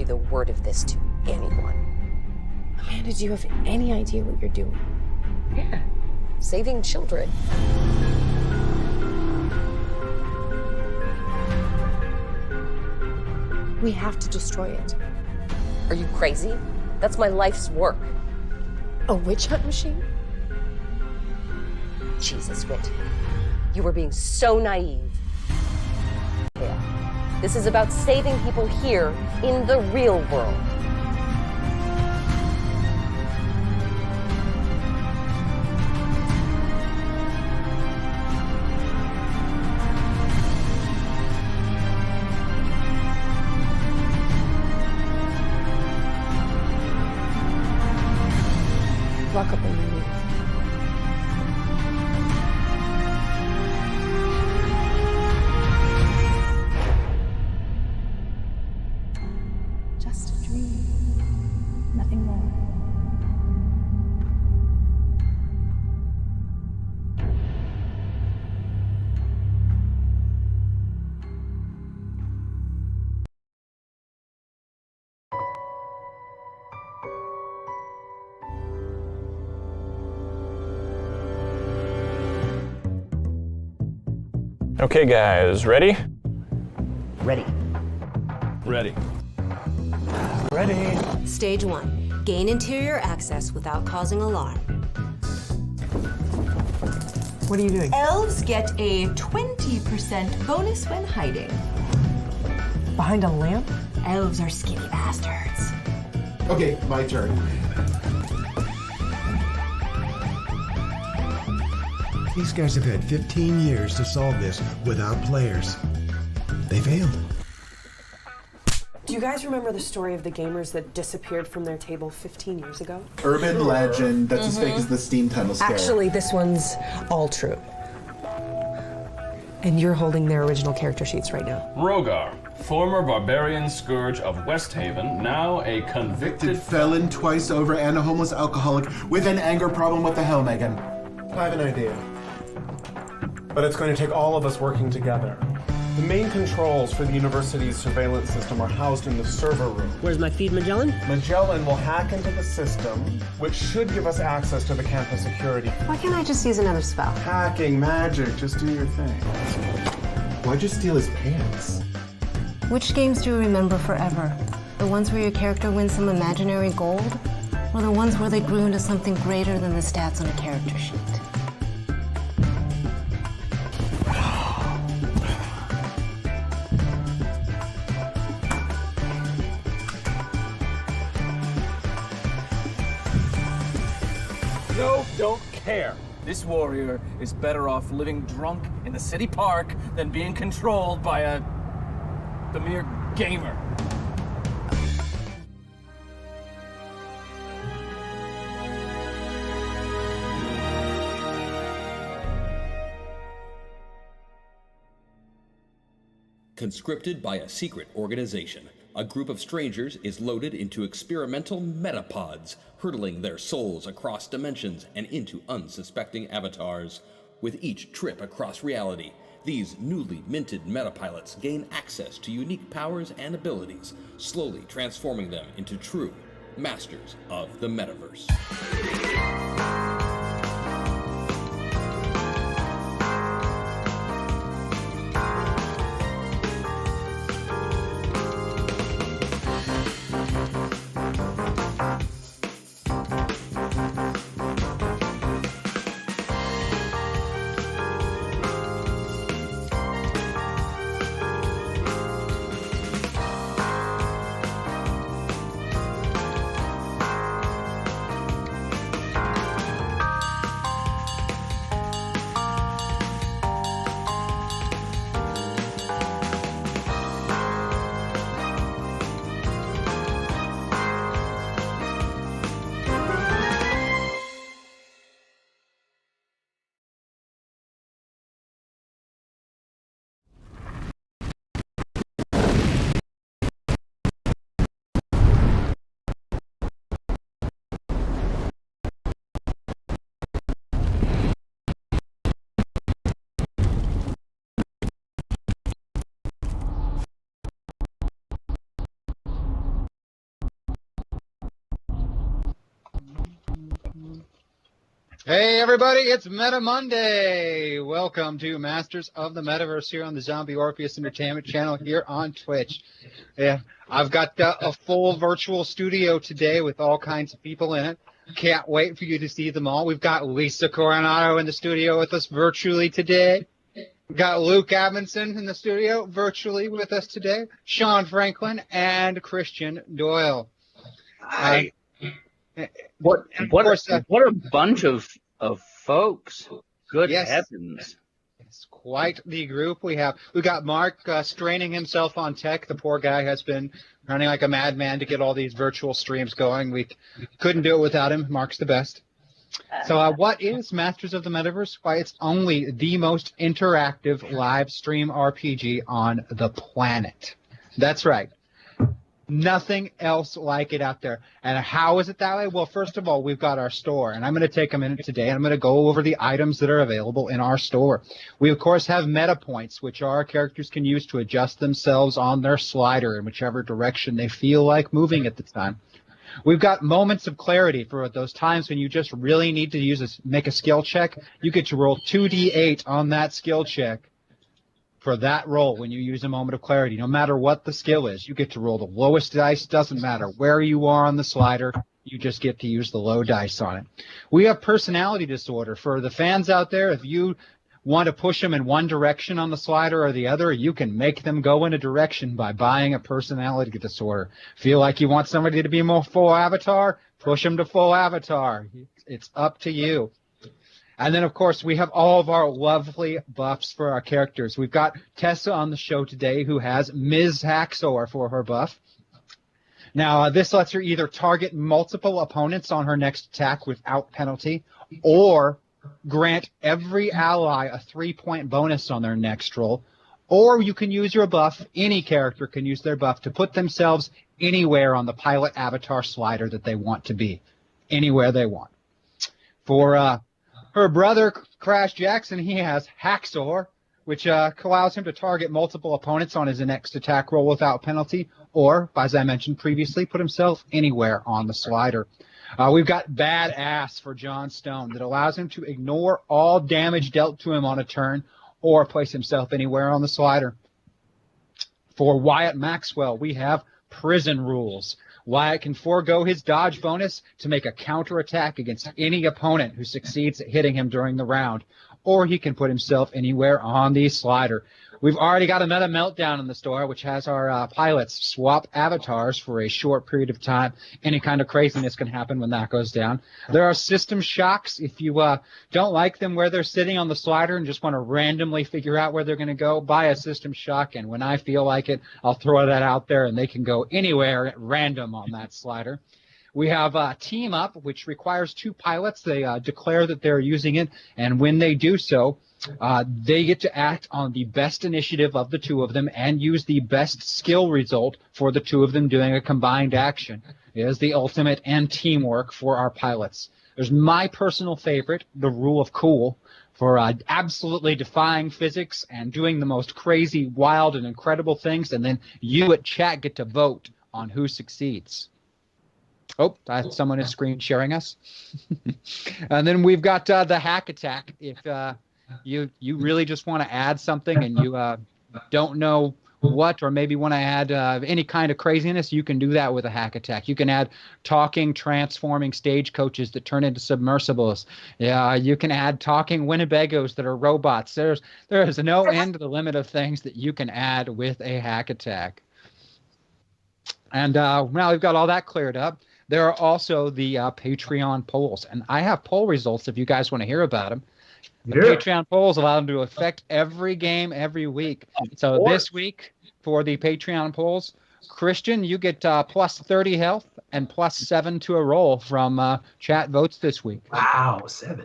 breathe a word of this to anyone. Amanda, do you have any idea what you're doing? Yeah, saving children. We have to destroy it. Are you crazy? That's my life's work. A witch hunt machine? Jesus, Whit. You were being so naive. Yeah. This is about saving people here in the real world. Lock up when you leave. Just a dream. Nothing more. Okay, guys, ready? Ready. Ready. Ready. Stage 1. Gain interior access without causing alarm. What are you doing? Elves get a 20% bonus when hiding. Behind a lamp? Elves are skinny bastards. Okay, my turn. These guys have had 15 years to solve this without players. They failed. Do you guys remember the story of the gamers that disappeared from their table 15 years ago? Urban legend that's as fake as the steam tunnel scare. Actually, this one's all true. And you're holding their original character sheets right now. Rogar, former barbarian scourge of West Haven, now a Convicted felon twice over and a homeless alcoholic with an anger problem. What the hell, Megan? I have an idea. But it's going to take all of us working together. The main controls for the university's surveillance system are housed in the server room. Where's my feed, Magellan? Magellan will hack into the system, which should give us access to the campus security. Why can't I just use another spell? Hacking, magic, just do your thing. Why'd you steal his pants? Which games do you remember forever? The ones where your character wins some imaginary gold? Or the ones where they grew into something greater than the stats on a character sheet? No, don't care. This warrior is better off living drunk in the city park than being controlled by the mere gamer. Conscripted by a secret organization, a group of strangers is loaded into experimental metapods, hurtling their souls across dimensions and into unsuspecting avatars. With each trip across reality, these newly minted metapilots gain access to unique powers and abilities, slowly transforming them into true masters of the Metaverse. Hey everybody, it's Meta Monday! Welcome to Masters of the Metaverse here on the Zombie Orpheus Entertainment channel here on Twitch. Yeah, I've got a full virtual studio today with all kinds of people in it. Can't wait for you to see them all. We've got Lisa Coronado in the studio with us virtually today. We've got Luke Amundsen in the studio virtually with us today. Sean Franklin and Christian Doyle. Hi. What a bunch of folks. Good heavens. It's quite the group we have. We've got Mark straining himself on tech. The poor guy has been running like a madman to get all these virtual streams going. We couldn't do it without him. Mark's the best. So what is Masters of the Metaverse? Why, it's only the most interactive live stream RPG on the planet. That's right. Nothing else like it out there. And how is it that way? Well, first of all, we've got our store, and I'm going to take a minute today, and I'm going to go over the items that are available in our store. We, of course, have meta points, which our characters can use to adjust themselves on their slider in whichever direction they feel like moving at the time. We've got moments of clarity for those times when you just really need to make a skill check. You get to roll 2d8 on that skill check. For that roll, when you use a moment of clarity, no matter what the skill is, you get to roll the lowest dice. Doesn't matter where you are on the slider, you just get to use the low dice on it. We have personality disorder. For the fans out there, if you want to push them in one direction on the slider or the other, you can make them go in a direction by buying a personality disorder. Feel like you want somebody to be more full avatar? Push them to full avatar. It's up to you. And then, of course, we have all of our lovely buffs for our characters. We've got Tessa on the show today, who has Ms. Haxor for her buff. Now, this lets her either target multiple opponents on her next attack without penalty, or grant every ally a 3-point bonus on their next roll. Or you can use your buff, any character can use their buff, to put themselves anywhere on the pilot avatar slider that they want to be. Anywhere they want. For her brother, Crash Jackson, he has Haxor, which allows him to target multiple opponents on his next attack roll without penalty, or, as I mentioned previously, put himself anywhere on the slider. We've got Badass for John Stone that allows him to ignore all damage dealt to him on a turn, or place himself anywhere on the slider. For Wyatt Maxwell, we have Prison Rules. Wyatt can forego his dodge bonus to make a counterattack against any opponent who succeeds at hitting him during the round, or he can put himself anywhere on the slider. We've already got another meltdown in the store, which has our pilots swap avatars for a short period of time. Any kind of craziness can happen when that goes down. There are system shocks. If you don't like them where they're sitting on the slider and just want to randomly figure out where they're going to go, buy a system shock, and when I feel like it, I'll throw that out there, and they can go anywhere at random on that slider. We have Team Up, which requires 2 pilots. They declare that they're using it, and when they do so, they get to act on the best initiative of the 2 of them and use the best skill result for the 2 of them doing a combined action. It is the ultimate and teamwork for our pilots. There's my personal favorite, the Rule of Cool, for absolutely defying physics and doing the most crazy, wild, and incredible things, and then you at chat get to vote on who succeeds. Oh, someone is screen sharing us. And then we've got the Hack Attack. If you really just want to add something and you don't know what, or maybe want to add any kind of craziness, you can do that with a Hack Attack. You can add talking, transforming stagecoaches that turn into submersibles. Yeah, you can add talking Winnebagos that are robots. There is no end to the limit of things that you can add with a Hack Attack. And now we've got all that cleared up. There are also the Patreon polls, and I have poll results if you guys want to hear about them. The Patreon polls allow them to affect every game every week. So this week for the Patreon polls, Christian, you get plus 30 health and plus 7 to a roll from chat votes this week. Wow, 7.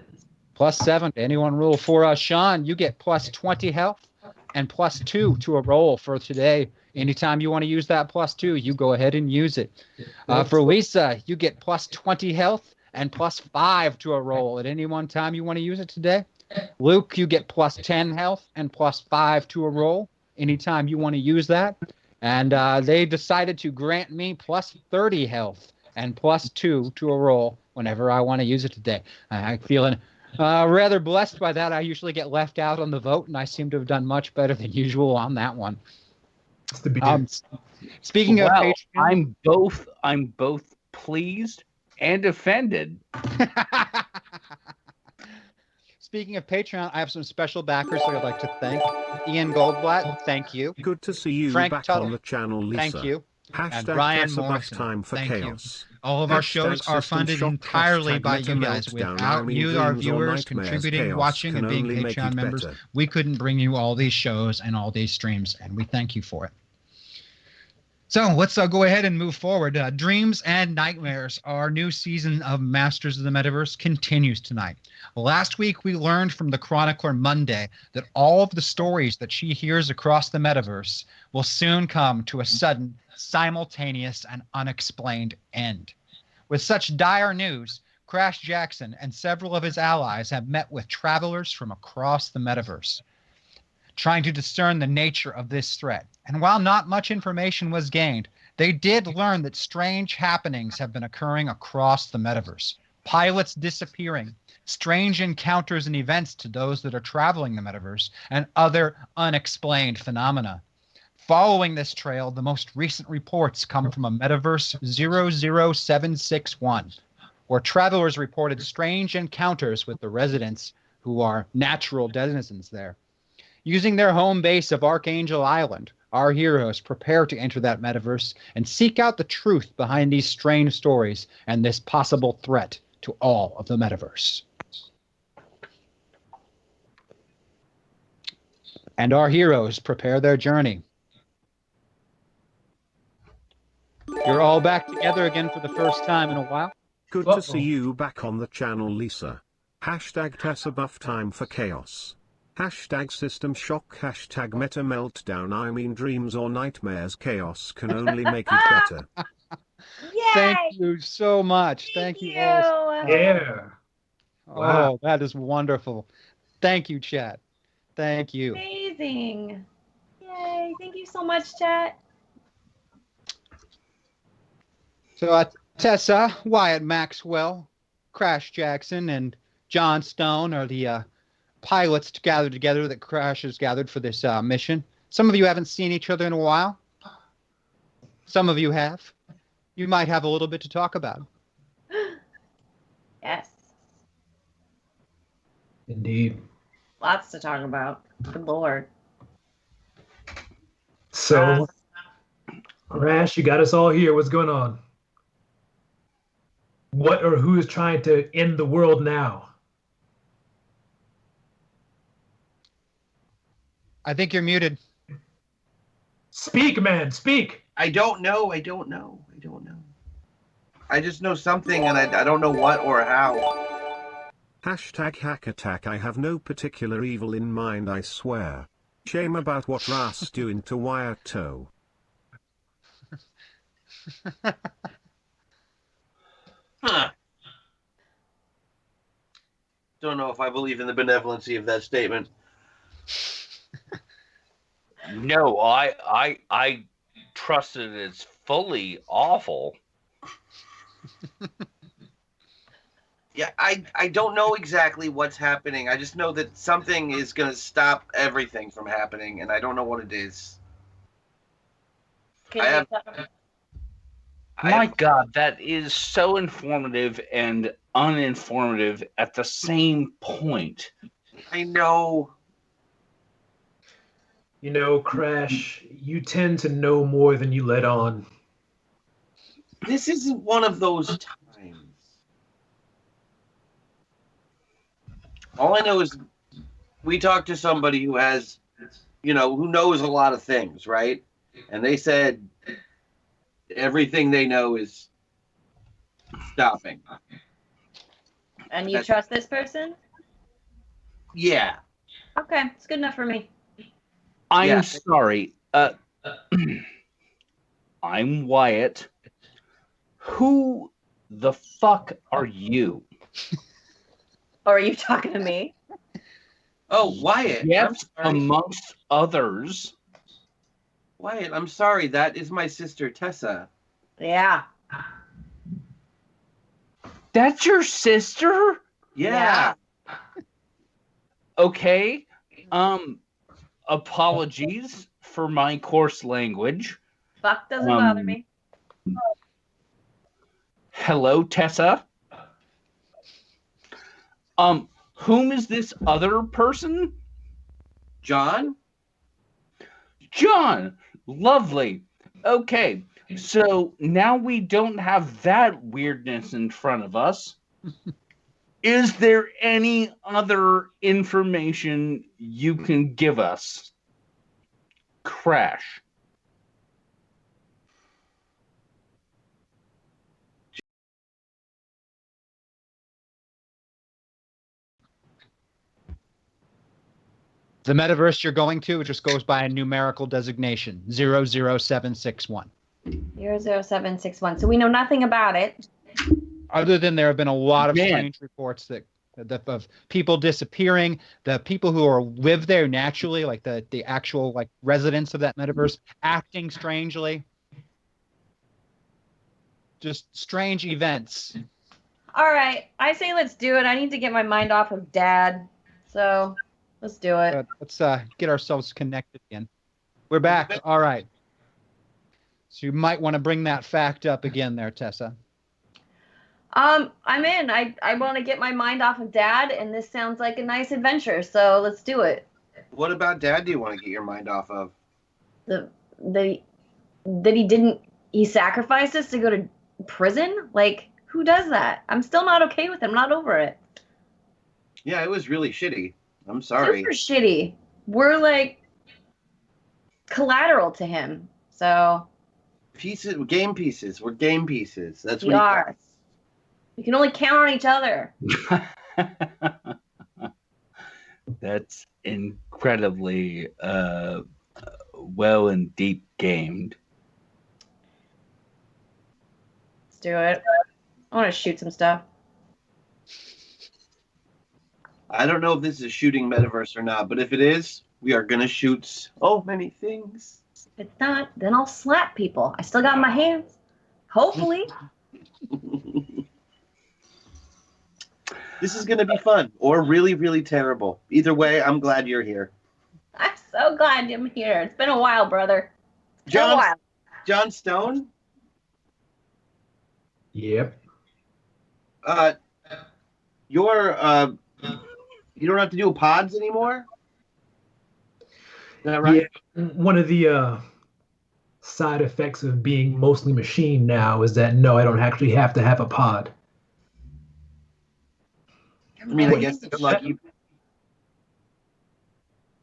Plus 7 to anyone rule. For Sean, you get plus 20 health and plus 2 to a roll for today. Anytime you want to use that plus 2, you go ahead and use it. For Lisa, you get plus 20 health and plus 5 to a roll at any one time you want to use it today. Luke, you get plus 10 health and plus 5 to a roll anytime you want to use that. And they decided to grant me plus 30 health and plus 2 to a roll whenever I want to use it today. I'm feeling Rather blessed by that. I usually get left out on the vote, and I seem to have done much better than usual on that one. Speaking of Patreon, I'm both pleased and offended. Speaking of Patreon, I have some special backers that I'd like to thank. Ian Goldblatt, thank you. Good to see you Frank back Tuttle, on the channel, Lisa. thank you. Hashtag And Ryan Tessa Morrison, time for thank chaos. you. All of our shows Hashtag are System funded Shock, entirely hashtag by Meta you guys. Meltdown, Without Army you, our dreams or viewers, nightmares, contributing, chaos watching, can and being only make Patreon it members, better. we couldn't bring you all these shows and all these streams, and we thank you for it. So let's go ahead and move forward. Dreams and Nightmares, our new season of Masters of the Metaverse, continues tonight. Last week, we learned from the Chronicler Monday that all of the stories that she hears across the Metaverse will soon come to a sudden, simultaneous, and unexplained end. With such dire news, Crash Jackson and several of his allies have met with travelers from across the Metaverse, trying to discern the nature of this threat. And while not much information was gained, they did learn that strange happenings have been occurring across the Metaverse. Pilots disappearing, strange encounters and events to those that are traveling the Metaverse, and other unexplained phenomena. Following this trail, the most recent reports come from a Metaverse 00761, where travelers reported strange encounters with the residents who are natural denizens there. Using their home base of Archangel Island, our heroes prepare to enter that metaverse and seek out the truth behind these strange stories and this possible threat to all of the metaverse. And our heroes prepare their journey. You're all back together again for the first time in a while. Good to see you back on the channel, Lisa. Hashtag Tessa buff time for chaos. Hashtag System Shock, hashtag Meta Meltdown. I mean, dreams or nightmares, chaos can only make it better. Thank you so much. Thank you all. Yeah. Oh, Wow. that is wonderful. Thank you, chat. Thank you. Amazing. Yay. Thank you so much, chat. So Tessa, Wyatt Maxwell, Crash Jackson, and John Stone are the pilots gathered together that Crash has gathered for this mission. Some of you haven't seen each other in a while. Some of you have. You might have a little bit to talk about. Yes. Indeed. Lots to talk about. Good Lord. So, Crash, you got us all here. What's going on? What or who is trying to end the world now? I think you're muted. Speak, man, speak. I don't know. I don't know. I just know something, and I don't know what or how. Hashtag hack attack. I have no particular evil in mind, I swear. Shame about what Ras doing to Wyatt toe. Huh. Don't know if I believe in the benevolency of that statement. No, I trust that it's fully awful. Yeah, I don't know exactly what's happening. I just know that something is going to stop everything from happening, and I don't know what it is. My God, that is so informative and uninformative at the same point. I know. You know, Crash, you tend to know more than you let on. This isn't one of those times. All I know is we talked to somebody who has, who knows a lot of things, right? And they said everything they know is stopping. And you trust this person? Yeah. Okay, it's good enough for me. I'm sorry. I'm Wyatt. Who the fuck are you? Or are you talking to me? Oh, Wyatt. Yes, amongst others. Wyatt, I'm sorry. That is my sister, Tessa. Yeah. That's your sister? Yeah. Okay. Apologies for my coarse language. Fuck doesn't bother me. Hello, Tessa. Whom is this other person? John? John. Lovely. Okay. So now we don't have that weirdness in front of us. Is there any other information you can give us? Crash. The metaverse you're going to, it just goes by a numerical designation, 00761. 00761. So we know nothing about it. Other than there have been a lot of strange reports that of people disappearing, the people who live there naturally, like the actual like residents of that metaverse, acting strangely. Just strange events. All right. I say let's do it. I need to get my mind off of Dad. So let's do it. Let's get ourselves connected again. We're back. All right. So you might want to bring that fact up again there, Tessa. I'm in. I want to get my mind off of Dad, and this sounds like a nice adventure. So let's do it. What about Dad do you want to get your mind off of? That he sacrificed us to go to prison? Like, who does that? I'm still not okay with it. I'm not over it. Yeah, it was really shitty. I'm sorry. Super shitty. We're like collateral to him. So game pieces. We're game pieces. That's what we are. We can only count on each other. That's incredibly well and deep gamed. Let's do it. I want to shoot some stuff. I don't know if this is a shooting metaverse or not, but if it is, we are gonna shoot so many things. If it's not, then I'll slap people. I still got my hands. Hopefully. This is gonna be fun or really, really terrible. Either way, I'm glad you're here. I'm so glad I'm here. It's been a while, brother. It's been a while. John Stone? Yep. You don't have to do pods anymore? Is that right? Yeah. One of the side effects of being mostly machine now is that no, I don't actually have to have a pod. I mean, I guess it's lucky.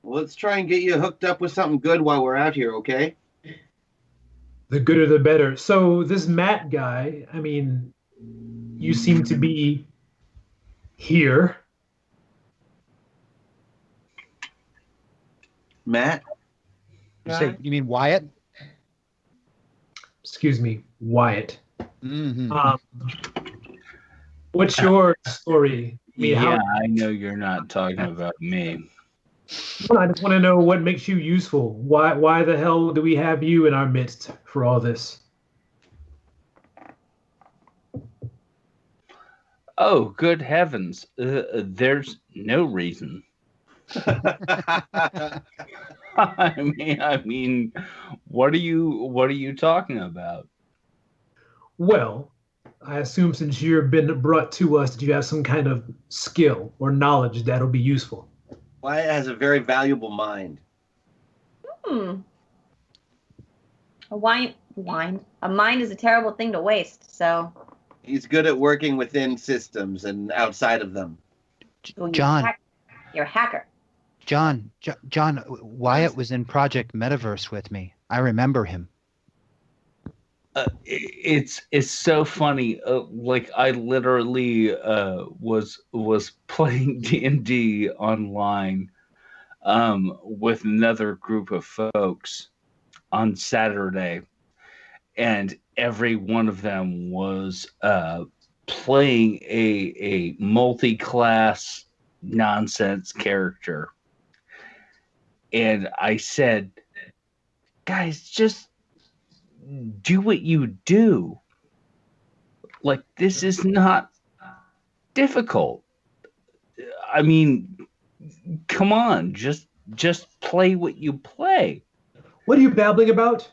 Well, let's try and get you hooked up with something good while we're out here, okay? The gooder the better. So this Matt guy, I mean, you seem to be here. Matt? You mean Wyatt? Excuse me, Wyatt. Mm-hmm. What's your story? I mean, I know you're not talking about me. Well, I just want to know what makes you useful. Why the hell do we have you in our midst for all this? Oh, good heavens! There's no reason. I mean, what are you talking about? Well, I assume since you've been brought to us that you have some kind of skill or knowledge that'll be useful. Wyatt has a very valuable mind. A mind is a terrible thing to waste, so. He's good at working within systems and outside of them. John. You're a hacker. John, Wyatt was in Project Metaverse with me. I remember him. It's so funny. Like I literally was playing D&D online with another group of folks on Saturday, and every one of them was playing a multi-class nonsense character. And I said, guys, just do what you do. Like, this is not difficult. I mean, come on, just play what you play. What are you babbling about?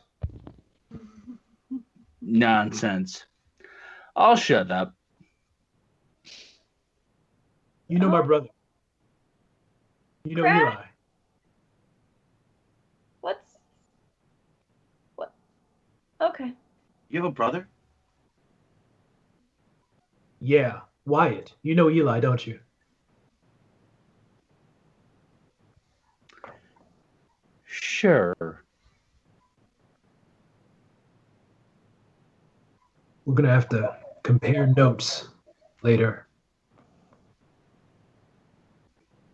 Nonsense. I'll shut up. You know my brother. You know Crash? Eli. What? Okay. You have a brother? Yeah, Wyatt. You know Eli, don't you? Sure. We're gonna have to compare notes later.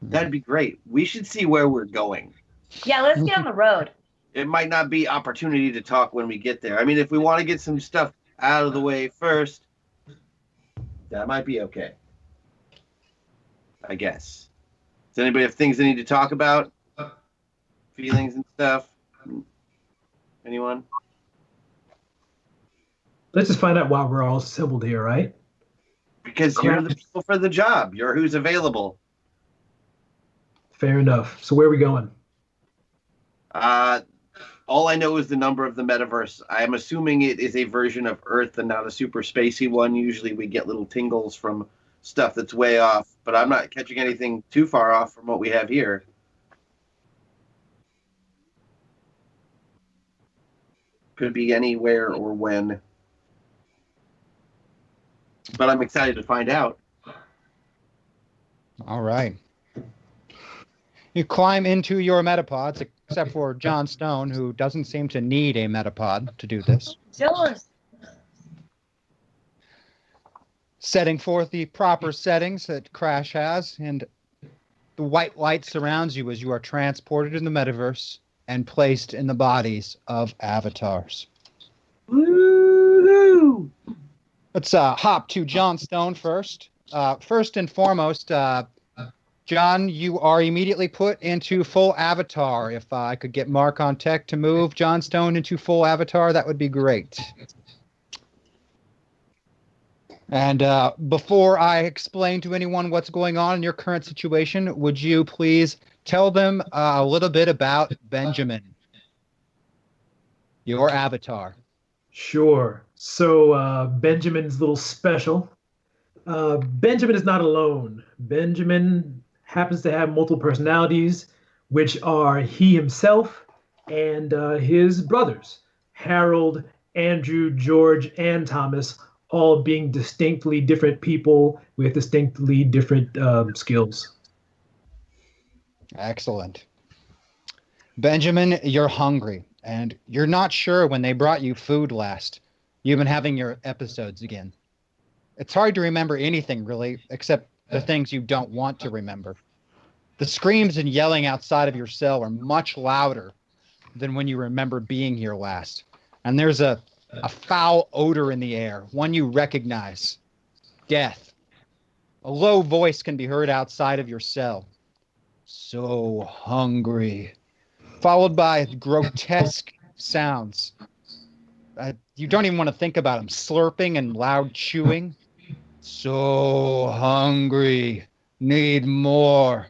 That'd be great. We should see where we're going. Yeah, let's get on the road. It might not be opportunity to talk when we get there. I mean, if we want to get some stuff out of the way first, that might be okay. I guess. Does anybody have things they need to talk about? Feelings and stuff? Anyone? Let's just find out why we're all assembled here, right? Because you're the people for the job. You're who's available. Fair enough. So where are we going? All I know is the number of the metaverse. I'm assuming it is a version of Earth and not a super spacey one. Usually we get little tingles from stuff that's way off, but I'm not catching anything too far off from what we have here. Could be anywhere or when. But I'm excited to find out. All right. You climb into your metapods, except for John Stone, who doesn't seem to need a metapod to do this. Jealous. Setting forth the proper settings that Crash has, and the white light surrounds you as you are transported in the metaverse and placed in the bodies of avatars. Woo-hoo! Let's hop to John Stone first. First and foremost, John, you are immediately put into full avatar. If I could get Mark on tech to move John Stone into full avatar, that would be great. And before I explain to anyone what's going on in your current situation, would you please tell them a little bit about Benjamin, your avatar? Sure. So Benjamin's a little special. Benjamin is not alone. Benjamin happens to have multiple personalities, which are he himself and his brothers, Harold, Andrew, George, and Thomas, all being distinctly different people with distinctly different skills. Excellent. Benjamin, you're hungry, and you're not sure when they brought you food last. You've been having your episodes again. It's hard to remember anything, really, except the things you don't want to remember. The screams and yelling outside of your cell are much louder than when you remember being here last. And there's a foul odor in the air, one you recognize. Death. A low voice can be heard outside of your cell. So hungry. Followed by grotesque sounds. You don't even want to think about them. Slurping and loud chewing. So hungry. Need more.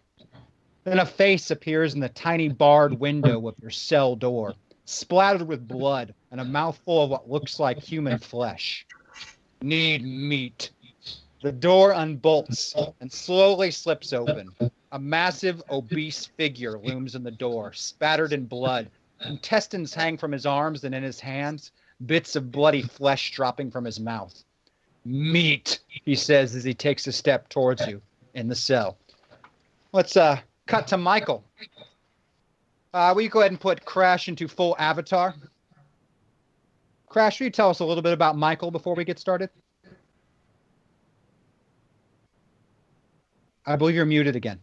Then a face appears in the tiny barred window of your cell door, splattered with blood and a mouthful of what looks like human flesh. Need meat. The door unbolts and slowly slips open. A massive, obese figure looms in the door, spattered in blood. Intestines hang from his arms and in his hands, bits of bloody flesh dropping from his mouth. Meat, he says as he takes a step towards you in the cell. Let's cut to Michael. Will you go ahead and put Crash into full avatar? Crash, will you tell us a little bit about Michael before we get started? I believe you're muted again.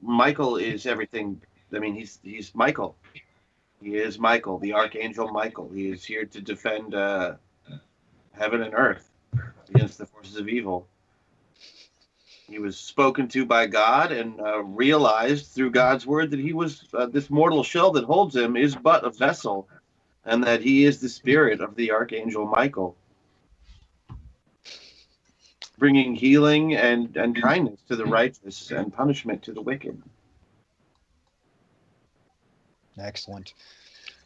Michael is everything. I mean, he's Michael. He is Michael, the Archangel Michael. He is here to defend heaven and earth against the forces of evil. He was spoken to by God and realized through God's word that he was this mortal shell that holds him is but a vessel, and that he is the spirit of the Archangel Michael. bringing healing and kindness to the righteous and punishment to the wicked. Excellent.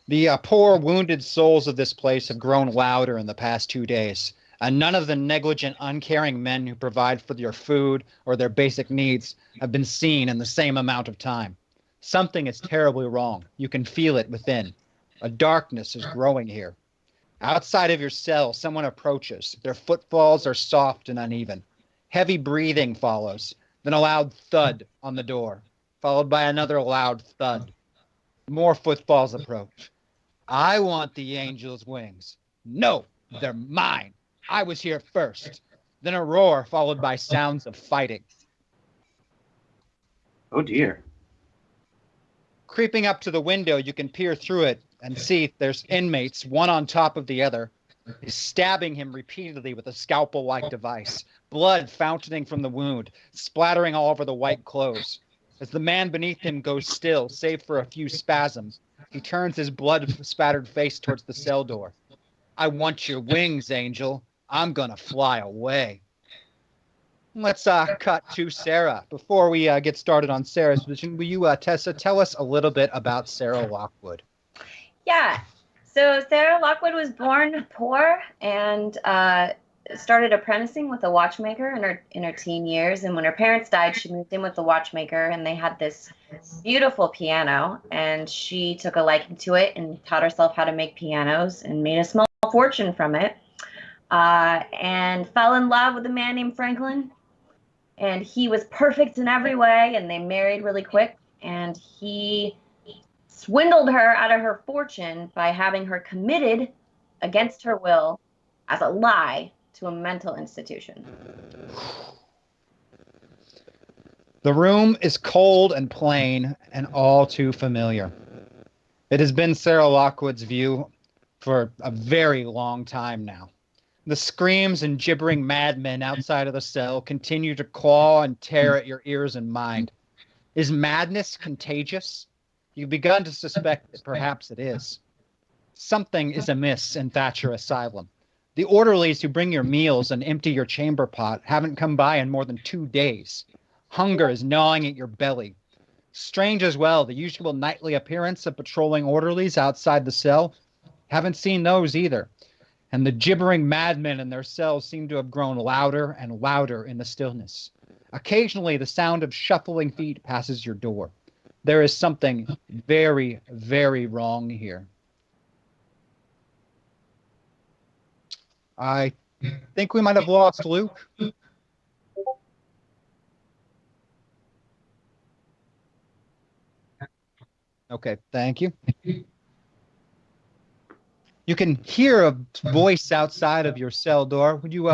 The poor, wounded souls of this place have grown louder in the past 2 days, and none of the negligent, uncaring men who provide for their food or their basic needs have been seen in the same amount of time. Something is terribly wrong. You can feel it within. A darkness is growing here. Outside of your cell, someone approaches. Their footfalls are soft and uneven. Heavy breathing follows, then a loud thud on the door, followed by another loud thud. More footfalls approach. I want the angel's wings. No, they're mine. I was here first. Then a roar followed by sounds of fighting. Oh dear. Creeping up to the window, you can peer through it and see there's inmates, one on top of the other, stabbing him repeatedly with a scalpel-like device. Blood fountaining from the wound, splattering all over the white clothes. As the man beneath him goes still, save for a few spasms, he turns his blood-spattered face towards the cell door. I want your wings, Angel. I'm gonna fly away. Let's cut to Sarah. Before we get started on Sarah's position, will you, Tessa, tell us a little bit about Sarah Lockwood? Yeah. So Sarah Lockwood was born poor and started apprenticing with a watchmaker in her teen years. And when her parents died, she moved in with the watchmaker, and they had this beautiful piano. And she took a liking to it and taught herself how to make pianos and made a small fortune from it. And fell in love with a man named Franklin. And he was perfect in every way, and they married really quick. And he swindled her out of her fortune by having her committed against her will as a lie to a mental institution. The room is cold and plain and all too familiar. It has been Sarah Lockwood's view for a very long time now. The screams and gibbering madmen outside of the cell continue to claw and tear at your ears and mind. Is madness contagious? You've begun to suspect that perhaps it is. Something is amiss in Thatcher Asylum. The orderlies who bring your meals and empty your chamber pot haven't come by in more than 2 days. Hunger is gnawing at your belly. Strange as well, the usual nightly appearance of patrolling orderlies outside the cell. Haven't seen those either. And the gibbering madmen in their cells seem to have grown louder and louder in the stillness. Occasionally, the sound of shuffling feet passes your door. There is something very, very wrong here. I think we might have lost Luke. Okay, thank you. You can hear a voice outside of your cell door. Would you,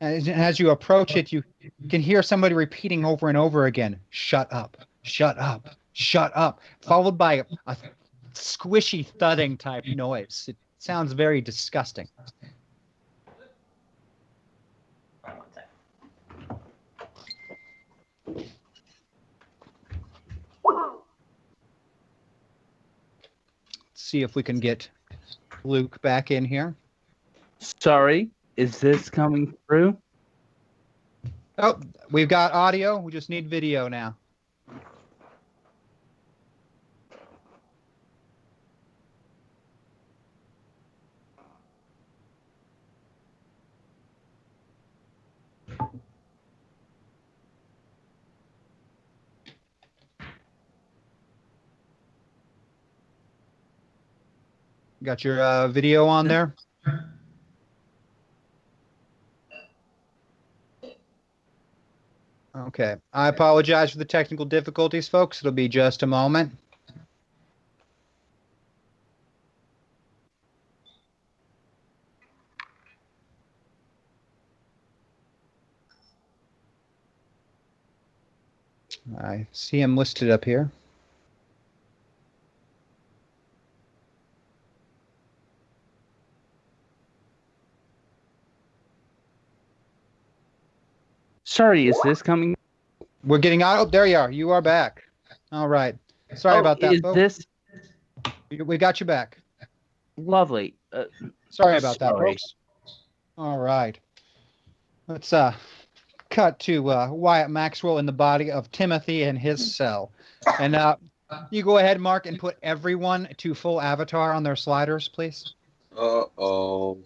as you approach it, you can hear somebody repeating over and over again, "Shut up, shut up, shut up," followed by a squishy thudding type noise. It sounds very disgusting. See if we can get Luke back in here. Sorry, is this coming through? Oh, we've got audio. We just need video now. Got your video on there? Okay. I apologize for the technical difficulties, folks. It'll be just a moment. I see him listed up here. Sorry, is this coming? We're getting out. Oh, there you are. You are back. All right. Sorry about that, Is folks. this We got you back. lovely? Sorry about that, sorry. folks. All right. Let's cut to Wyatt Maxwell in the body of Timothy in his cell. And you go ahead, Mark, and put everyone to full avatar on their sliders, please. Uh-oh.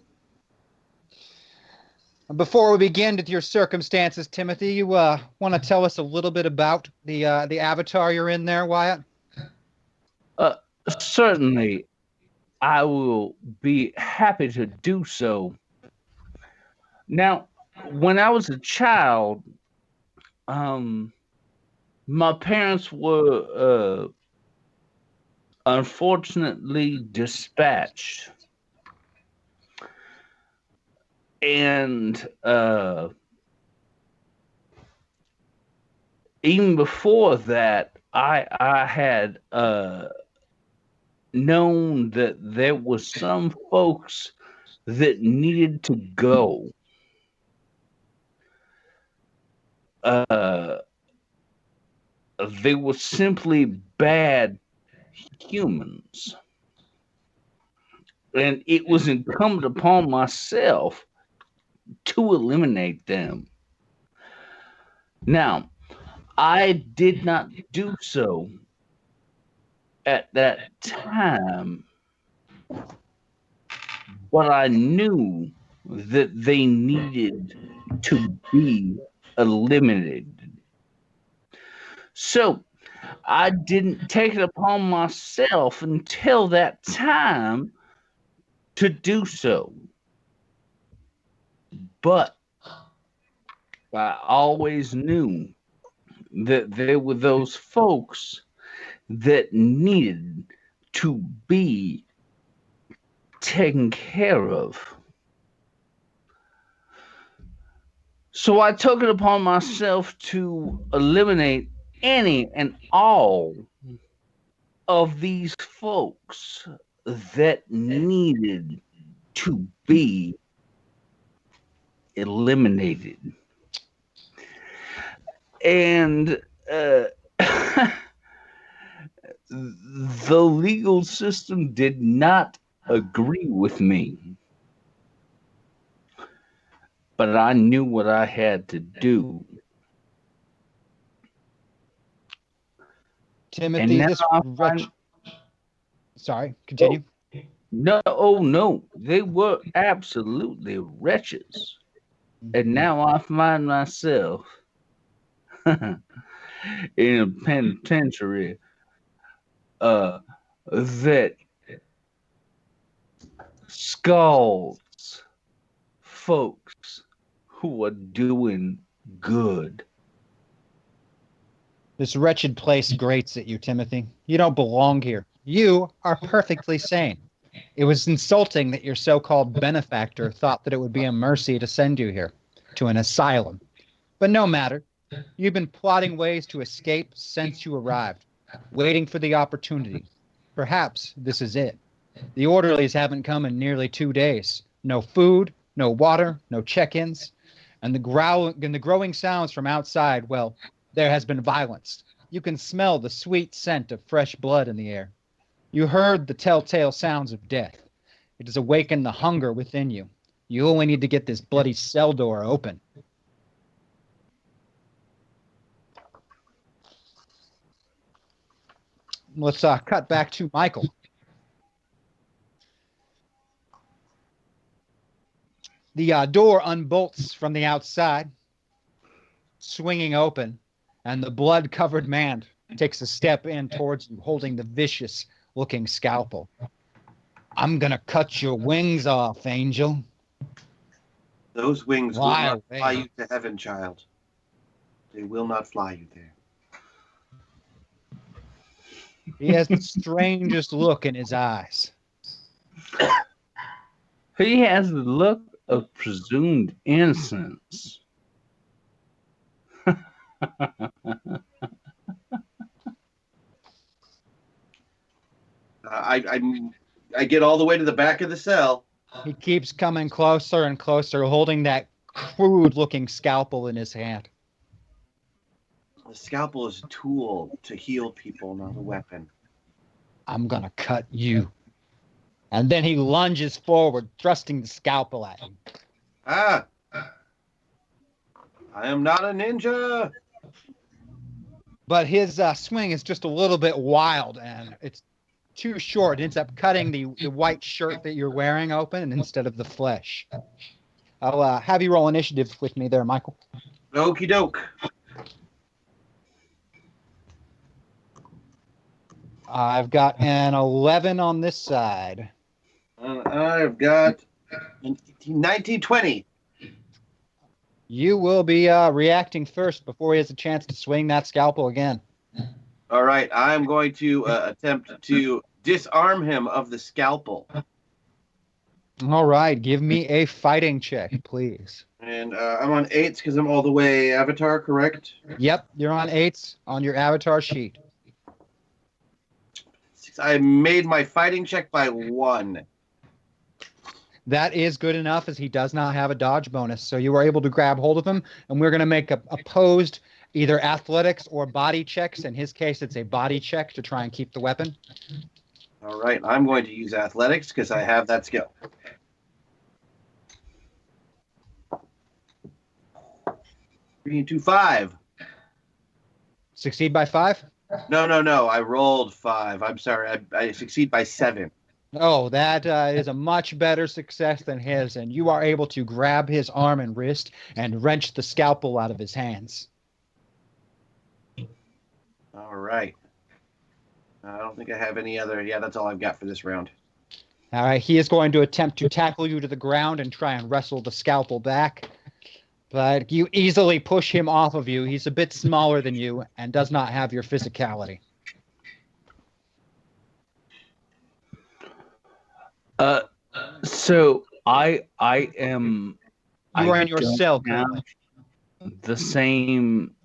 Before we begin with your circumstances, Timothy, you want to tell us a little bit about the avatar you're in there, Wyatt? Certainly, I will be happy to do so. Now, when I was a child, my parents were unfortunately dispatched. And even before that, I had known that there was some folks that needed to go. They were simply bad humans. And it was incumbent upon myself to eliminate them. Now, I did not do so at that time, but I knew that they needed to be eliminated. So I didn't take it upon myself until that time to do so. But I always knew that there were those folks that needed to be taken care of. So I took it upon myself to eliminate any and all of these folks that needed to be eliminated. And the legal system did not agree with me. But I knew what I had to do. Timothy, Sorry, continue. No, they were absolutely wretches. And now I find myself in a penitentiary that scalds folks who are doing good. This wretched place grates at you, Timothy. You don't belong here. You are perfectly sane. It was insulting that your so-called benefactor thought that it would be a mercy to send you here, to an asylum. But no matter. You've been plotting ways to escape since you arrived, waiting for the opportunity. Perhaps this is it. The orderlies haven't come in nearly 2 days. No food, no water, no check-ins. And the growing sounds from outside, well, there has been violence. You can smell the sweet scent of fresh blood in the air. You heard the telltale sounds of death. It has awakened the hunger within you. You only need to get this bloody cell door open. Let's cut back to Michael. The door unbolts from the outside, swinging open, and the blood-covered man takes a step in towards you, holding the vicious-looking scalpel. I'm gonna cut your wings off, Angel. Those wings will not fly you to heaven, child. They will not fly you there. He has the strangest look in his eyes. He has the look of presumed innocence. I get all the way to the back of the cell. He keeps coming closer and closer, holding that crude-looking scalpel in his hand. The scalpel is a tool to heal people, not a weapon. I'm gonna cut you. And then he lunges forward, thrusting the scalpel at him. Ah! I am not a ninja. But his swing is just a little bit wild, and it's too short. It ends up cutting the white shirt that you're wearing open instead of the flesh. I'll have you roll initiative with me there, Michael. Okie doke. I've got an 11 on this side. I've got 1920. You will be reacting first before he has a chance to swing that scalpel again. All right, I'm going to attempt to disarm him of the scalpel. All right, give me a fighting check, please. And I'm on 8s because I'm all the way avatar, correct? Yep, you're on 8s on your avatar sheet. I made my fighting check by 1. That is good enough, as he does not have a dodge bonus. So you were able to grab hold of him, and we're going to make opposed either athletics or body checks. In his case, it's a body check to try and keep the weapon. All right, I'm going to use athletics because I have that skill. 3 2 5. Succeed by 5? No. I rolled 5. I'm sorry. I succeed by 7. Oh, that is a much better success than his, and you are able to grab his arm and wrist and wrench the scalpel out of his hands. All right. I don't think I have any other. Yeah, that's all I've got for this round. All right, he is going to attempt to tackle you to the ground and try and wrestle the scalpel back. But you easily push him off of you. He's a bit smaller than you and does not have your physicality. So I am. You are in your cell currently. The same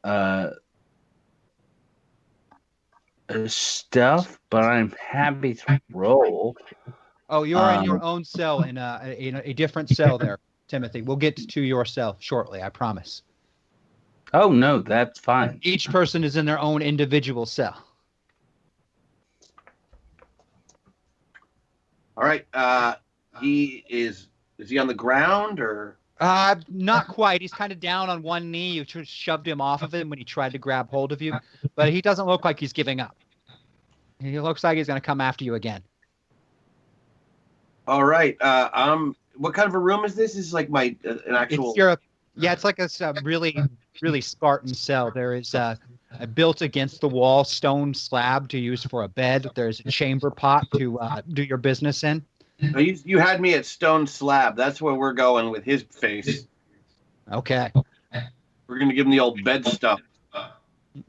stuff, but I'm happy to roll. Oh, you are in your own cell in a different cell there, Timothy. We'll get to your cell shortly, I promise. Oh no, that's fine. Each person is in their own individual cell. All right. Is he on the ground or? Not quite. He's kind of down on one knee. You just shoved him off of him when he tried to grab hold of you, but he doesn't look like he's giving up. He looks like he's going to come after you again. All right. What kind of a room is this? This is like my an actual. It's like a really, really Spartan cell. There is a built against the wall stone slab to use for a bed. There's a chamber pot to do your business in. You had me at stone slab. That's where we're going with his face. Okay. We're going to give him the old bed stuff.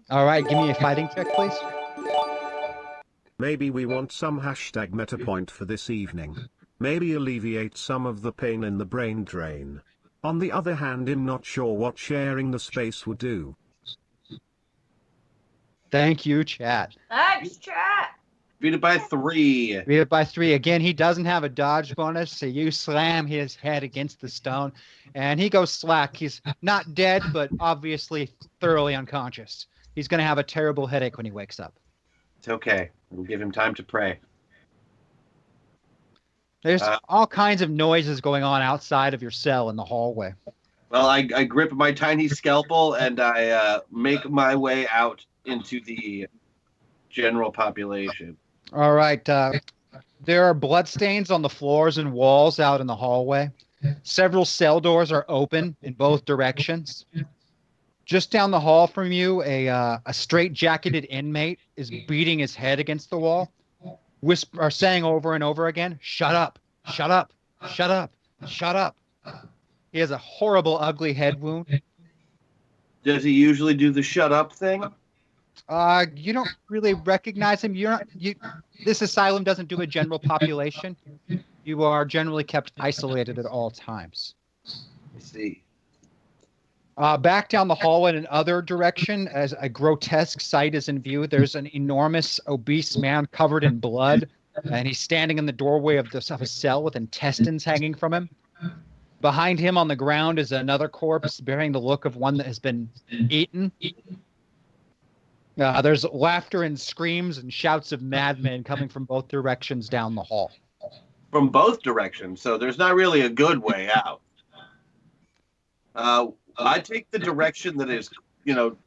All right. Give me a fighting check, please. Maybe we want some hashtag meta point for this evening. Maybe alleviate some of the pain in the brain drain. On the other hand, I'm not sure what sharing the space would do. Thank you, chat. Thanks, chat. Beat it by 3. Beat it by 3. Again, he doesn't have a dodge bonus, so you slam his head against the stone, and he goes slack. He's not dead, but obviously thoroughly unconscious. He's going to have a terrible headache when he wakes up. It's okay. We'll give him time to pray. There's all kinds of noises going on outside of your cell in the hallway. Well, I grip my tiny scalpel and I make my way out into the general population. All right. There are bloodstains on the floors and walls out in the hallway. Several cell doors are open in both directions. Just down the hall from you, a straight-jacketed inmate is beating his head against the wall, saying over and over again, "Shut up, shut up, shut up, shut up." He has a horrible, ugly head wound. Does he usually do the shut up thing? You don't really recognize him. This asylum doesn't do a general population. You are generally kept isolated at all times. I see. Back down the hall in another direction, as a grotesque sight is in view, there's an enormous, obese man covered in blood, and he's standing in the doorway of a cell with intestines hanging from him. Behind him on the ground is another corpse bearing the look of one that has been eaten. There's laughter and screams and shouts of madmen coming from both directions down the hall. From both directions, so there's not really a good way out. I take the direction that is,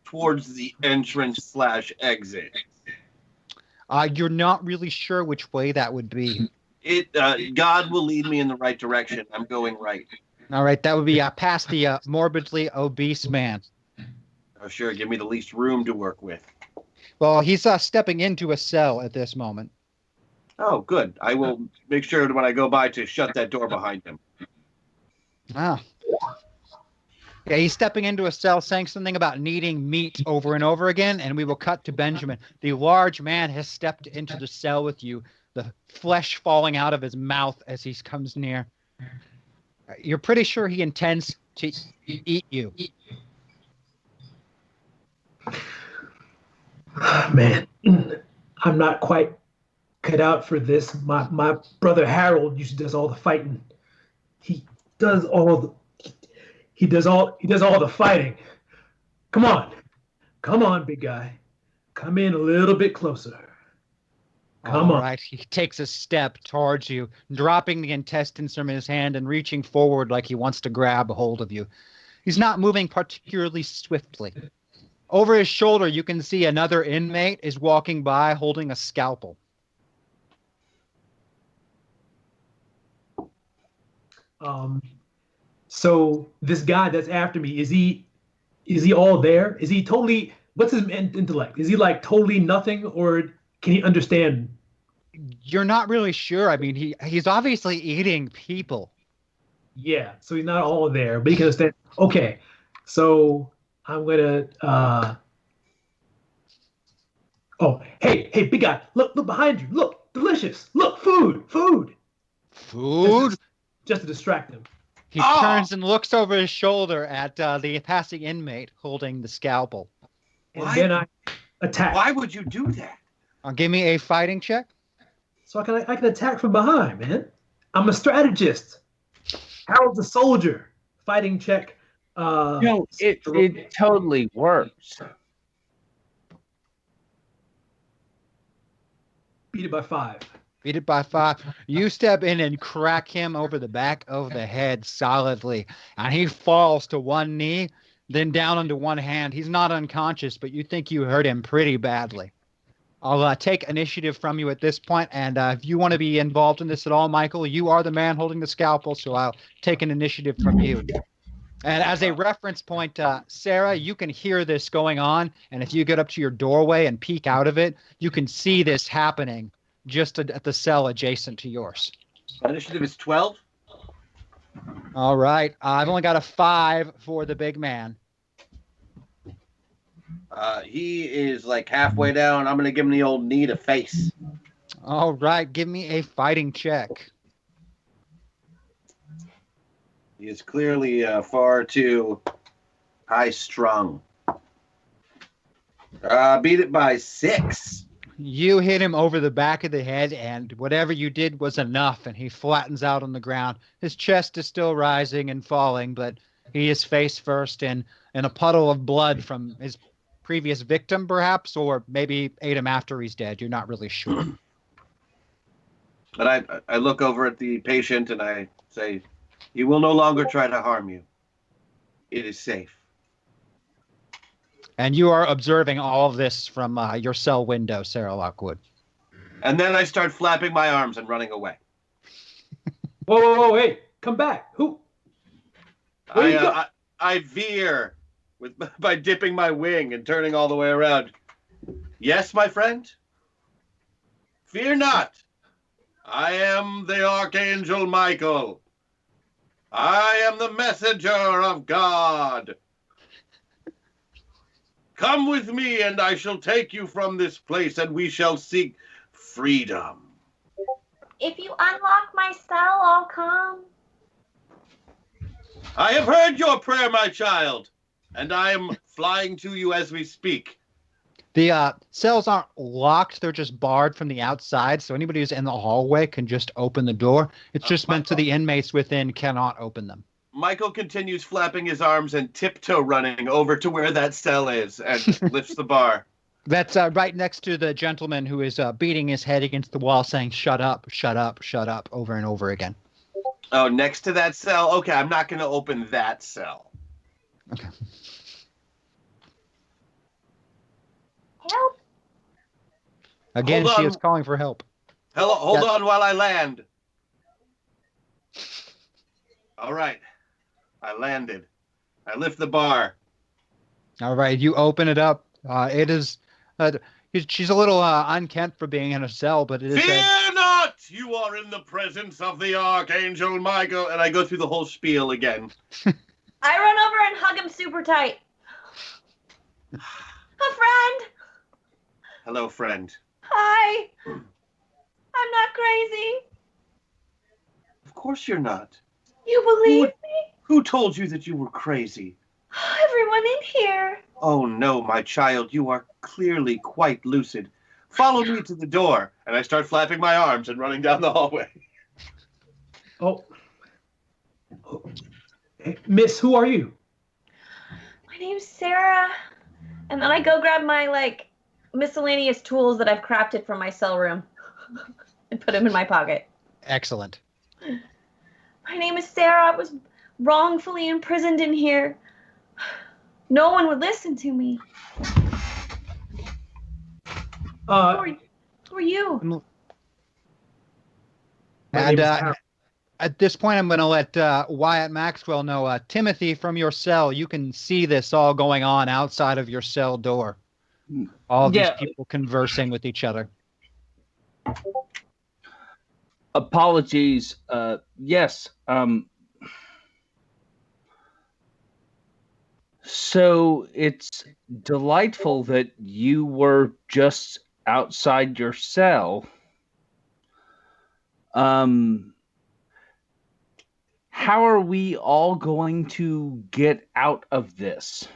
towards the entrance/exit. You're not really sure which way that would be. God will lead me in the right direction. I'm going right. All right, that would be past the morbidly obese man. Oh, sure. Give me the least room to work with. Well, he's stepping into a cell at this moment. Oh, good. I will make sure when I go by to shut that door behind him. Ah. Yeah, he's stepping into a cell saying something about needing meat over and over again, and we will cut to Benjamin. The large man has stepped into the cell with you, the flesh falling out of his mouth as he comes near. You're pretty sure he intends to eat you. Man, I'm not quite cut out for this. My brother Harold usually does all the fighting. He does all the fighting. Come on, big guy. Come in a little bit closer. Come on. All right, he takes a step towards you, dropping the intestines from his hand and reaching forward like he wants to grab a hold of you. He's not moving particularly swiftly. Over his shoulder, you can see another inmate is walking by holding a scalpel. So this guy that's after me, is he all there? Is he totally, what's his intellect? Is he like totally nothing, or can he understand? You're not really sure. I mean, he's obviously eating people. Yeah, so he's not all there, but he can understand. Okay, so I'm gonna oh, hey, big guy, look behind you. Look, delicious. Look, food. Just to distract him. He turns and looks over his shoulder at the passing inmate holding the scalpel. And then I attack. Why would you do that? Give me a fighting check. So I can attack from behind, man. I'm a strategist. Harold's a soldier. Fighting check. No, it totally works. Beat it by 5. Beat it by 5. You step in and crack him over the back of the head solidly, and he falls to one knee, then down onto one hand. He's not unconscious, but you think you hurt him pretty badly. I'll take initiative from you at this point, and if you want to be involved in this at all, Michael, you are the man holding the scalpel, so I'll take an initiative from you. And as a reference point, Sarah, you can hear this going on, and if you get up to your doorway and peek out of it, you can see this happening just at the cell adjacent to yours. Initiative is 12. All right. I've only got a 5 for the big man. He is like halfway down. I'm going to give him the old knee to face. All right. Give me a fighting check. He is clearly far too high-strung. Beat it by 6. You hit him over the back of the head, and whatever you did was enough, and he flattens out on the ground. His chest is still rising and falling, but he is face first in a puddle of blood from his previous victim, perhaps, or maybe ate him after he's dead. You're not really sure. But I look over at the patient and I say, he will no longer try to harm you. It is safe. And you are observing all of this from your cell window, Sarah Lockwood. And then I start flapping my arms and running away. Whoa, wait, come back. Who? I veer by dipping my wing and turning all the way around. Yes, my friend? Fear not. I am the Archangel Michael. I am the messenger of God. Come with me and I shall take you from this place and we shall seek freedom. If you unlock my cell, I'll come. I have heard your prayer, my child, and I am flying to you as we speak. The cells aren't locked. They're just barred from the outside, so anybody who's in the hallway can just open the door. It's just meant so the inmates within cannot open them. Michael continues flapping his arms and tiptoe running over to where that cell is and lifts the bar. That's right next to the gentleman who is beating his head against the wall saying, "Shut up, shut up, shut up," over and over again. Oh, next to that cell? Okay, I'm not going to open that cell. Help! Again, Hold she on. is calling for help. Hello, hold Yes. on while I land. All right. I landed. I lift the bar. All right, you open it up. It is. She's a little unkempt for being in a cell, but it is. Fear not! You are in the presence of the Archangel Michael. And I go through the whole spiel again. I run over and hug him super tight. A friend! Hello, friend. Hi! I'm not crazy. Of course you're not. You believe me? Who told you that you were crazy? Everyone in here. Oh no, my child, you are clearly quite lucid. Follow me to the door. And I start flapping my arms and running down the hallway. Oh. Hey, Miss, who are you? My name's Sarah. And then I go grab my, like, miscellaneous tools that I've crafted from my cell room and put them in my pocket. Excellent. My name is Sarah. I was wrongfully imprisoned in here. No one would listen to me. Who are you? And at this point, I'm going to let Wyatt Maxwell know, Timothy, from your cell, you can see this all going on outside of your cell door. All these people conversing with each other. Apologies. Yes. So it's delightful that you were just outside your cell. How are we all going to get out of this?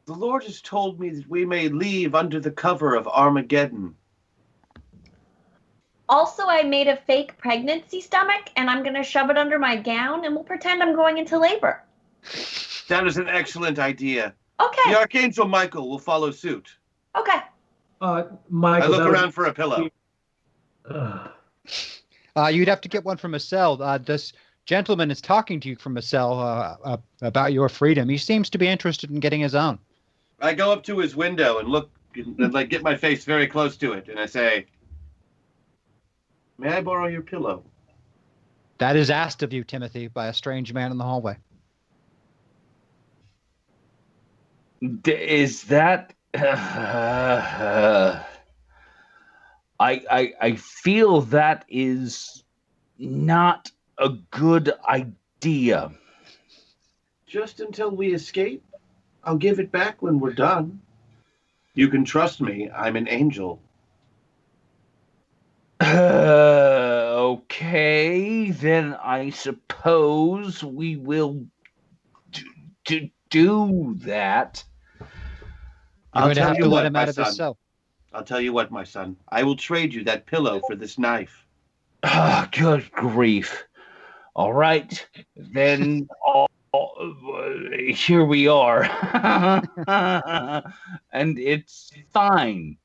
The Lord has told me that we may leave under the cover of Armageddon. Also, I made a fake pregnancy stomach, and I'm going to shove it under my gown, and we'll pretend I'm going into labor. That is an excellent idea. Okay. The Archangel Michael will follow suit. Okay. Michael, I look around for a pillow. You'd have to get one from a cell. This gentleman is talking to you from a cell about your freedom. He seems to be interested in getting his own. I go up to his window and look, and like get my face very close to it, and I say, "May I borrow your pillow?" That is asked of you, Timothy, by a strange man in the hallway. Is that... I feel that is not a good idea. Just until we escape. I'll give it back when we're done. You can trust me. I'm an angel. Okay, then I suppose we will do that. You're going to have to let him out of his cell. I'll tell you what, my son. I will trade you that pillow for this knife. Good grief. All right, then here we are. And it's fine.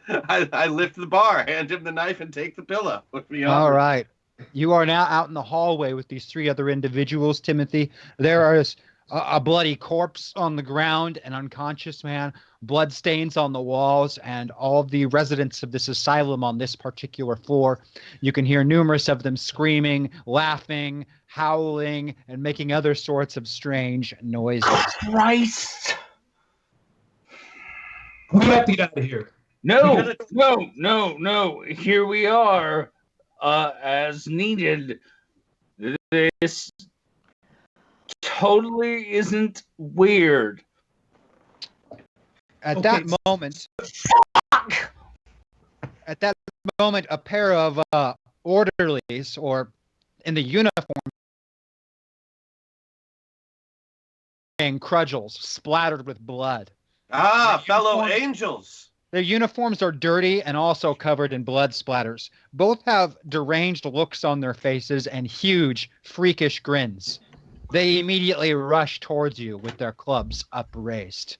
I lift the bar, hand him the knife, and take the pillow. All right. You are now out in the hallway with these three other individuals, Timothy. There is a bloody corpse on the ground, an unconscious man, blood stains on the walls, and all of the residents of this asylum on this particular floor. You can hear numerous of them screaming, laughing, howling, and making other sorts of strange noises. Christ! We have to get out of here. No. Here we are, as needed. This totally isn't weird. At that moment, a pair of orderlies, or in the uniform, and cudgels splattered with blood. Fellow angels. Their uniforms are dirty and also covered in blood splatters. Both have deranged looks on their faces and huge, freakish grins. They immediately rush towards you with their clubs upraised.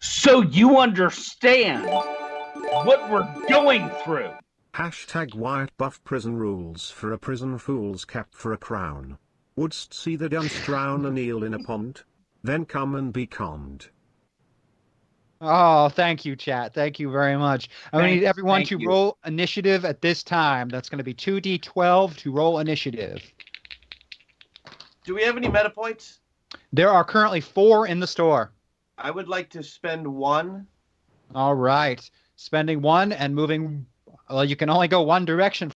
So you understand what we're going through. # Wyatt Buff prison rules for a prison fool's cap for a crown. Wouldst see the dunce drown an eel in a pond? Then come and be calmed. Oh, thank you, chat. Thank you very much. I need everyone to roll initiative at this time. That's going to be 2d12 to roll initiative. Do we have any meta points? There are currently 4 in the store. I would like to spend 1. All right. Spending 1 and moving. Well, you can only go one direction.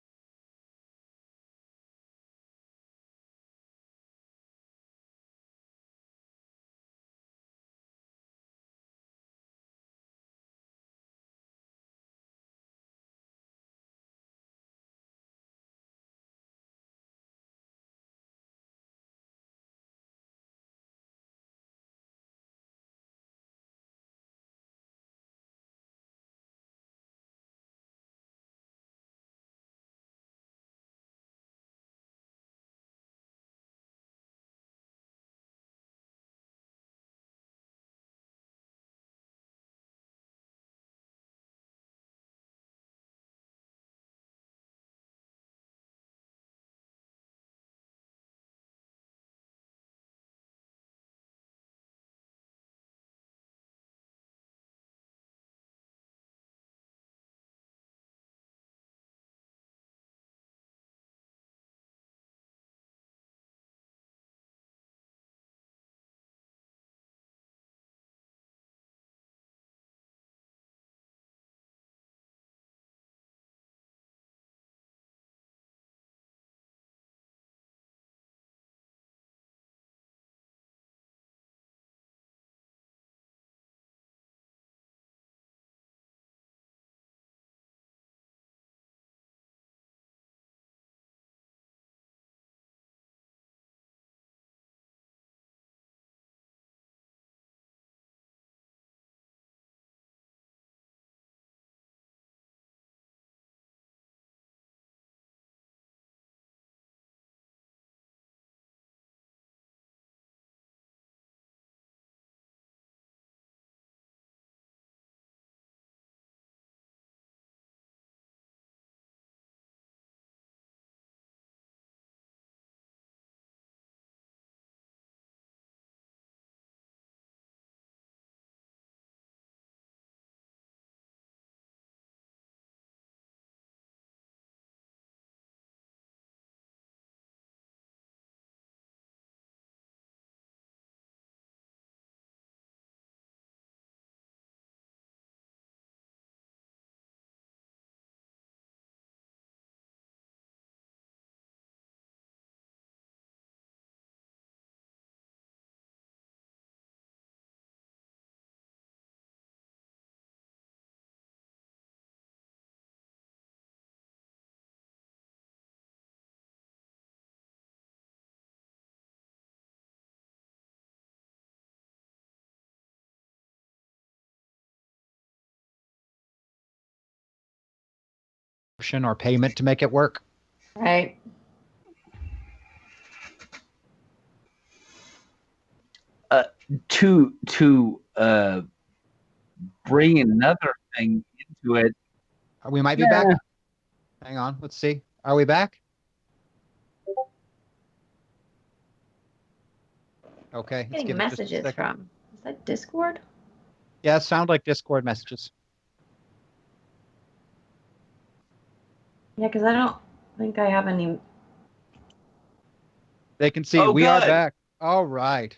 Or payment to make it work. Right. To bring another thing into it. We might be back. Hang on. Let's see. Are we back? Okay. Getting messages from. Is that Discord? Yeah, it sounds like Discord messages. Yeah, because I don't think I have any. They can see we are back. All right.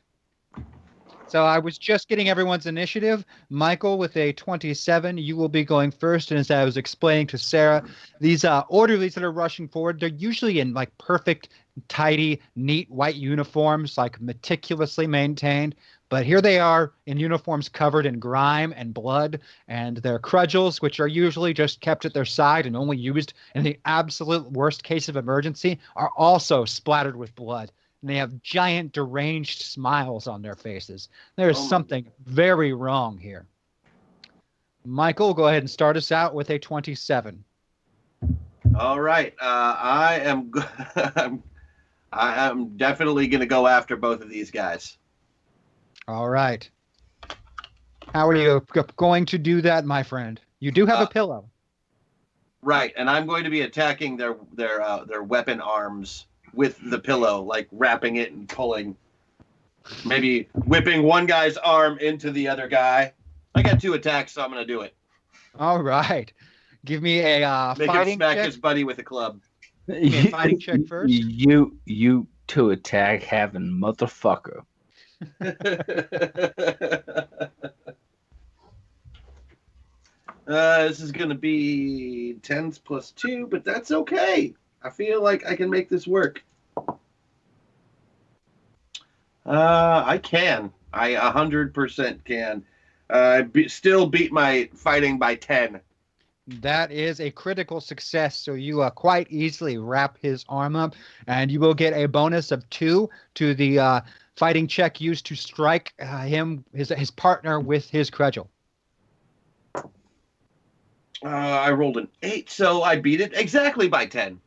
So I was just getting everyone's initiative. Michael with a 27. You will be going first. And as I was explaining to Sarah, these orderlies that are rushing forward, they're usually in like perfect, tidy, neat white uniforms, like meticulously maintained. But here they are in uniforms covered in grime and blood, and their cudgels, which are usually just kept at their side and only used in the absolute worst case of emergency, are also splattered with blood. And they have giant deranged smiles on their faces. There is something very wrong here. Michael, go ahead and start us out with a 27. All right. I am definitely going to go after both of these guys. All right. How are you going to do that, my friend? You do have a pillow. Right, and I'm going to be attacking their weapon arms with the pillow, like wrapping it and pulling. Maybe whipping one guy's arm into the other guy. I got 2 attacks, so I'm going to do it. All right. Give me a Make him fighting smack check. his buddy with a club. Give me a fighting check first. You 2 attack having motherfucker. This is going to be 10s plus 2, but that's okay. I feel like I can make this work. I can. I 100% can. Still beat my fighting by 10. That is a critical success, so you quite easily wrap his arm up, and you will get a bonus of 2 to the fighting check used to strike his partner with his cudgel. I rolled an 8, so I beat it exactly by 10.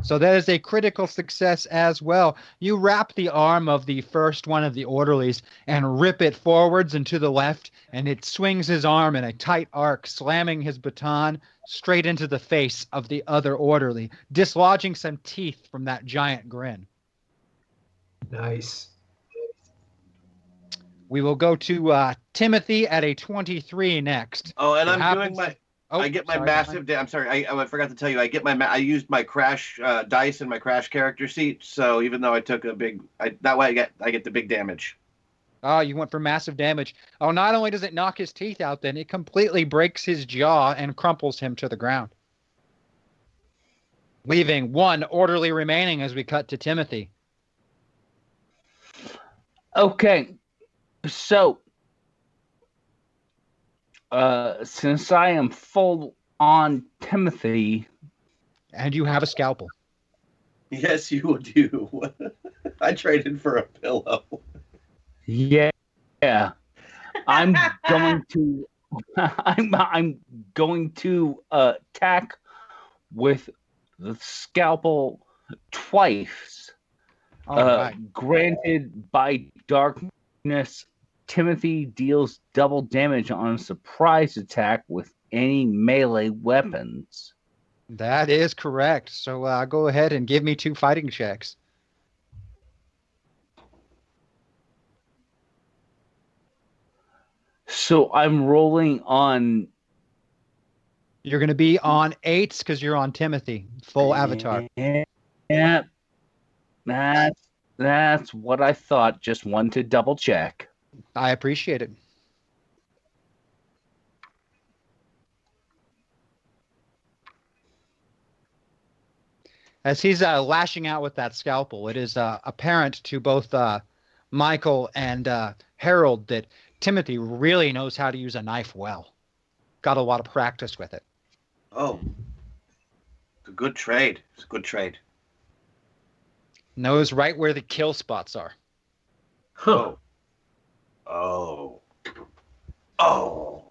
So that is a critical success as well. You wrap the arm of the first one of the orderlies and rip it forwards and to the left, and it swings his arm in a tight arc, slamming his baton straight into the face of the other orderly, dislodging some teeth from that giant grin. Nice. We will go to Timothy at a 23 next. Oh, and What I'm doing happens- my... Oh, I get my sorry, massive... I'm sorry, I forgot to tell you. I used my crash dice in my crash character seat, so even though I took a big... that way I get the big damage. Oh, you went for massive damage. Oh, not only does it knock his teeth out, then it completely breaks his jaw and crumples him to the ground. Leaving 1 orderly remaining as we cut to Timothy. Okay, so since I am full on Timothy, and you have a scalpel. Yes, you do. I traded for a pillow. Yeah, I'm going to. I'm going to attack with the scalpel twice. All right. Granted, by darkness, Timothy deals double damage on a surprise attack with any melee weapons. That is correct. So go ahead and give me 2 fighting checks. So I'm rolling on. You're going to be on 8s because you're on Timothy, full avatar. Yeah, that's what I thought. Just wanted to double check. I appreciate it. As he's lashing out with that scalpel, it is apparent to both Michael and Harold that Timothy really knows how to use a knife well. Got a lot of practice with it. Oh. It's a good trade. It's a good trade. Knows right where the kill spots are. Huh. Oh. Oh.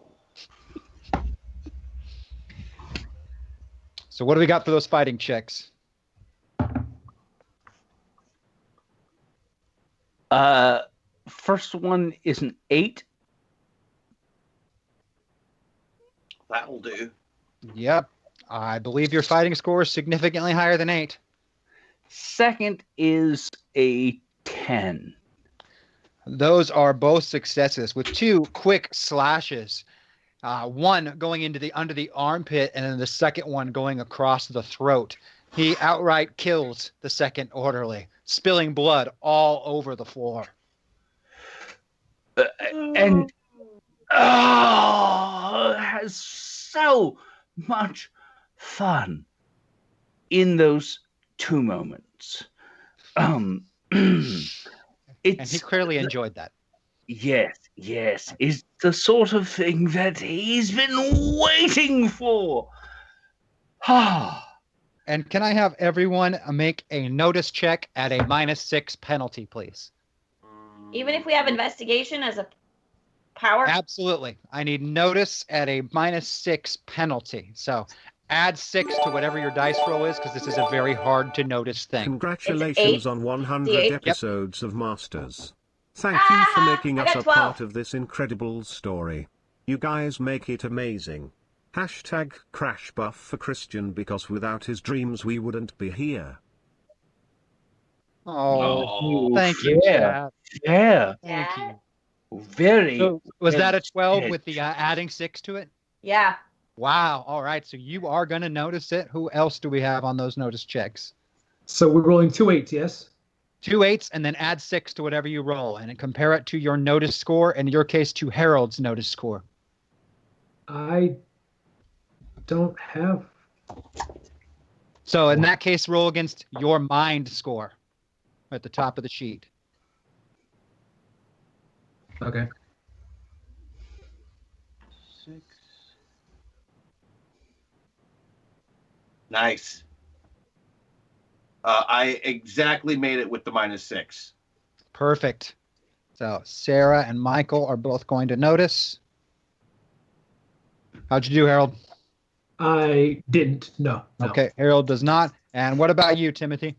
So what do we got for those fighting checks? First one is an 8. That'll do. Yep. I believe your fighting score is significantly higher than 8. Second is a 10. Those are both successes with 2 quick slashes. One going into under the armpit, and then the second one going across the throat. He outright kills the second orderly, spilling blood all over the floor. And has so much fun in those 2 moments. And he clearly enjoyed that. Yes. It's the sort of thing that he's been waiting for. And can I have everyone make a notice check at a -6 penalty, please? Even if we have investigation as a power? Absolutely. I need notice at a -6 penalty. So add 6 to whatever your dice roll is, because this is a very hard to notice thing. Congratulations on 100 D8. episodes of Masters. Thank you for making I us got a 12. part of this incredible story. You guys make it amazing. Hashtag crash buff for Christian, because without his dreams we wouldn't be here. Oh, thank you, yeah. Chad. Yeah. Thank you. Very. So was that a 12 good. with the adding 6 to it? Yeah. Wow. All right. So you are going to notice it. Who else do we have on those notice checks? So we're rolling 2 8s, yes? 2 8s and then add 6 to whatever you roll and compare it to your notice score. In your case, to Harold's notice score. I don't have. So in that case, roll against your mind score at the top of the sheet. Okay. 6. Nice. I exactly made it with the -6. Perfect. So Sarah and Michael are both going to notice. How'd you do, Harold? I didn't. No. Okay, Harold does not. And what about you, Timothy?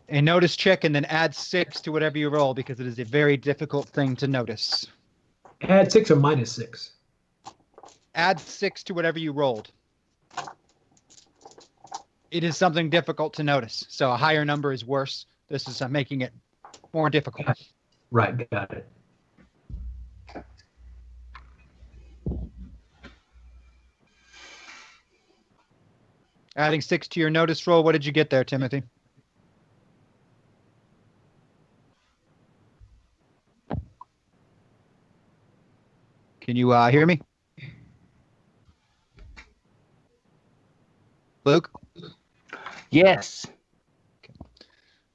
A notice check and then add 6 to whatever you roll because it is a very difficult thing to notice. Add 6 or -6? Add 6 to whatever you rolled. It is something difficult to notice. So a higher number is worse. This is making it more difficult. Right, got it. Adding 6 to your notice roll. What did you get there, Timothy? Can you hear me? Luke? Yes.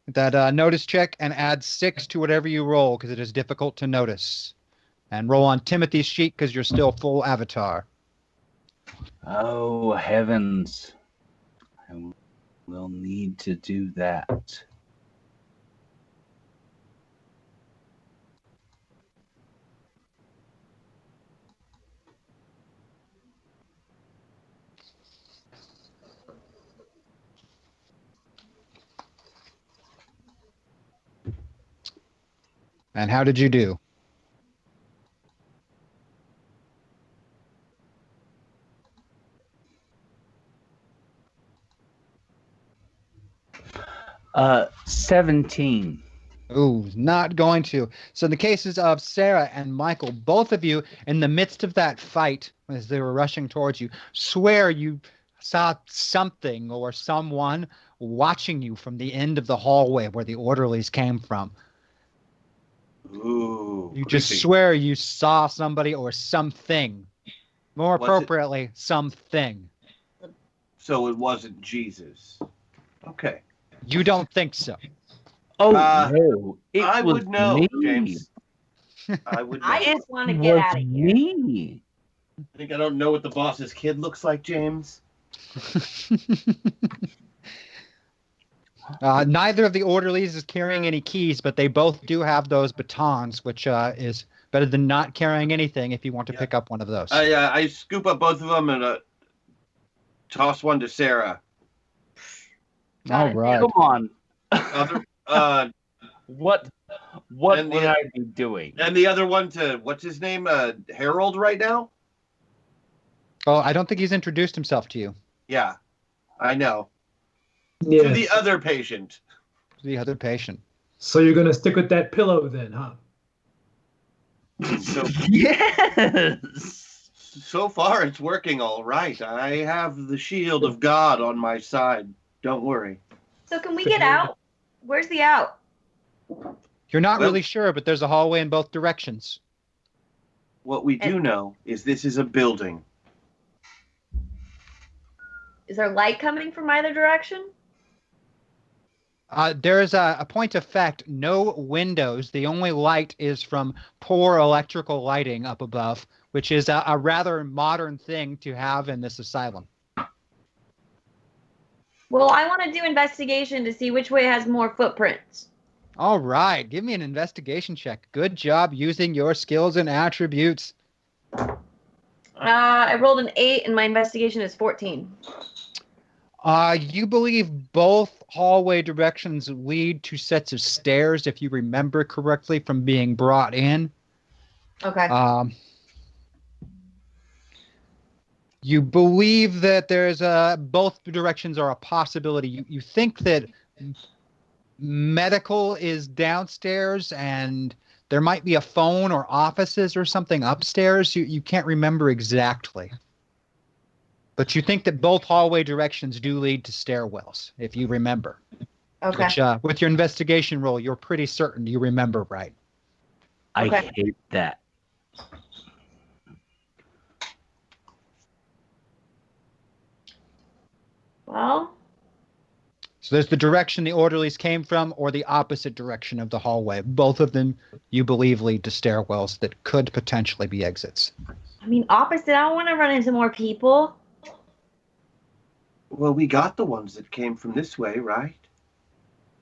That notice check and add 6 to whatever you roll because it is difficult to notice. And roll on Timothy's sheet because you're still full avatar. Oh, heavens. I will need to do that. And how did you do? Uh, 17. Ooh, not going to. So in the cases of Sarah and Michael, both of you, in the midst of that fight, as they were rushing towards you, swear you saw something or someone watching you from the end of the hallway where the orderlies came from. Ooh. You just swear you saw somebody or something. More appropriately, something. So it wasn't Jesus. Okay. You don't think so. Oh, no. I was would know, me. James. I would know. I just want to get out of here. Me. I think I don't know what the boss's kid looks like, James. Neither of the orderlies is carrying any keys, but they both do have those batons, which is better than not carrying anything if you want to pick up one of those. I scoop up both of them and toss one to Sarah. All right. Come on. What would I be doing? And the other one to, what's his name? Harold right now? Oh, I don't think he's introduced himself to you. Yeah, I know. Yes. To the other patient. The other patient. So you're going to stick with that pillow then, huh? So, yes. So far, it's working all right. I have the shield of God on my side. Don't worry. So can we get out? Where's the out? You're not really sure, but there's a hallway in both directions. What we do know is this is a building. Is there light coming from either direction? There's a point of fact, no windows. The only light is from poor electrical lighting up above, which is a rather modern thing to have in this asylum. Well, I want to do investigation to see which way has more footprints. All right, give me an investigation check. Good job using your skills and attributes. I rolled an 8 and my investigation is 14. You believe both hallway directions lead to sets of stairs, if you remember correctly, from being brought in. Okay. You believe that there's both directions are a possibility. You think that medical is downstairs, and there might be a phone or offices or something upstairs. You can't remember exactly. But you think that both hallway directions do lead to stairwells, if you remember. Okay. Which, with your investigation roll, you're pretty certain you remember right. I Okay. hate that. Well, So there's the direction the orderlies came from or the opposite direction of the hallway. Both of them, you believe, lead to stairwells that could potentially be exits. I mean, opposite. I don't want to run into more people. Well, we got the ones that came from this way, right?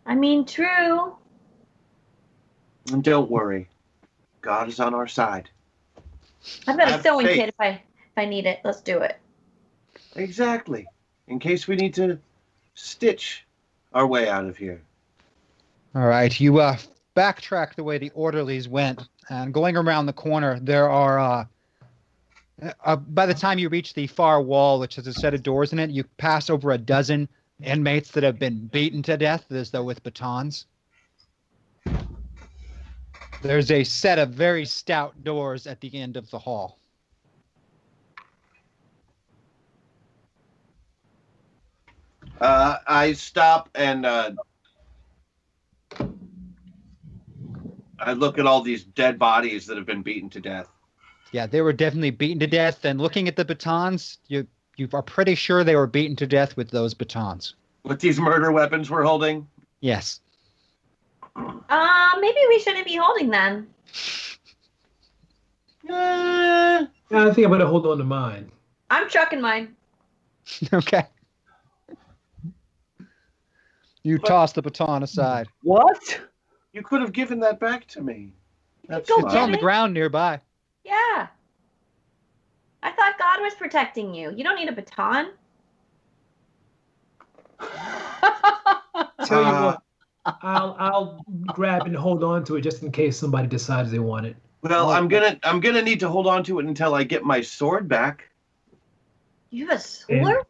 I mean, true. And don't worry. God is on our side. I've got a Have sewing faith. kit if I need it. Let's do it. Exactly. In case we need to stitch our way out of here. All right, you backtrack the way the orderlies went, and going around the corner, there are, by the time you reach the far wall, which has a set of doors in it, you pass over a dozen inmates that have been beaten to death, as though with batons. There's a set of very stout doors at the end of the hall. I stop and I look at all these dead bodies that have been beaten to death. Yeah, they were definitely beaten to death, and looking at the batons, you are pretty sure they were beaten to death with those batons. With these murder weapons we're holding? Yes. Maybe we shouldn't be holding them. I think I'm gonna hold on to mine. I'm chucking mine. Okay. You toss the baton aside. What? You could have given that back to me. That's Go It's get on the it. ground nearby. Yeah. I thought God was protecting you. You don't need a baton. Tell you what, I'll grab and hold on to it just in case somebody decides they want it. Well, I'm gonna need to hold on to it until I get my sword back. You have a sword?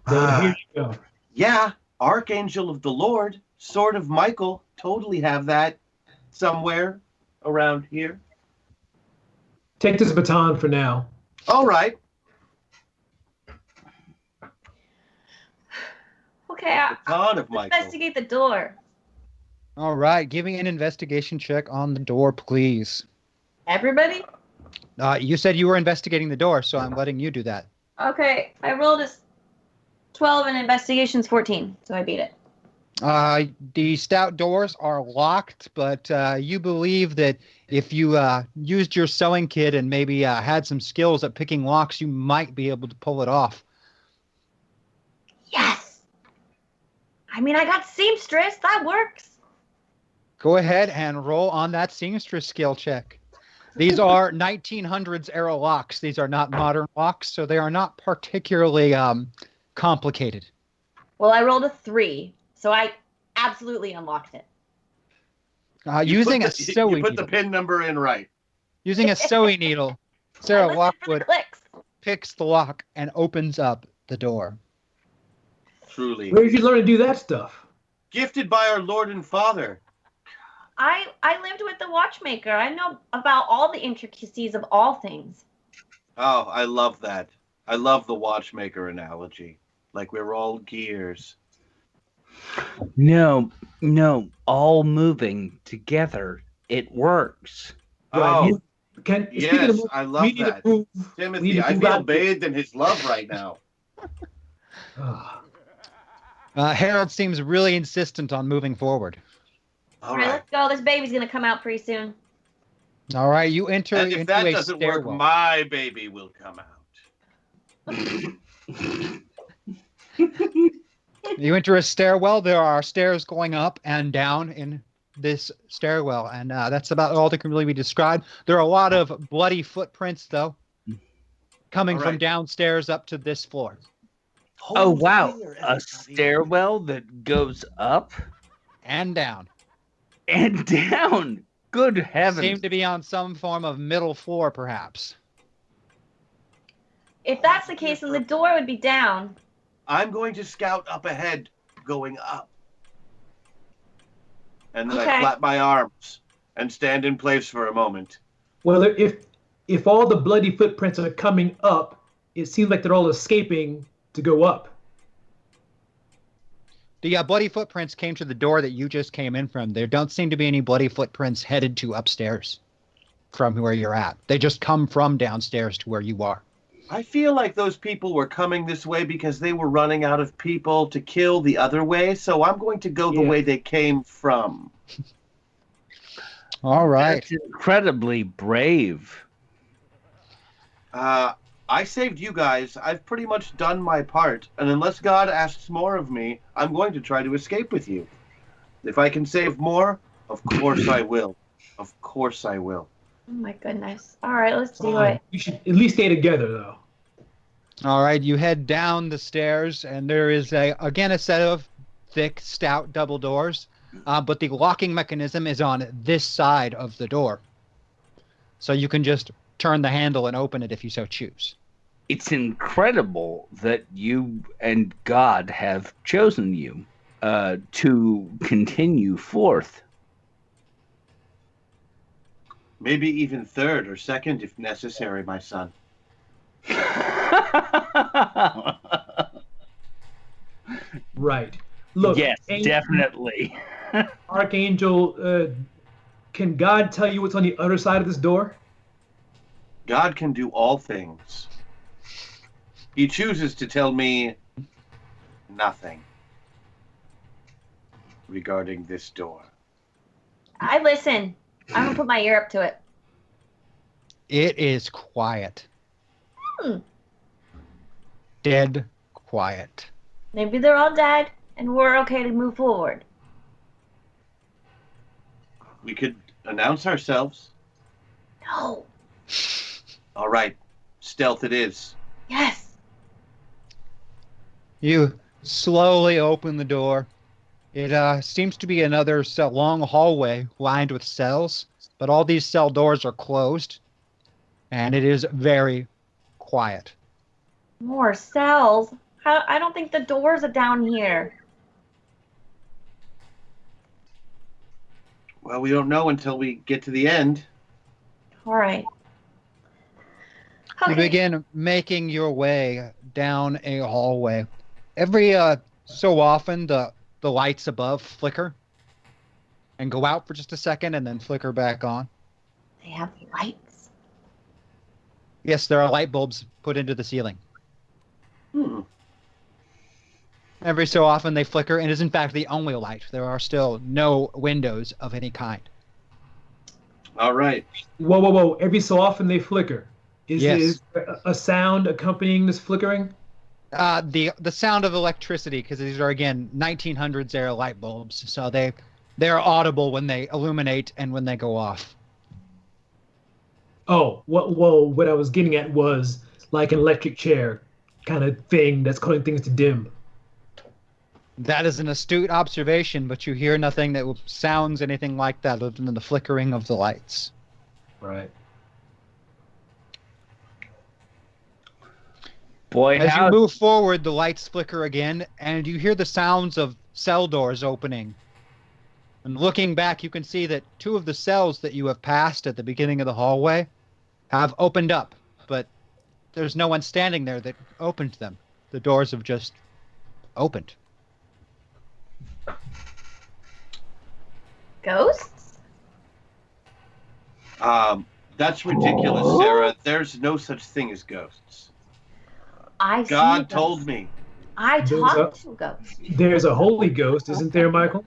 Then here you go. Yeah, Archangel of the Lord, Sword of Michael, totally have that somewhere around here. Take this baton for now. All right. Okay, Baton of let's Michael. investigate the door. All right, give me an investigation check on the door, please. Everybody? You said you were investigating the door, so I'm letting you do that. Okay, I rolled a 12 and investigation's 14, so I beat it. The stout doors are locked, but you believe that if you used your sewing kit and maybe had some skills at picking locks, you might be able to pull it off. Yes! I mean, I got seamstress. That works. Go ahead and roll on that seamstress skill check. These are 1900s era locks. These are not modern locks, so they are not particularly complicated. Well, I rolled a 3, so I absolutely unlocked it. Using a You sewing put needle. the pin number in right. Using a sewing needle, Sarah Lockwood Clicks. picks the lock and opens up the door. Truly. Where did you learn to do that stuff? Gifted by our Lord and Father. I lived with the watchmaker. I know about all the intricacies of all things. Oh, I love that. I love the watchmaker analogy. Like we're all gears. No, all moving together. It works. Oh, Speaking yes, of- I we love need to that. move- we need Timothy, to I move feel out. bathed in his love right now. Harold seems really insistent on moving forward. All right, let's go. This baby's going to come out pretty soon. All right, you enter And if into that a doesn't work, stairwell. my baby will come out. You enter a stairwell. There are stairs going up and down in this stairwell, and that's about all that can really be described. There are a lot of bloody footprints, though, coming All from right. downstairs up to this floor. Oh, wow. A stairwell that goes up and down. And down. Good heavens. Seem to be on some form of middle floor, perhaps. If that's the case, then the door would be down. I'm going to scout up ahead, going up. and then Okay. I flap my arms and stand in place for a moment. Well, if all the bloody footprints are coming up, it seems like they're all escaping to go up. The bloody footprints came to the door that you just came in from. There don't seem to be any bloody footprints headed to upstairs from where you're at. They just come from downstairs to where you are. I feel like those people were coming this way because they were running out of people to kill the other way, so I'm going to go the way they came from. All right. That's incredibly brave. I saved you guys. I've pretty much done my part, and unless God asks more of me, I'm going to try to escape with you. If I can save more, of course I will. Of course I will. Oh my goodness. All right, let's do Fine. it. You should at least stay together, though. All right, you head down the stairs, and there is again a set of thick, stout double doors, but the locking mechanism is on this side of the door, so you can just turn the handle and open it if you so choose. It's incredible that you and God have chosen you to continue forth. Maybe even third or second if necessary, my son. Right. Look. Yes, definitely. Archangel, can God tell you what's on the other side of this door? God can do all things. He chooses to tell me nothing regarding this door. I listen. I'm gonna put my ear up to it. It is quiet. Dead quiet. Maybe they're all dead, and we're okay to move forward. We could announce ourselves. No. All right. Stealth it is. Yes. You slowly open the door. It seems to be another long hallway lined with cells, but all these cell doors are closed, and it is very quiet. More cells. I don't think the doors are down here. Well, we don't know until we get to the end. All right. You begin making your way down a hallway. Every so often, the lights above flicker and go out for just a second and then flicker back on. They have lights. Yes, there are light bulbs put into the ceiling. Every so often they flicker, and is in fact the only light. There are still no windows of any kind. All right. Whoa, whoa, whoa. Every so often they flicker. Is Yes. a sound accompanying this flickering? The sound of electricity, because these are again 1900s era light bulbs, so they're audible when they illuminate and when they go off. Oh, what I was getting at was like an electric chair kind of thing that's causing things to dim. That is an astute observation, but you hear nothing that sounds anything like that other than the flickering of the lights. Right. Boy, As how you move forward, the lights flicker again, and you hear the sounds of cell doors opening. And looking back, you can see that two of the cells that you have passed at the beginning of the hallway have opened up, but there's no one standing there that opened them. The doors have just opened. Ghosts? That's ridiculous, Sarah. There's no such thing as ghosts. I see God ghosts. told me. I There's talked to ghosts. There's a holy ghost, isn't there, Michael?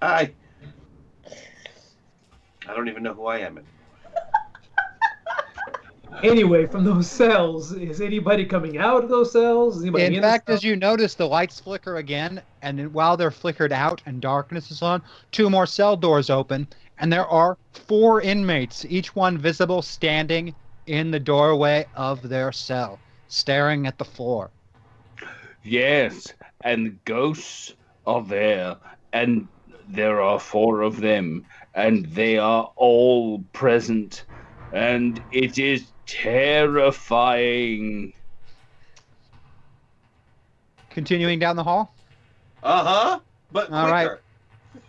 I don't even know who I am anymore. Anyway, from those cells, is anybody coming out of those cells? Is anybody In fact, as you notice, the lights flicker again, and then while they're flickered out and darkness is on, two more cell doors open, and there are 4 inmates, each one visible standing in the doorway of their cell, staring at the floor. Yes, and ghosts are there, and there are 4 of them, and they are all present, and it is terrifying. Continuing down the hall. But All right. quicker.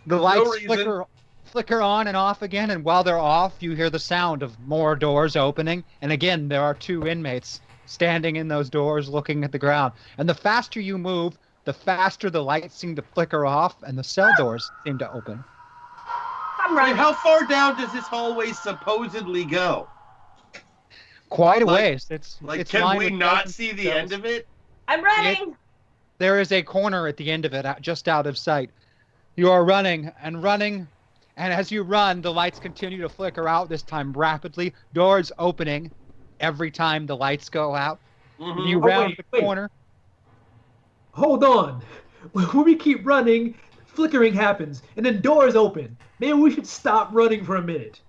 The No lights reason. flicker on and off again, and while they're off, you hear the sound of more doors opening. And again, there are 2 inmates standing in those doors looking at the ground. And the faster you move, the faster the lights seem to flicker off and the cell doors seem to open. I'm running. Wait, how far down does this hallway supposedly go? Quite a ways. It's can lined we with not cells. see the end of it? I'm running. There is a corner at the end of it, just out of sight. You are running and running, and as you run, the lights continue to flicker out, this time rapidly. Doors opening every time the lights go out. Mm-hmm. You round the corner. Hold on. When we keep running, flickering happens, and then doors open. Maybe we should stop running for a minute.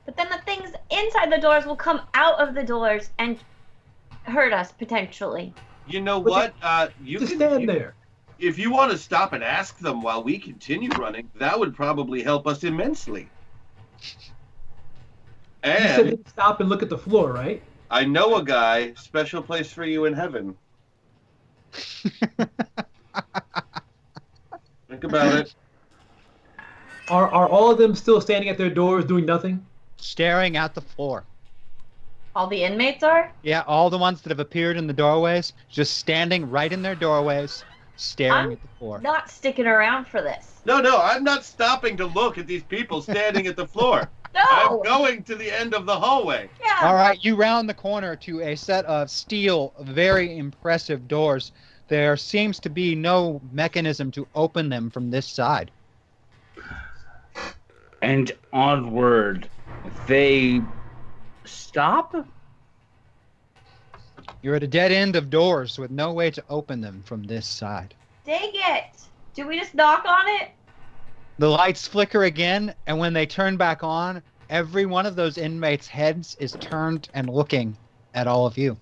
But then the things inside the doors will come out of the doors and hurt us potentially. You know what? You Just can stand there. If you want to stop and ask them while we continue running, that would probably help us immensely. You said And to stop and look at the floor, right? I know a guy, special place for you in heaven. Think about it. Are all of them still standing at their doors doing nothing? Staring at the floor. All the inmates are? Yeah, all the ones that have appeared in the doorways, just standing right in their doorways, staring at the floor. Not sticking around for this. No, I'm not stopping to look at these people standing at the floor. No! I'm going to the end of the hallway. Yeah. All right, you round the corner to a set of steel, very impressive doors. There seems to be no mechanism to open them from this side. And onward, they stop? You're at a dead end of doors with no way to open them from this side. Dang it! Do we just knock on it? The lights flicker again, and when they turn back on, every one of those inmates' heads is turned and looking at all of you.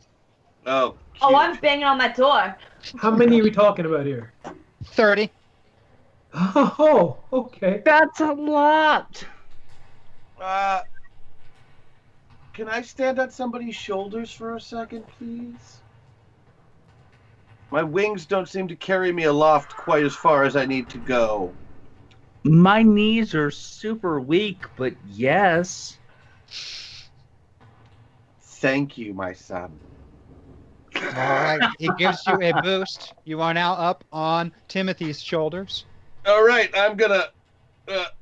Oh. Oh, I'm banging on that door. How many are we talking about here? 30. Oh, okay. That's a lot. Can I stand on somebody's shoulders for a second, please? My wings don't seem to carry me aloft quite as far as I need to go. My knees are super weak, but yes. Thank you, my son. All right, he gives you a boost. You are now up on Timothy's shoulders. All right, I'm gonna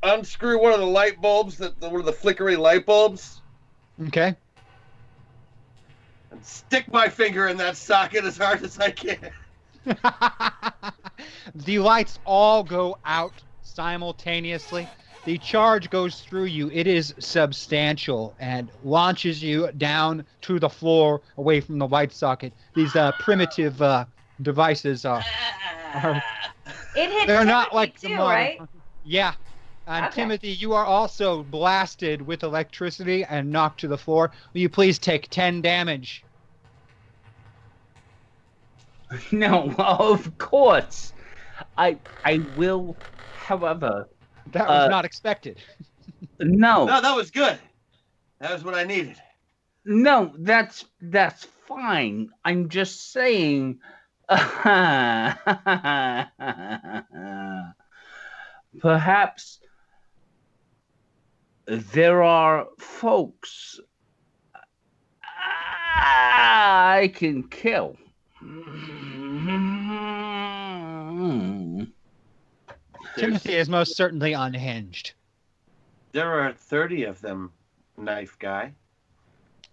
unscrew one of the light bulbs, one of the flickery light bulbs. Okay. And stick my finger in that socket as hard as I can. The lights all go out simultaneously. The charge goes through you. It is substantial and launches you down to the floor away from the light socket. These primitive devices are It hit they're Timothy not like too, the modern. right? Yeah. And Okay. Timothy, you are also blasted with electricity and knocked to the floor. Will you please take 10 damage? No, of course. I will, however. That was not expected. No. No, that was good. That was what I needed. No, that's fine. I'm just saying. Perhaps there are folks I can kill. Timothy is most certainly unhinged. There are 30 of them, knife guy.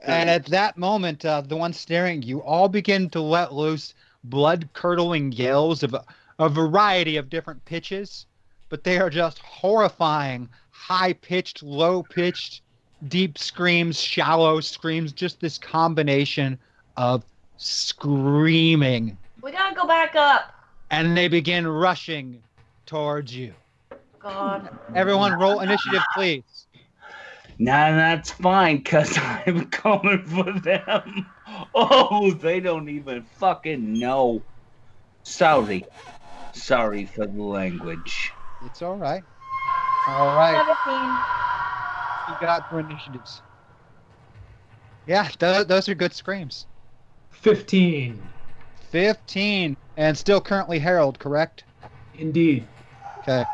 And at that moment, the one staring at you all begin to let loose blood-curdling yells of a variety of different pitches, but they are just horrifying, high-pitched, low-pitched, deep screams, shallow screams, just this combination of screaming. We gotta go back up. And they begin rushing towards you. God. Everyone roll initiative, please. Nah, that's fine, because I'm coming for them. Oh, they don't even fucking know. Sorry. Sorry for the language. It's all right. All right. 17. You got for initiatives. Yeah, those are good screams. 15. 15. And still currently Harold, correct? Indeed. Okay.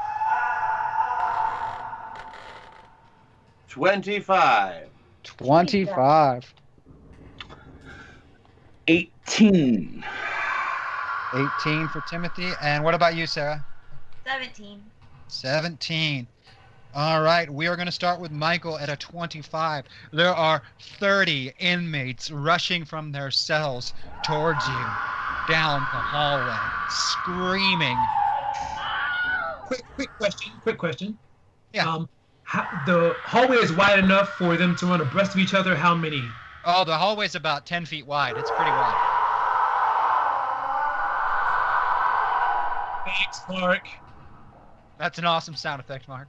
25. 25. 18. 18 for Timothy. And what about you, Sarah? 17. 17. All right, we are going to start with Michael at a 25. There are 30 inmates rushing from their cells towards you down the hallway, screaming. Quick question. Yeah. The hallway is wide enough for them to run abreast of each other. How many? Oh, the hallway's about 10 feet wide. It's pretty wide. Thanks, Mark. That's an awesome sound effect, Mark.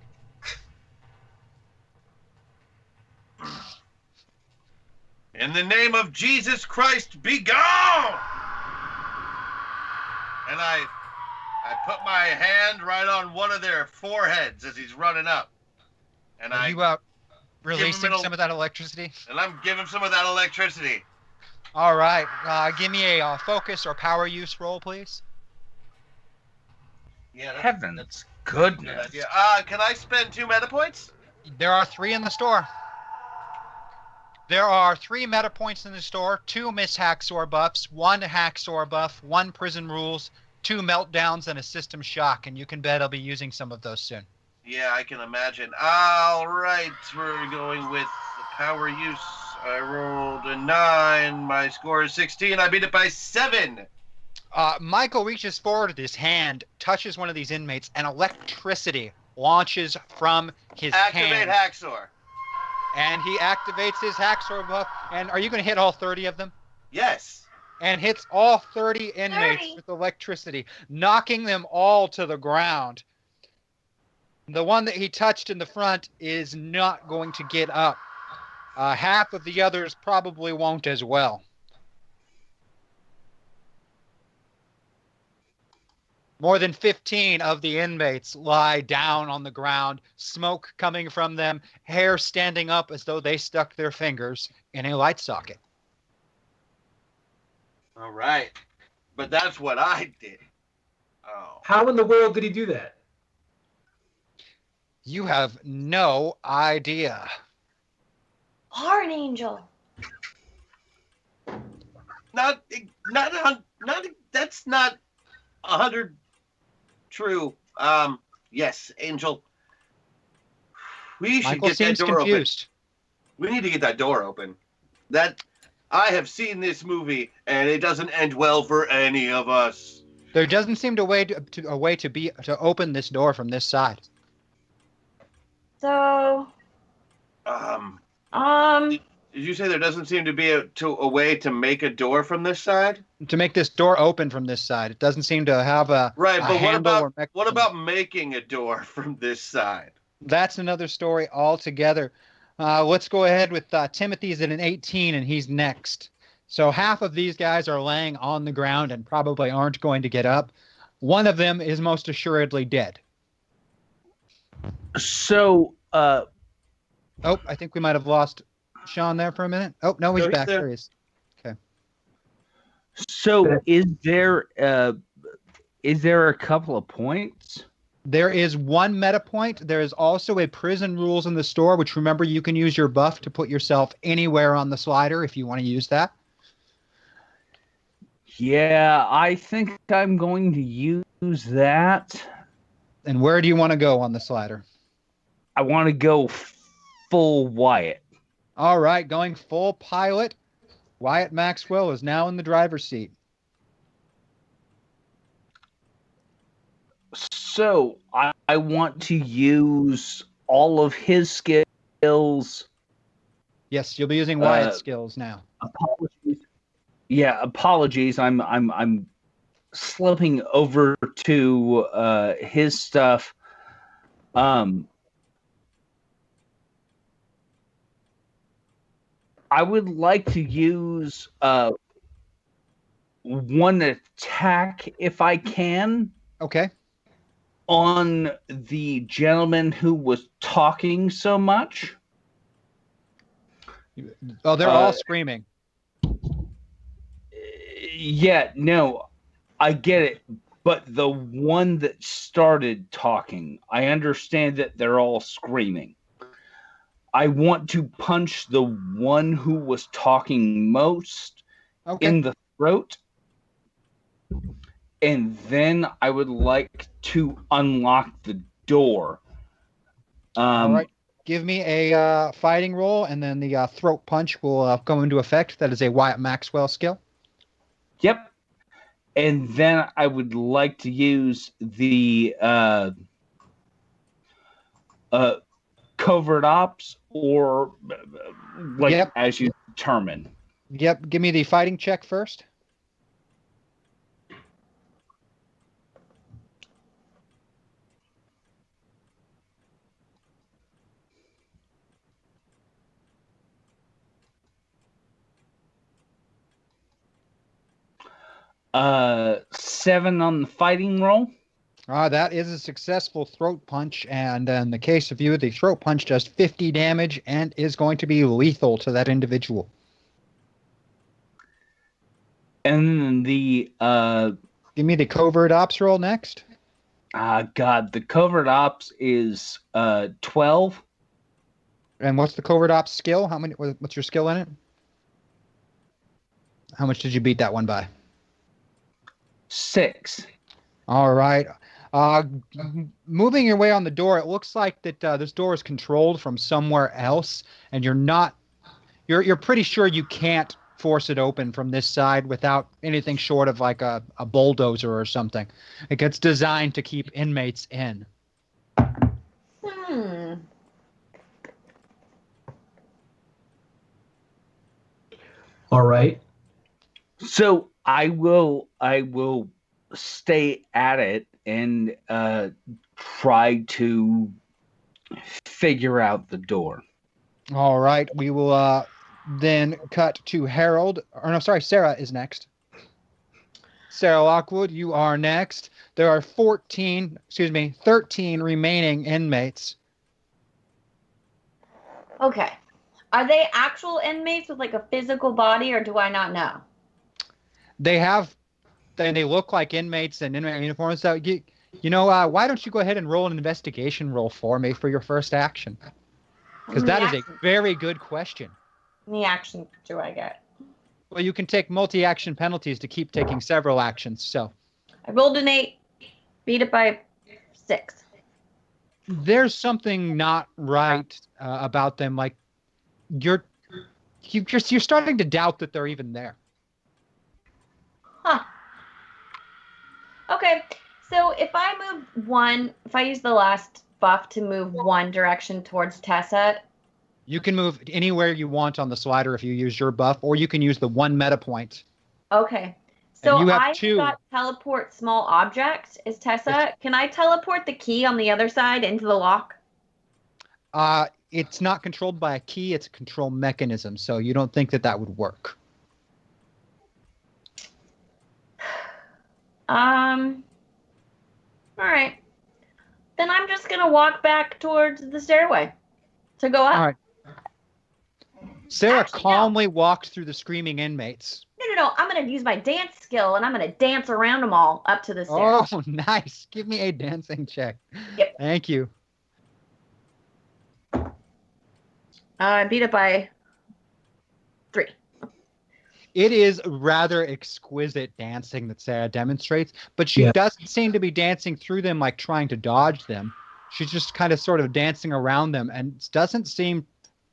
In the name of Jesus Christ, be gone! And I put my hand right on one of their foreheads as he's running up. And Are you releasing some of that electricity? And I'm giving some of that electricity. All right. Give me a focus or power use roll, please. Yeah. Heavens, goodness. Yeah. Can I spend 2 meta points? There are 3 in the store. There are 3 meta points in the store, 2 Miss Hacksaw buffs, 1 Hacksaw buff, 1 prison rules, 2 meltdowns, and a system shock. And you can bet I'll be using some of those soon. Yeah, I can imagine. All right, we're going with the power use. I rolled a 9. My score is 16. I beat it by 7. Michael reaches forward with his hand, touches one of these inmates, and electricity launches from his hand. Activate Hacksaw. And he activates his Hacksaw buff. And are you going to hit all 30 of them? Yes. And hits all 30 inmates with electricity, knocking them all to the ground. The one that he touched in the front is not going to get up. Half of the others probably won't as well. More than 15 of the inmates lie down on the ground, smoke coming from them, hair standing up as though they stuck their fingers in a light socket. All right. But that's what I did. Oh. How in the world did he do that? You have no idea. Are an angel. That's not 100 true. Yes, Angel. We should Michael get that seems door confused. open. We need to get that door open. I have seen this movie, and it doesn't end well for any of us. There doesn't seem a way to open this door from this side. So. Did you say there doesn't seem to be a way to make a door from this side? To make this door open from this side, it doesn't seem to have a right. a But handle what about making a door from this side? That's another story altogether. Let's go ahead with Timothy's at an 18, and he's next. So half of these guys are laying on the ground and probably aren't going to get up. One of them is most assuredly dead. So, oh, I think we might have lost Sean there for a minute. Oh, no, he's back. There he is. Okay. So is there a couple of points? There is 1 meta point. There is also a prison rules in the store, which remember you can use your buff to put yourself anywhere on the slider if you want to use that. Yeah, I think I'm going to use that. And where do you want to go on the slider? I want to go full Wyatt. All right, going full pilot. Wyatt Maxwell is now in the driver's seat. So I want to use all of his skills. Yes, you'll be using Wyatt's skills now. Apologies. Yeah, apologies. I'm slipping over to his stuff. I would like to use one attack if I can. Okay. On the gentleman who was talking so much. Oh, they're all screaming. Yeah, no, I get it. But the one that started talking, I understand that they're all screaming. I want to punch the one who was talking most in the throat. And then I would like to unlock the door. All right. Give me a fighting roll, and then the throat punch will go into effect. That is a Wyatt Maxwell skill. Yep. And then I would like to use the covert ops, or as you determine. Yep. Give me the fighting check first. Seven on the fighting roll. That is a successful throat punch, and in the case of you, the throat punch does 50 damage and is going to be lethal to that individual. And the give me the covert ops roll next. God, the covert ops is 12. And what's the covert ops skill? How many? What's your skill in it? How much did you beat that one by? 6. All right. Moving your way on the door, it looks like that this door is controlled from somewhere else, and you're pretty sure you can't force it open from this side without anything short of like a bulldozer or something. It gets designed to keep inmates in. All right. So I will stay at it and try to figure out the door. All right. We will then cut to Harold. Or no, sorry, Sarah is next. Sarah Lockwood, you are next. There are 13 remaining inmates. Okay. Are they actual inmates with like a physical body, or do I not know? They look like inmates in inmate uniforms. So why don't you go ahead and roll an investigation roll for me for your first action? Because that is a very good question. How many actions do I get? Well, you can take multi-action penalties to keep taking several actions. So I rolled an 8, beat it by 6. There's something not right about them. Like you're starting to doubt that they're even there. Huh. Okay, so if I use the last buff to move one direction towards Tessa. You can move anywhere you want on the slider if you use your buff, or you can use the 1 meta point. Okay. So you have I 2. got teleport small object. Is Tessa? Can I teleport the key on the other side into the lock? It's not controlled by a key, it's a control mechanism, so you don't think that would work. All right. Then I'm just gonna walk back towards the stairway to go up. All right. Sarah calmly walked through the screaming inmates. No. I'm gonna use my dance skill and I'm gonna dance around them all up to the stairs. Oh, nice. Give me a dancing check. Yep. Thank you. I beat it by 3. It is rather exquisite dancing that Sarah demonstrates, but she doesn't seem to be dancing through them like trying to dodge them. She's just kind of sort of dancing around them and doesn't seem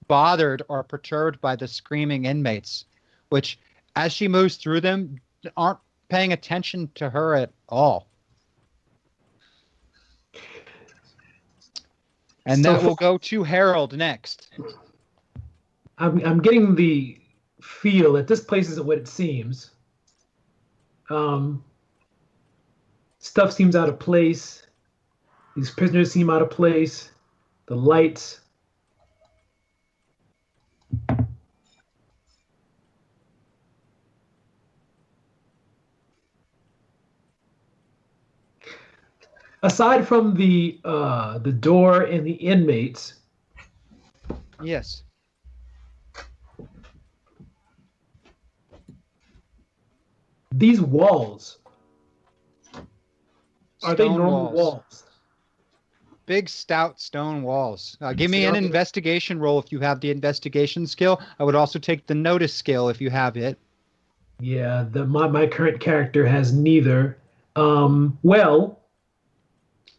bothered or perturbed by the screaming inmates, which, as she moves through them, aren't paying attention to her at all. And that will go to Harold next. I'm getting the feel that this place isn't what it seems. Stuff seems out of place. These prisoners seem out of place. The lights. Aside from the door and the inmates. Yes. These walls, are they Stone normal walls. walls? Big, stout stone walls. Give So me an they're- investigation roll if you have the investigation skill. I would also take the notice skill if you have it. Yeah, my current character has neither. Well,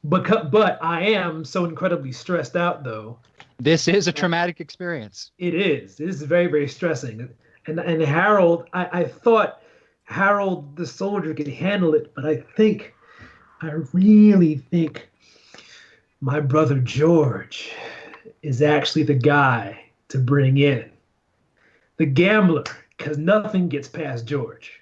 but I am so incredibly stressed out though. This is a traumatic experience. It is. It is very, very stressing. And Harold, I thought Harold the soldier could handle it, but I really think my brother George is actually the guy to bring in. The gambler, because nothing gets past George.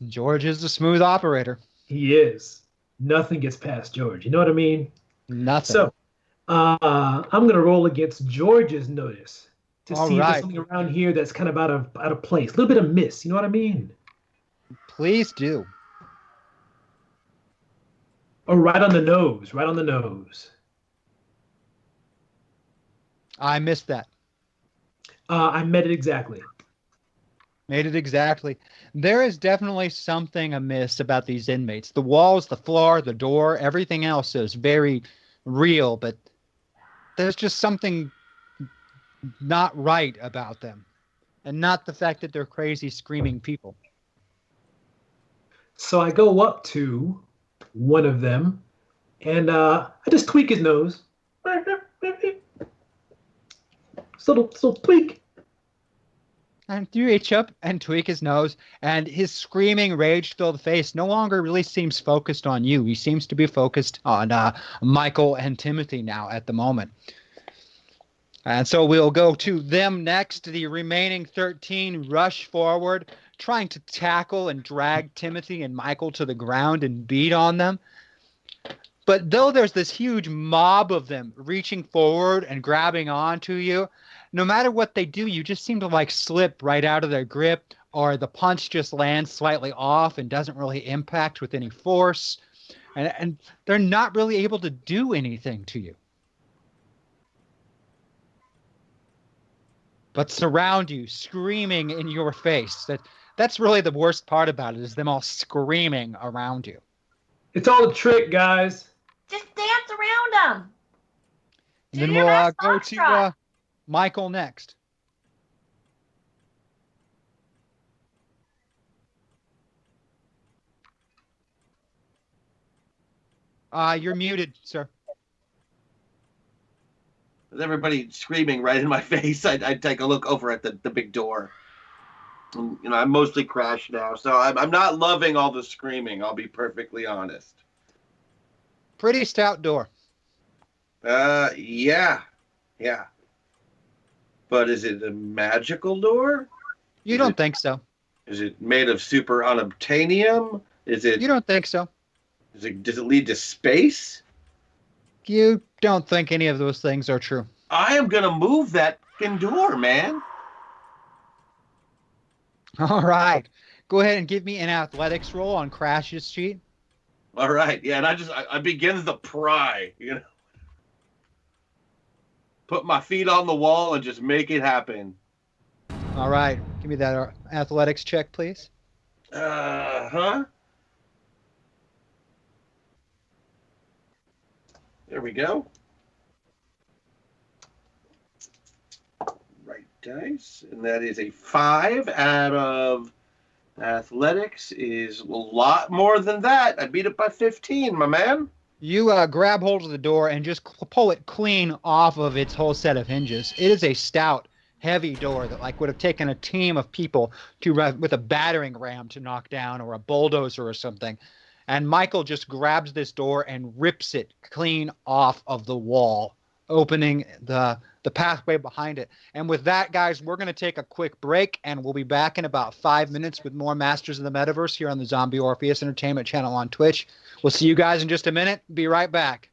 George is a smooth operator. He is. Nothing gets past George. You know what I mean? Nothing. So I'm gonna roll against George's notice to All see if there's right. something around here that's kind of out of place. A little bit of miss. You know what I mean? Please do. Or right on the nose. Right on the nose. I missed that. I met it exactly. Made it exactly. There is definitely something amiss about these inmates. The walls, the floor, the door, everything else is very real, but there's just something not right about them. And not the fact that they're crazy, screaming people. So I go up to one of them and I just tweak his nose. Little tweak. And you reach up and tweak his nose, and his screaming, rage-filled face no longer really seems focused on you. He seems to be focused on Michael and Timothy now at the moment. And so we'll go to them next. The remaining 13 rush forward, trying to tackle and drag Timothy and Michael to the ground and beat on them. But though there's this huge mob of them reaching forward and grabbing onto you, no matter what they do, you just seem to like slip right out of their grip, or the punch just lands slightly off and doesn't really impact with any force. And they're not really able to do anything to you. But surround you, screaming in your face. That's really the worst part about it, is them all screaming around you. It's all a trick, guys. Just dance around them. And then we'll go to Michael next. You're muted, sir. With everybody screaming right in my face, I'd take a look over at the big door. And, I'm mostly crashed now, so I'm not loving all the screaming, I'll be perfectly honest. Pretty stout door. Yeah. But is it a magical door? You don't think so. Is it made of super unobtainium? You don't think so. Does it lead to space? You don't think any of those things are true. I am gonna move that fucking door, man. All right. Go ahead and give me an athletics roll on Crash's sheet. All right, yeah, and I begin to pry, Put my feet on the wall and just make it happen. All right. Give me that athletics check, please. There we go. Right dice, and that is a 5 out of athletics is a lot more than that. I beat it by 15, my man. You grab hold of the door and just pull it clean off of its whole set of hinges. It is a stout, heavy door that would have taken a team of people to with a battering ram to knock down, or a bulldozer or something. And Michael just grabs this door and rips it clean off of the wall, opening the pathway behind it. And with that, guys, we're going to take a quick break, and we'll be back in about 5 minutes with more Masters of the Metaverse here on the Zombie Orpheus Entertainment channel on Twitch. We'll see you guys in just a minute. Be right back.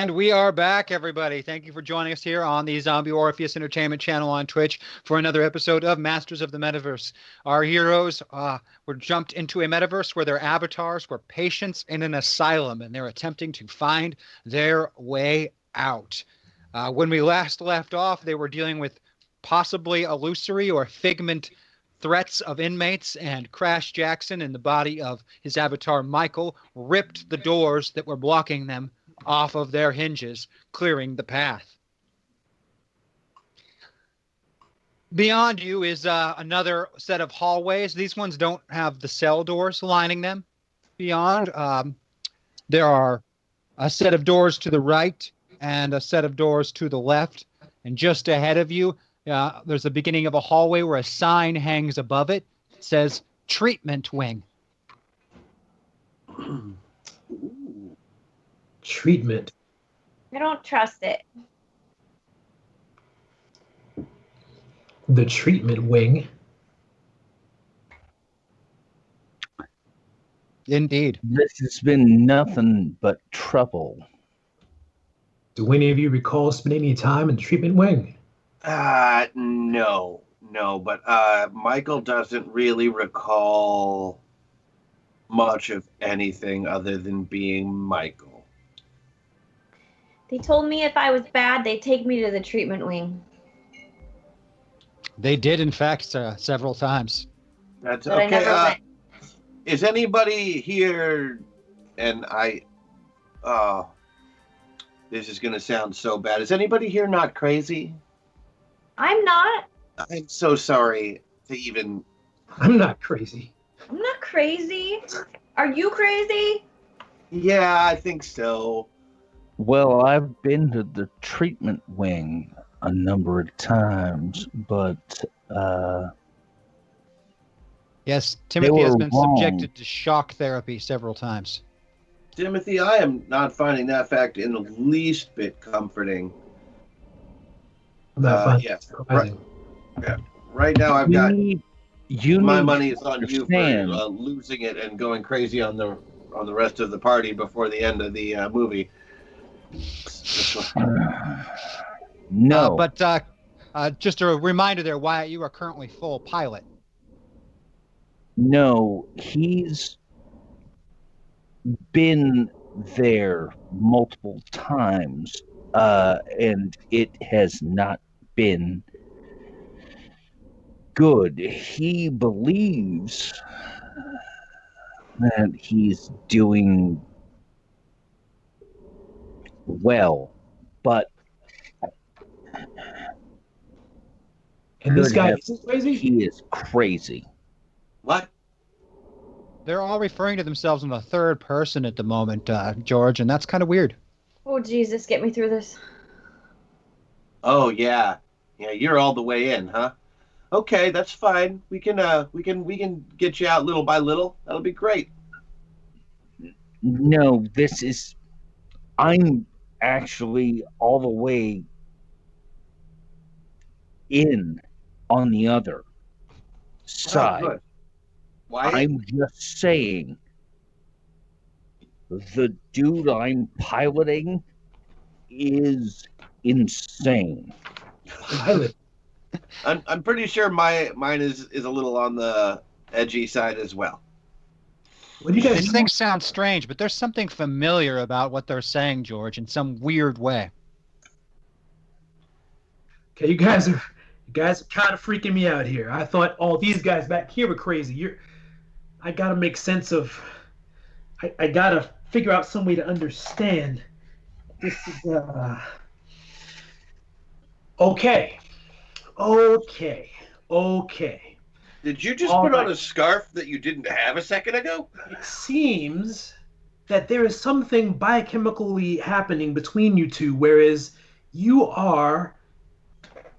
And we are back, everybody. Thank you for joining us here on the Zombie Orpheus Entertainment channel on Twitch for another episode of Masters of the Metaverse. Our heroes were jumped into a metaverse where their avatars were patients in an asylum, and they're attempting to find their way out. When we last left off, they were dealing with possibly illusory or figment threats of inmates, and Crash Jackson, in the body of his avatar Michael, ripped the doors that were blocking them off of their hinges, clearing the path. Beyond you is another set of hallways. These ones don't have the cell doors lining them. Beyond, there are a set of doors to the right and a set of doors to the left. And just ahead of you, there's the beginning of a hallway where a sign hangs above it. It says, Treatment Wing. Treatment. I don't trust it. The treatment wing. Indeed. This has been nothing but trouble. Do any of you recall spending any time in the treatment wing? No, but Michael doesn't really recall much of anything other than being Michael. They told me if I was bad, they'd take me to the treatment wing. They did, in fact, several times. That's But I okay. never went. Is anybody here? And this is gonna sound so bad. Is anybody here not crazy? I'm not. I'm so sorry to even. I'm not crazy. I'm not crazy. Are you crazy? Yeah, I think so. Well, I've been to the treatment wing a number of times, but yes, Timothy has been wrong. subjected to shock therapy several times. Timothy, I am not finding that fact in the least bit comforting. I'm not finding Yeah, it surprising. yeah. Right now, I've got my need money to is on you for understand. losing it and going crazy on the rest of the party before the end of the movie. No. But just a reminder there, Wyatt, you are currently full pilot. No, he's been there multiple times, and it has not been good. He believes that he's doing well, but And this good guy heavens, is crazy? he is crazy. What? They're all referring to themselves in the third person at the moment, George, and that's kind of weird. Oh, Jesus, get me through this. Oh yeah, you're all the way in, huh? Okay, that's fine. We can get you out little by little. That'll be great. No, I'm actually all the way in on the other side. Oh, good. Why? I'm just saying, the dude I'm piloting is insane. Pilot. I'm pretty sure mine is a little on the edgy side as well. What do you guys These things sound strange, but there's something familiar about what they're saying, George, in some weird way. Okay, you guys are kind of freaking me out here. I thought all these guys back here were crazy. I gotta make sense of. I gotta figure out some way to understand. This is Okay. Did you just All put on right. a scarf that you didn't have a second ago? It seems that there is something biochemically happening between you two, whereas you are,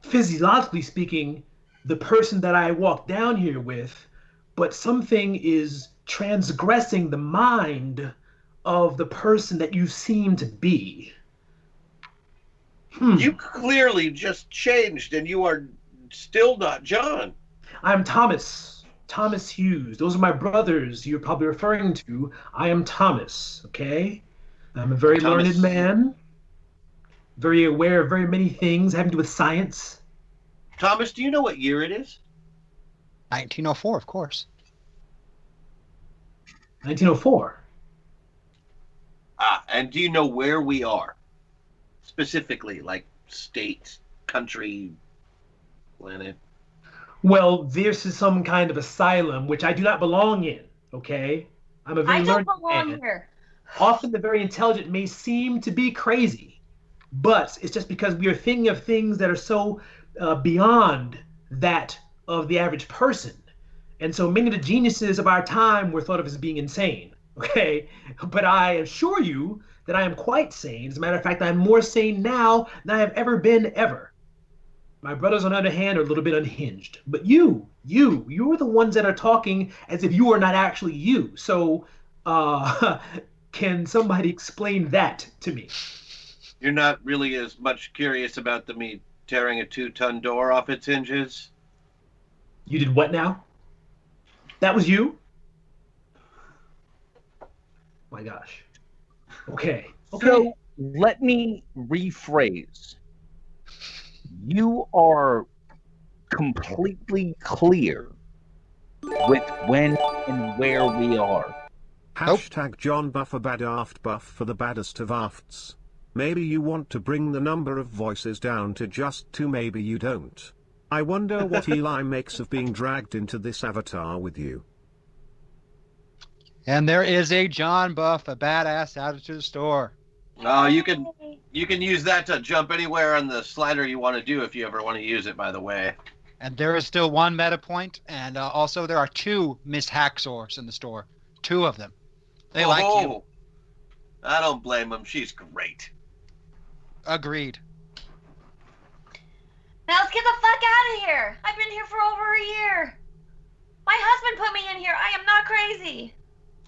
physiologically speaking, the person that I walked down here with, but something is transgressing the mind of the person that you seem to be. You clearly just changed, and you are still not John. I'm Thomas Hughes. Those are my brothers you're probably referring to. I am Thomas, okay? I'm a very Thomas. learned man. very aware of very many things having to do with science. Thomas, do you know what year it is? 1904, of course. 1904. And do you know where we are? Specifically, like state, country, planet? Well, this is some kind of asylum which I do not belong in, okay? I'm a very I don't learned belong man. here. Often the very intelligent may seem to be crazy, but it's just because we are thinking of things that are so beyond that of the average person. And so many of the geniuses of our time were thought of as being insane, okay? But I assure you that I am quite sane. As a matter of fact, I'm more sane now than I have ever been ever. My brothers, on the other hand, are a little bit unhinged. But you're the ones that are talking as if you are not actually you. So can somebody explain that to me? You're not really as much curious about me tearing a 2-ton door off its hinges? You did what now? That was you? My gosh. Okay. So let me rephrase. You are completely clear with when and where we are. Hashtag John Buffer Badaft Buff for the baddest of afts. Maybe you want to bring the number of voices down to just 2, maybe you don't. I wonder what Eli makes of being dragged into this avatar with you. And there is a John Buff, a badass added to the store. Oh, you can use that to jump anywhere on the slider you want to do if you ever want to use it, by the way. And there is still 1 meta point, and also there are 2 Miss Hacksaws in the store. 2 of them. They like you. I don't blame them. She's great. Agreed. Now let's get the fuck out of here. I've been here for over a year. My husband put me in here. I am not crazy.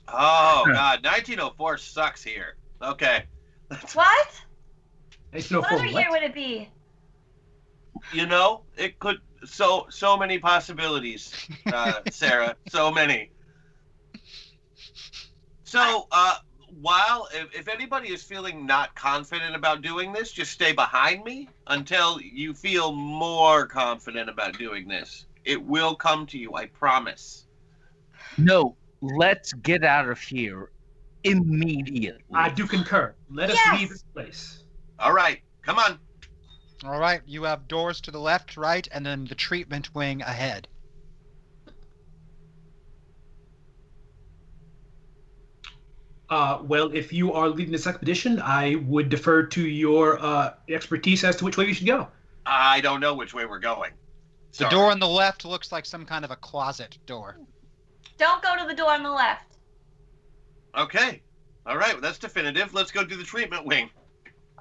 Oh, God. 1904 sucks here. Okay. What? 1904 What other year would it be? You know, it could... So many possibilities, Sarah. So many. So, while if anybody is feeling not confident about doing this, just stay behind me until you feel more confident about doing this. It will come to you, I promise. No, let's get out of here immediately. I do concur. Let us leave this place. All right, come on. All right, you have doors to the left, right, and then the treatment wing ahead. Well, if you are leading this expedition, I would defer to your expertise as to which way we should go. I don't know which way we're going. The door on the left looks like some kind of a closet door. Don't go to the door on the left. Okay. All right, well, that's definitive. Let's go do the treatment wing.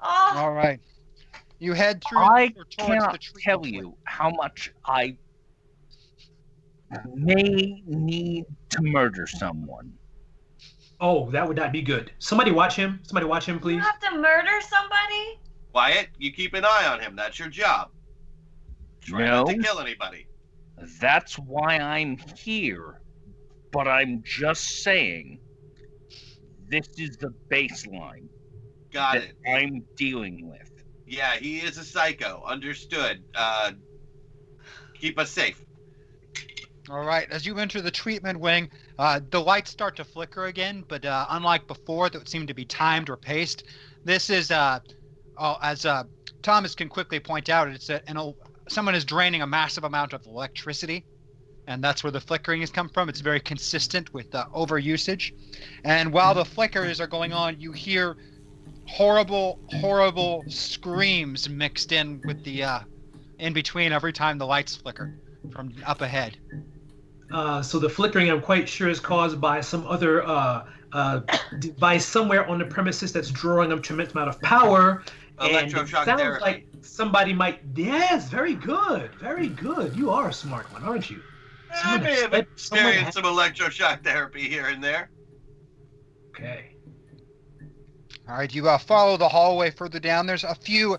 Oh. All right. You head through. I towards cannot the treatment tell wing. you how much I may need to murder someone. Oh, that would not be good. Somebody watch him. Somebody watch him, please. You have to murder somebody? Wyatt, you keep an eye on him. That's your job. Try not to kill anybody. That's why I'm here. But I'm just saying, this is the baseline Got that it. I'm dealing with. Yeah, he is a psycho. Understood. Keep us safe. All right. As you enter the treatment wing, the lights start to flicker again, but unlike before that seemed to be timed or paced, this is, as Thomas can quickly point out, it's someone is draining a massive amount of electricity, and that's where the flickering has come from. It's very consistent with overusage. And while the flickers are going on, you hear horrible, horrible screams mixed in with the in between every time the lights flicker from up ahead. So the flickering, I'm quite sure, is caused by some other device somewhere on the premises that's drawing a tremendous amount of power. And it Electroshock sounds therapy. like somebody might. Yes, very good, very good. You are a smart one, aren't you? I may have experienced some electroshock therapy here and there. Okay. All right, you follow the hallway further down. There's a few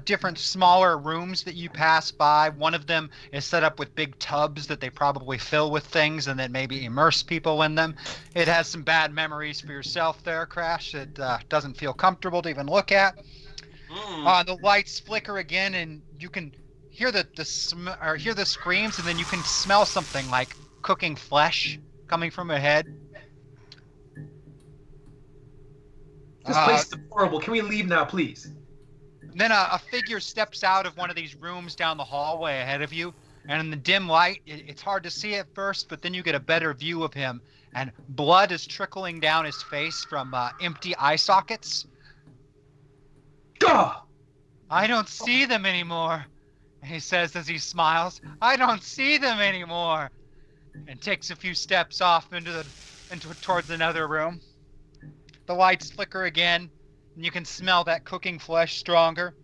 different smaller rooms that you pass by. One of them is set up with big tubs that they probably fill with things and then maybe immerse people in them. It has some bad memories for yourself there, Crash. It doesn't feel comfortable to even look at. The lights flicker again, and you can hear the screams, and then you can smell something like cooking flesh coming from ahead. This place is horrible. Can we leave now, please? Then a figure steps out of one of these rooms down the hallway ahead of you, and in the dim light, it's hard to see at first, but then you get a better view of him, and blood is trickling down his face from empty eye sockets. Gah! I don't see them anymore, he says as he smiles. I don't see them anymore, and takes a few steps off towards another room. The lights flicker again, and you can smell that cooking flesh stronger.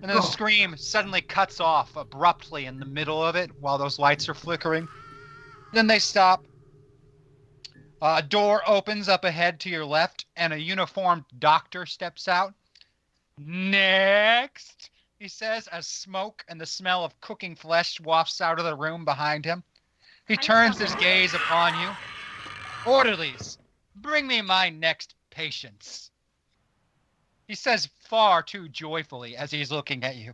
And the scream suddenly cuts off abruptly in the middle of it while those lights are flickering. Then they stop. A door opens up ahead to your left, and a uniformed doctor steps out. Next, he says, as smoke and the smell of cooking flesh wafts out of the room behind him. He turns his gaze upon you. Orderlies, bring me my next patients. He says far too joyfully as he's looking at you.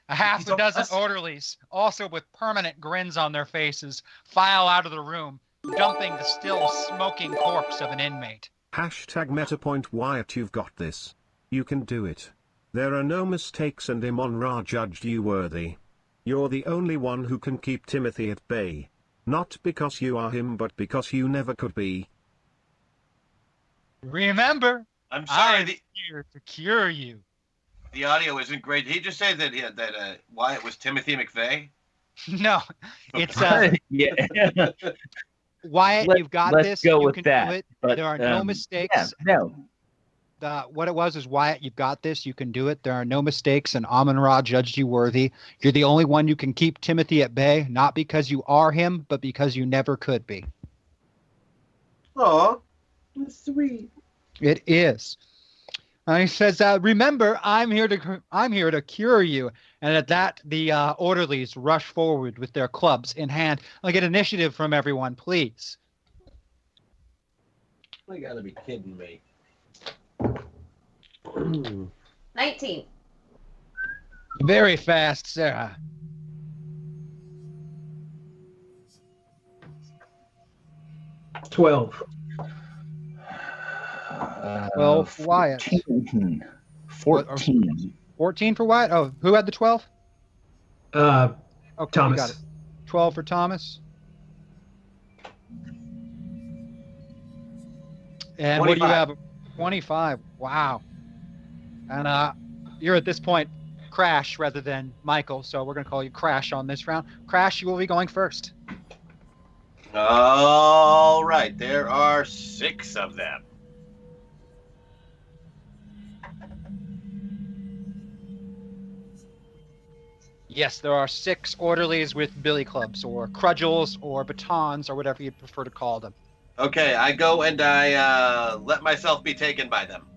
A half a dozen orderlies, also with permanent grins on their faces, file out of the room, dumping the still smoking corpse of an inmate. #MetaPoint Wyatt, you've got this. You can do it. There are no mistakes, and Imon-Ra judged you worthy. You're the only one who can keep Timothy at bay. Not because you are him, but because you never could be. Remember, I'm sorry, I'm here to cure you. The audio isn't great. Did he just say that Wyatt was Timothy McVeigh? No, it's yeah. Wyatt, you've got let's this. go You with can that. do it. But, there are no mistakes. Yeah, no. What it was is, Wyatt, you've got this. You can do it. There are no mistakes, and Amon-Ra judged you worthy. You're the only one who can keep Timothy at bay, not because you are him, but because you never could be. Aw, that's sweet. It is. He says, "Remember, I'm here to cure you." And at that, the orderlies rush forward with their clubs in hand. I'll get initiative from everyone, please. You gotta be kidding me. 19. Very fast, Sarah. 12. 12 for Wyatt. 14. 14 for Wyatt? Oh, who had the 12? Okay, Thomas. you got it. 12 for Thomas. And 25. What do you have? 25. Wow. And you're at this point Crash rather than Michael, so we're going to call you Crash on this round. Crash, you will be going first. All right, there are 6 of them. Yes, there are 6 orderlies with billy clubs or cudgels or batons or whatever you'd prefer to call them. Okay, I go and I let myself be taken by them.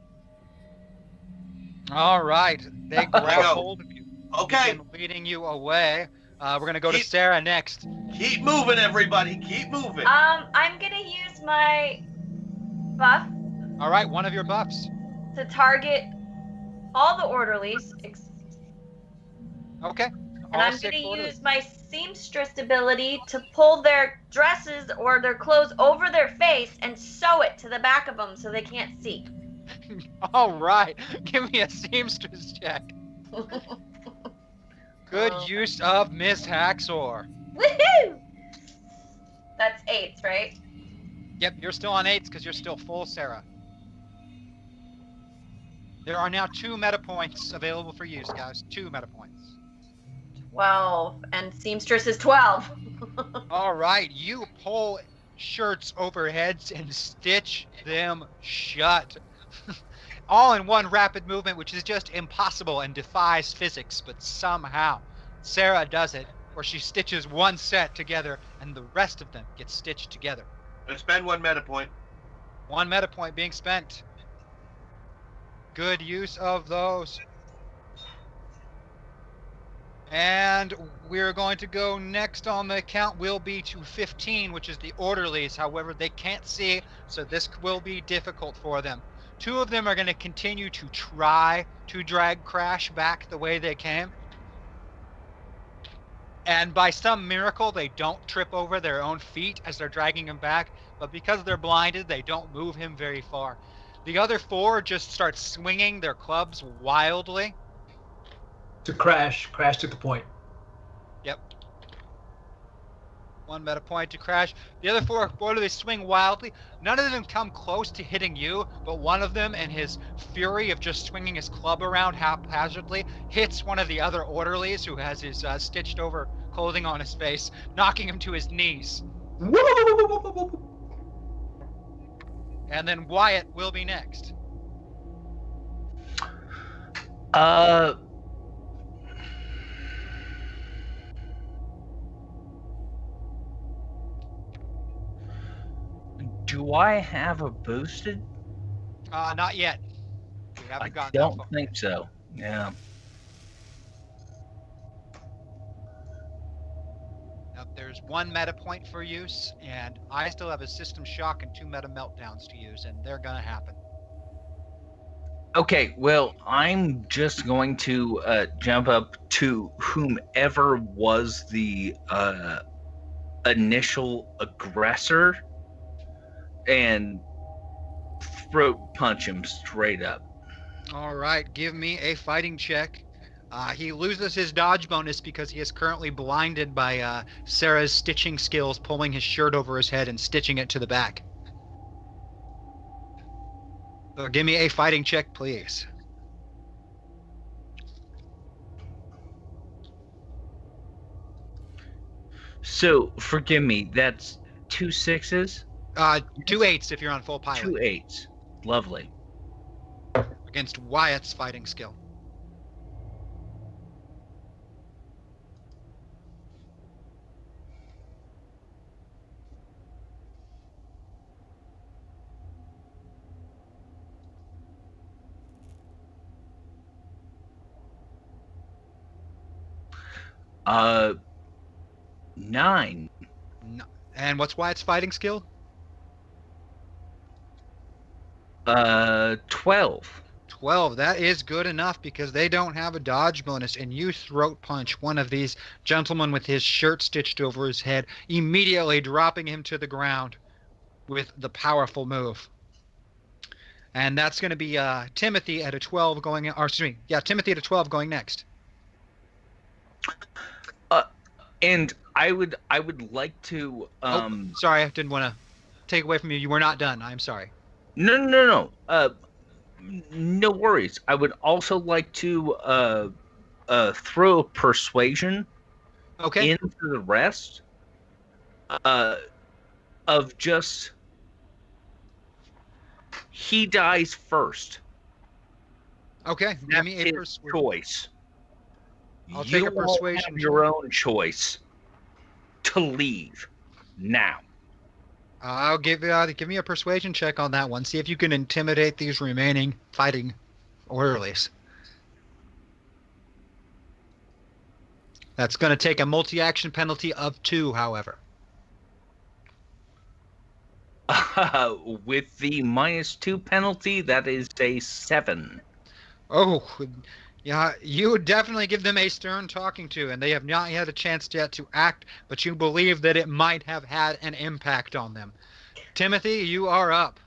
All right, they grab hold of you. Okay. Leading you away. We're going to go to Sarah next. Keep moving, everybody. Keep moving. I'm going to use my buff. All right, one of your buffs. To target all the orderlies. Okay. And I'm going to use my seamstress ability to pull their dresses or their clothes over their face and sew it to the back of them so they can't see. All right. Give me a seamstress check. Good use of Miss Haxor. Woohoo! That's 8s, right? Yep, you're still on 8s because you're still full, Sarah. There are now 2 meta points available for use, guys. 2 meta points. 12, and seamstress is 12. All right, you pull shirts over heads and stitch them shut. All in one rapid movement, which is just impossible and defies physics, but somehow Sarah does it, where she stitches one set together and the rest of them get stitched together. Let's spend 1 meta point. 1 meta point being spent. Good use of those. And we're going to go next on the count will be to 15, which is the orderlies. However, they can't see, so this will be difficult for them. Two of them are going to continue to try to drag Crash back the way they came. And by some miracle, they don't trip over their own feet as they're dragging him back. But because they're blinded, they don't move him very far. The other four just start swinging their clubs wildly. To Crash. Crash took the point. Yep. One meta point to Crash. The other four, boy, do they swing wildly. None of them come close to hitting you, but one of them, in his fury of just swinging his club around haphazardly, hits one of the other orderlies who has his stitched over clothing on his face, knocking him to his knees. And then Wyatt will be next. Do I have a boosted? Not yet. We haven't I gotten don't that far. think so. Yeah. Now, there's one meta point for use, and I still have a system shock and 2 meta meltdowns to use, and they're gonna happen. Okay, well, I'm just going to jump up to whomever was the initial aggressor and throat punch him straight up. All right, give me a fighting check. He loses his dodge bonus because he is currently blinded by Sarah's stitching skills, pulling his shirt over his head and stitching it to the back. So give me a fighting check, please. So, forgive me, that's 2 6s? 2 8s if you're on full pilot. 2 8s. Lovely. Against Wyatt's fighting skill. Uh, 9. No. And what's Wyatt's fighting skill? 12. 12. That is good enough because they don't have a dodge bonus, and you throat punch one of these gentlemen with his shirt stitched over his head, immediately dropping him to the ground with the powerful move. And that's going to be Timothy at a 12 going, or excuse me, yeah, Timothy at a 12 going next. And I would like to sorry, I didn't want to take away from you. You were not done. I'm sorry. No. No worries. I would also like to throw persuasion into the rest of just he dies first. Okay, give me a persuasion choice. I'll take a persuasion. Have your own choice to leave now. I'll give me a persuasion check on that one. See if you can intimidate these remaining fighting orderlies. That's going to take a multi-action penalty of 2, however. With the -2 penalty, that is a 7. Oh, yeah, you would definitely give them a stern talking to, and they have not had a chance yet to act, but you believe that it might have had an impact on them. Timothy, you are up.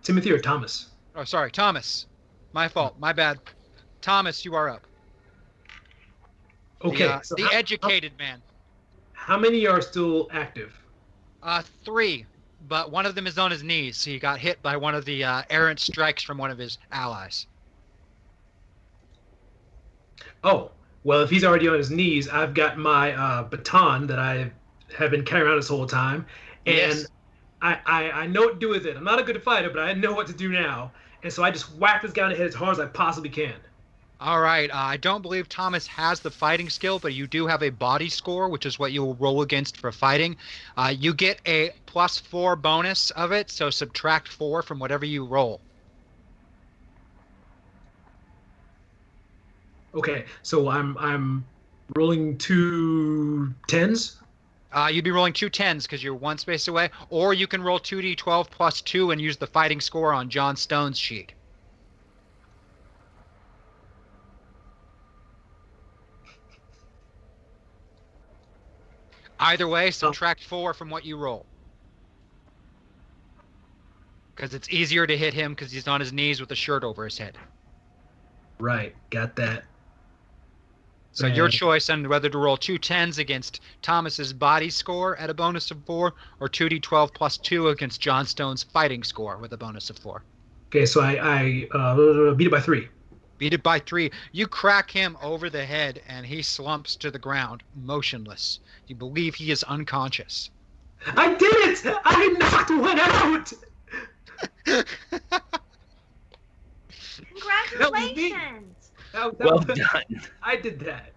Timothy or Thomas? Oh, sorry, Thomas. My fault. My bad. Thomas, you are up. Okay. The educated man. How many are still active? 3, but one of them is on his knees. He got hit by one of the errant strikes from one of his allies. Oh, well, if he's already on his knees, I've got my baton that I have been carrying around this whole time, and Yes. I know what to do with it. I'm not a good fighter, but I know what to do now, and so I just whack this guy in the head as hard as I possibly can. All right. I don't believe Thomas has the fighting skill, but you do have a body score, which is what you will roll against for fighting. You get a +4 bonus of it, so subtract 4 from whatever you roll. Okay, so I'm rolling 2 10s. You'd be rolling 2 10s because you're 1 space away, or you can roll 2d12 plus 2 and use the fighting score on John Stone's sheet. Either way, subtract 4 from what you roll. Because it's easier to hit him because he's on his knees with a shirt over his head. Right, got that. So your choice on whether to roll 2 10s against Thomas's body score at a bonus of 4, or 2d12 plus 2 against John Stone's fighting score with a bonus of 4. Okay, so I beat it by 3. Beat it by 3. You crack him over the head, and he slumps to the ground, motionless. You believe he is unconscious. I did it! I knocked one out! Congratulations! Well done. I did that.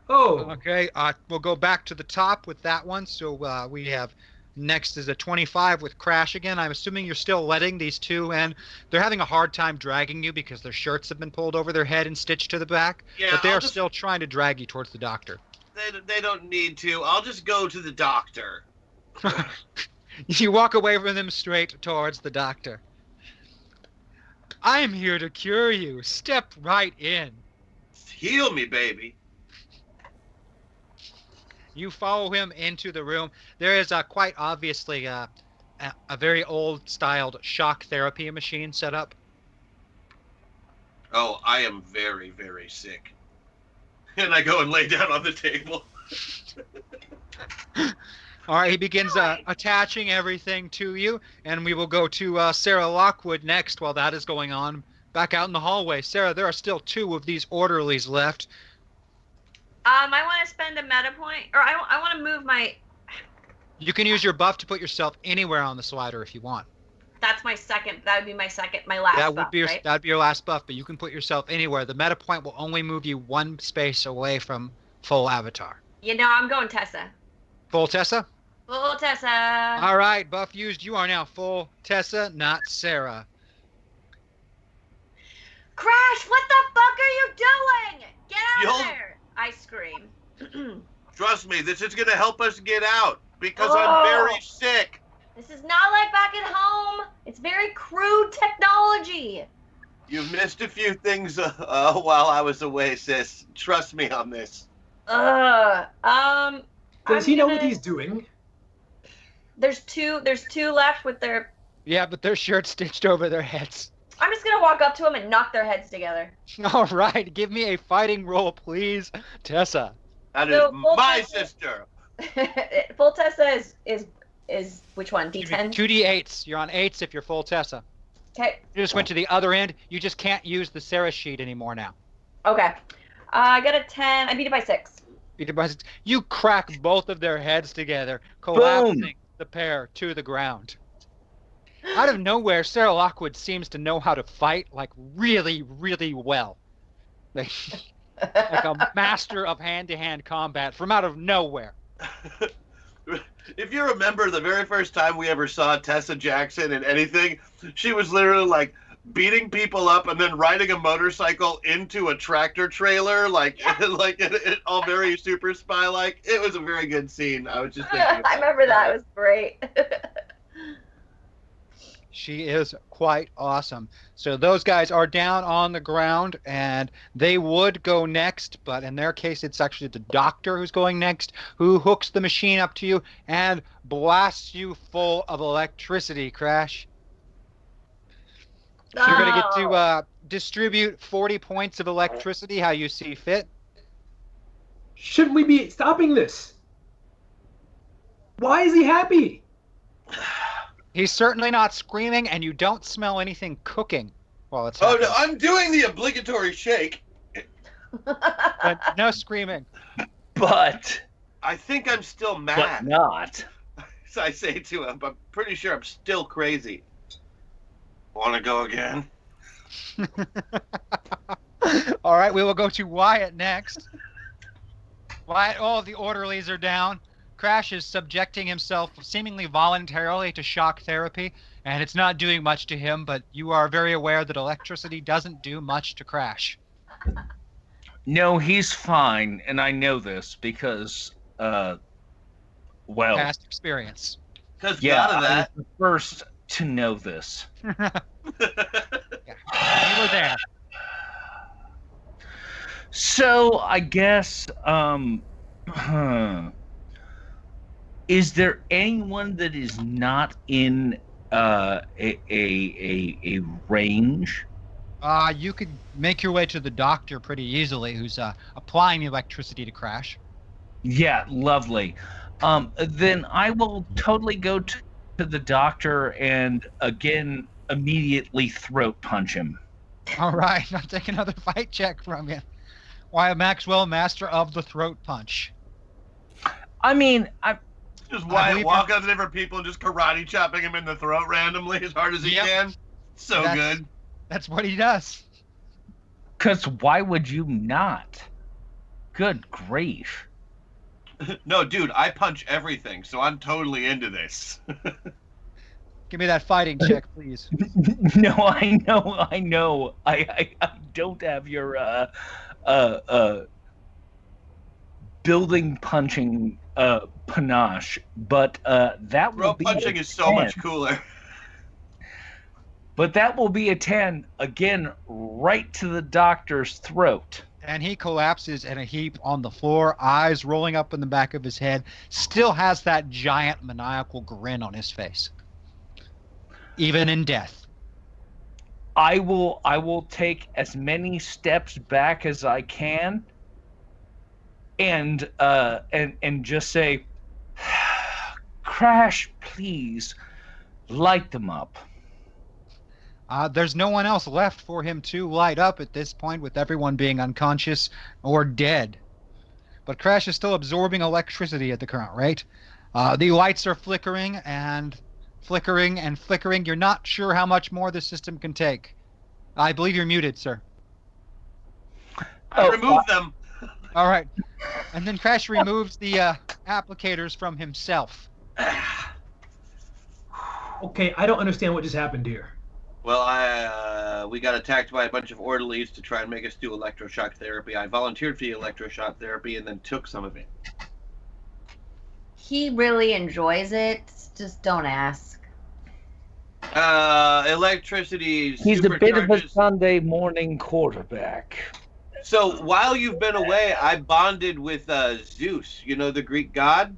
Oh. Okay, we'll go back to the top with that one. So we have next is a 25 with Crash again. I'm assuming you're still letting these two in. They're having a hard time dragging you because their shirts have been pulled over their head and stitched to the back. Yeah, but they are still trying to drag you towards the doctor. They don't need to. I'll just go to the doctor. You walk away from them straight towards the doctor. I'm here to cure you. Step right in. Heal me, baby. You follow him into the room. There is quite obviously a very old-styled shock therapy machine set up. Oh, I am very, very sick. And I go and lay down on the table. All right, he begins attaching everything to you, and we will go to Sarah Lockwood next while that is going on. Back out in the hallway. Sarah, there are still 2 of these orderlies left. I want to spend a meta point, or I want to move my... You can use your buff to put yourself anywhere on the slider if you want. That's my second. That would be my last that would buff, be your, right? That'd be your last buff, but you can put yourself anywhere. The meta point will only move you 1 space away from full avatar. You know, I'm going Tessa. Full Tessa? Full Tessa. All right, buff used. You are now full Tessa, not Sarah. Crash, what the fuck are you doing? Get out of there! I scream. Trust me, this is going to help us get out because I'm very sick. This is not like back at home. It's very crude technology. You've missed a few things while I was away, sis. Trust me on this. Does he know what he's doing? There's two left with their... Yeah, but their shirts stitched over their heads. I'm just gonna walk up to them and knock their heads together. All right, give me a fighting roll, please, Tessa. That is my sister. Full Tessa is which one? D10? 2d8s. You're on 8s if you're full Tessa. Okay. You just went to the other end. You just can't use the Sarah sheet anymore now. Okay. I got a 10. I beat it by 6. Beat it by 6. You crack both of their heads together, collapsing the pair to the ground. Out of nowhere, Sarah Lockwood seems to know how to fight, like, really, really well. Like a master of hand-to-hand combat from out of nowhere. If you remember the very first time we ever saw Tessa Jackson in anything, she was literally, like, beating people up and then riding a motorcycle into a tractor trailer, like it all very Super Spy-like. It was a very good scene. I was just thinking I remember that. It was great. She is quite awesome. So those guys are down on the ground, and they would go next, but in their case, it's actually the doctor who's going next, who hooks the machine up to you and blasts you full of electricity, Crash. So you're going to get to distribute 40 points of electricity how you see fit. Shouldn't we be stopping this? Why is he happy? He's certainly not screaming, and you don't smell anything cooking while it's happening. Oh, no, I'm doing the obligatory shake. But no screaming. But I think I'm still mad. But not. So I say to him, I'm pretty sure I'm still crazy. Want to go again? All right, we will go to Wyatt next. Wyatt, all of the orderlies are down. Crash is subjecting himself seemingly voluntarily to shock therapy, and it's not doing much to him, but you are very aware that electricity doesn't do much to Crash. No, he's fine, and I know this because Well, past experience. Because yeah, out of I that, was the first to know this. You were there. So I guess, is there anyone that is not in a range? You could make your way to the doctor pretty easily, who's applying the electricity to Crash. Yeah, lovely. Then I will totally go to the doctor and again immediately throat punch him. All right, I'll take another fight check from you. Wyatt Maxwell, master of the throat punch. I mean, just Wyatt walking up to different people and just karate chopping him in the throat randomly as hard as he can. So good. That's what he does. Because why would you not? Good grief. No, dude, I punch everything, so I'm totally into this. Give me that fighting check, please. No, I know. I don't have your building punching panache, but that will be punching is so much cooler. But that will be a 10 again, right to the doctor's throat. And he collapses in a heap on the floor, eyes rolling up in the back of his head, still has that giant maniacal grin on his face. Even in death. I will take as many steps back as I can and just say, Crash, please light them up. There's no one else left for him to light up at this point, with everyone being unconscious or dead. But Crash is still absorbing electricity at the current rate. The lights are flickering and flickering and flickering. You're not sure how much more the system can take. I believe you're muted, sir. I removed them. All right. And then Crash removes the applicators from himself. Okay, I don't understand what just happened here. Well, we got attacked by a bunch of orderlies to try and make us do electroshock therapy. I volunteered for the electroshock therapy and then took some of it. He really enjoys it. Just don't ask. Electricity. He's a bit of a Sunday morning quarterback. So while you've been away, I bonded with Zeus, you know, the Greek god?